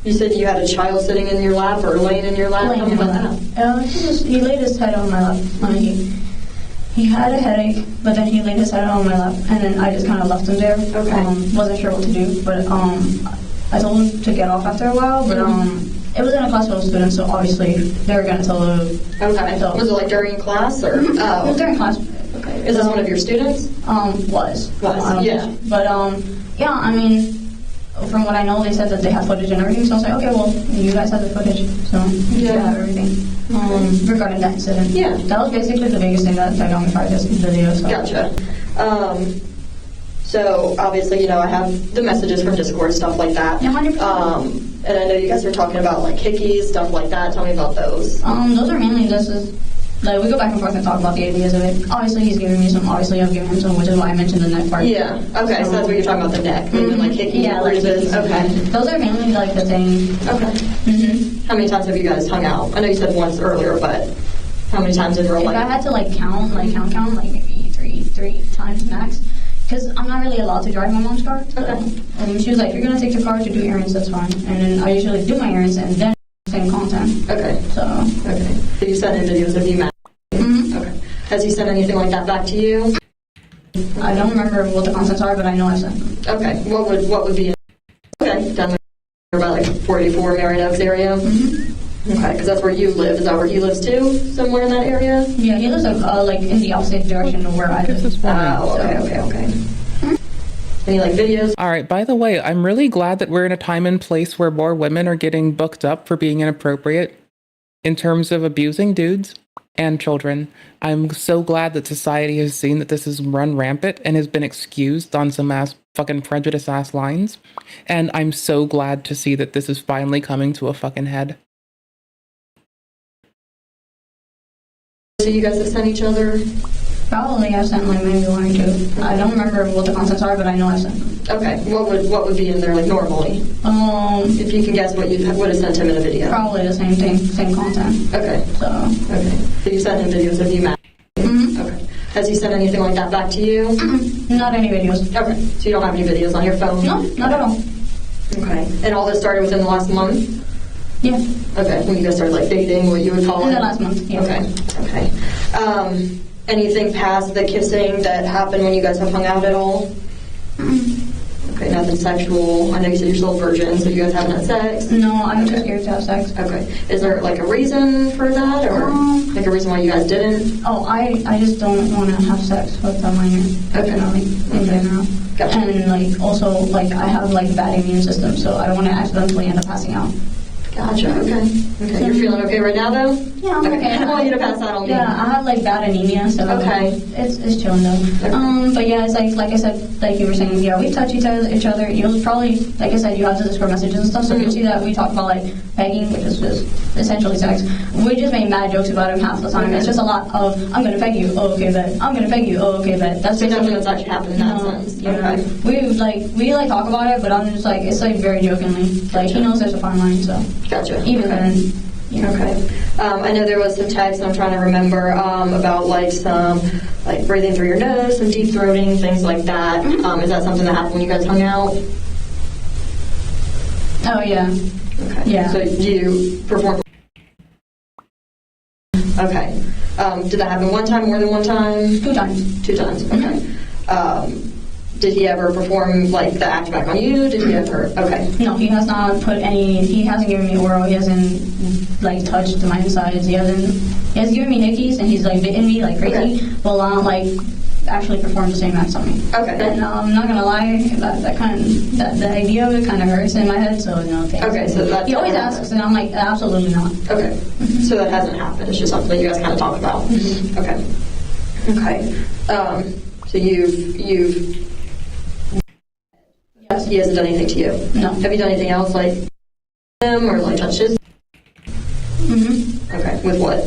you said you had a child sitting in your lap or laying in your lap? Laying in my lap. He laid his head on my lap. He had a headache, but then he laid his head on my lap, and then I just kind of left him there. Okay. Wasn't sure what to do, but I told him to get off after a while, but it was in a class full of students, so obviously they were going to tell the... Okay. So, was it like during class or? It was during class. Okay. Is this one of your students? Was. Yeah. But yeah, I mean, from what I know, they said that they have footage and everything, so I was like, okay, well, you guys have the footage, so you have everything. Regarding that incident. Yeah. That was basically the biggest thing that got me fired this video. So. Gotcha. So obviously, I have the messages from Discord, stuff like that. Yeah, 100%. And I know you guys are talking about like hickeys, stuff like that. Tell me about those. Those are mainly like we go back and forth and talk about the ideas of it. Obviously, he's giving me some. Obviously, I'm giving him some, which is why I mentioned the neck part. Yeah. Okay. So that's what you're talking about, the neck, maybe like hickeys, bruises. Okay. Those are mainly like the thing. Okay. How many times have you guys hung out? I know you said once earlier, but how many times in a row? If I had to count, like maybe three times max. Because I'm not really allowed to drive my mom's car. So, she was like, you're going to take the car to do errands, that's fine. And then I usually do my errands and then same content. Okay. So you sent in videos of you mad. Okay. Has he sent anything like that back to you? I don't remember what the contents are, but I know I sent them. Okay. What would be down there by like 484 Marion Oaks area? Okay, because that's where you live. Is that where he lives too? Somewhere in that area? Yeah, he lives like in the opposite direction of where I live. Okay. Any like videos? All right, by the way, I'm really glad that we're in a time and place where more women are getting booked up for being inappropriate in terms of abusing dudes and children. I'm so glad that society has seen that this has run rampant and has been excused on some fucking prejudice ass lines. And I'm so glad to see that this is finally coming to a fucking head. So you guys have sent each other? Probably I've sent like maybe one or two. I don't remember what the contents are, but I know I've sent them. Okay. What would be in there like normally? If you can guess what you would have sent him in a video. Probably the same thing, same content. Okay. So you sent him videos of you mad? Okay. Has he sent anything like that back to you? Not any videos. Okay. So you don't have any videos on your phone? No, not at all. Okay. And all this started within the last month? Yeah. Okay. When you guys started like dating, what you would call it? In the last month. Yeah. Okay. Anything past the kissing that happened when you guys have hung out at all? Okay, nothing sexual. I know you said you're still a virgin, so you guys haven't had sex? No, I'm too scared to have sex. Okay. Is there like a reason for that, or like a reason why you guys didn't? Oh, I just don't want to have sex with a minor. Definitely, in general. Gotcha. And like also like I have like bad immune system, so I don't want to accidentally end up passing out. Gotcha. Okay. You're feeling okay right now, though? Yeah, I'm okay. I don't want you to pass out on me. Yeah, I have like bad anemia, so it's chilling though. But yeah, it's like I said, like you were saying, yeah, we touch each other. You'll probably, like I said, you have the Discord messages and stuff, so you'll see that we talk about like pegging, which is just essentially sex. We just make mad jokes about it half the time. It's just a lot of I'm gonna peg you, oh okay, bet. I'm gonna peg you, oh okay, bet. That's nothing that's actually happened in that sense. Yeah. We talk about it, but I'm just like it's like very jokingly. Like he knows there's a fine line, so. Gotcha. Even then. Okay. I know there was some text, and I'm trying to remember about like some like breathing through your nose, some deep throating, things like that. Is that something that happened when you guys hung out? Oh yeah. Okay. Yeah. So you performed. Okay. Did that happen one time, more than one time? 2 times. 2 times. Okay. Did he ever perform like the act back on you? Did he ever? Okay. No, he has not put any. He hasn't given me oral. He hasn't like touched my insides. He has given me hickeys, and he's like bitten me like crazy. Okay. But like actually performed the same acts on me. Okay. And I'm not gonna lie, the idea of it kind of hurts in my head. So no thanks. Okay, so that's he always asks, and I'm like, absolutely not. Okay. So that hasn't happened. It's just something that you guys kind of talk about. Okay. Okay. So you've. Yes, he hasn't done anything to you. No. Have you done anything else, like him or like touched his? Okay. With what?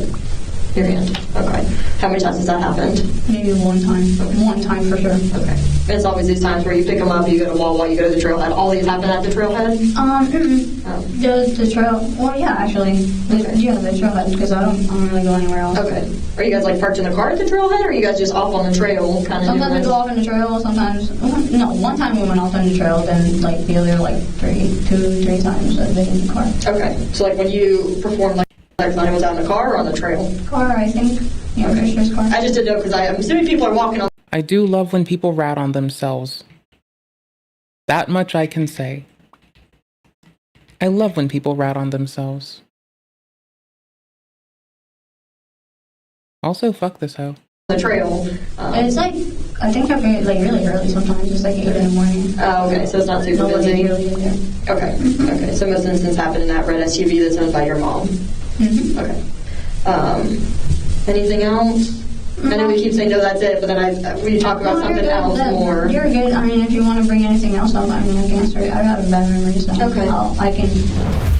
Your hand. Okay. How many times has that happened? Maybe one time. One time for sure. Okay. And it's always these times where you pick them up, you go to Wawa, you go to the trailhead. All these happen at the trailhead? The trail. Well, yeah, actually. Yeah, the trailhead because I don't really go anywhere else. Okay. Are you guys like parked in the car at the trailhead, or are you guys just off on the trail? Kind of. Sometimes we go off on the trail. Sometimes one time we went off on the trail. Then like the other like 2-3 times I've been in the car. Okay. So like when you performed like was out in the car or on the trail? Car, I think. Yeah, okay. Sure, car. I just didn't know because I'm assuming people are walking on. I do love when people rat on themselves. That much I can say. I love when people rat on themselves. Also, fuck this hoe. The trail. It's like, I think I've been like really early sometimes, it's like 8 in the morning. Oh, okay, so it's not super busy. Really in there. Okay, okay. So most incidents happen in that red SUV that's owned by your mom. Okay. Anything else? I know we keep saying no, that's it, but then we talk about something else more. You're good. I mean, if you want to bring anything else up, I mean, I can answer it. I have a bad memory, so okay. I can.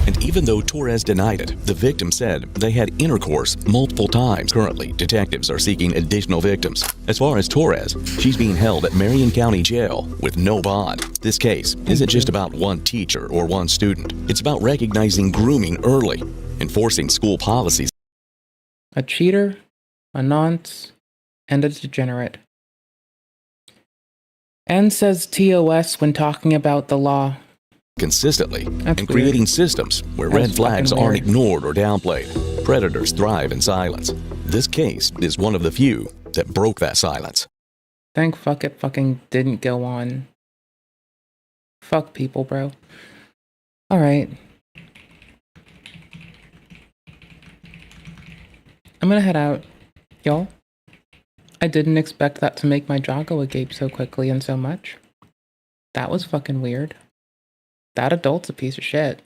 And even though Torres denied it, the victim said they had intercourse multiple times. Currently, detectives are seeking additional victims. As far as Torres, she's being held at Marion County Jail with no bond. This case isn't just about one teacher or one student. It's about recognizing grooming early, enforcing school policies. A cheater, a nonce, and a degenerate. And says TOS when talking about the law. Consistently, That's and weird. creating systems where That's red flags fucking aren't weird. ignored or downplayed. Predators thrive in silence. This case is one of the few that broke that silence. Thank fuck it fucking didn't go on. Fuck people, bro. Alright. I'm gonna head out. Y'all, I didn't expect that to make my jaw go agape so quickly and so much. That was fucking weird. That adult's a piece of shit.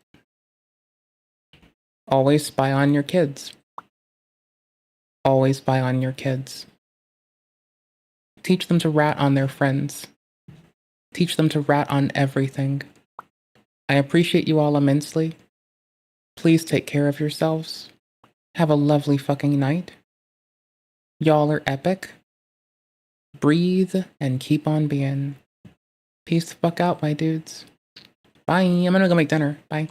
Always spy on your kids. Always spy on your kids. Teach them to rat on their friends. Teach them to rat on everything. I appreciate you all immensely. Please take care of yourselves. Have a lovely fucking night. Y'all are epic. Breathe and keep on being. Peace the fuck out, my dudes. Bye. I'm gonna go make dinner. Bye.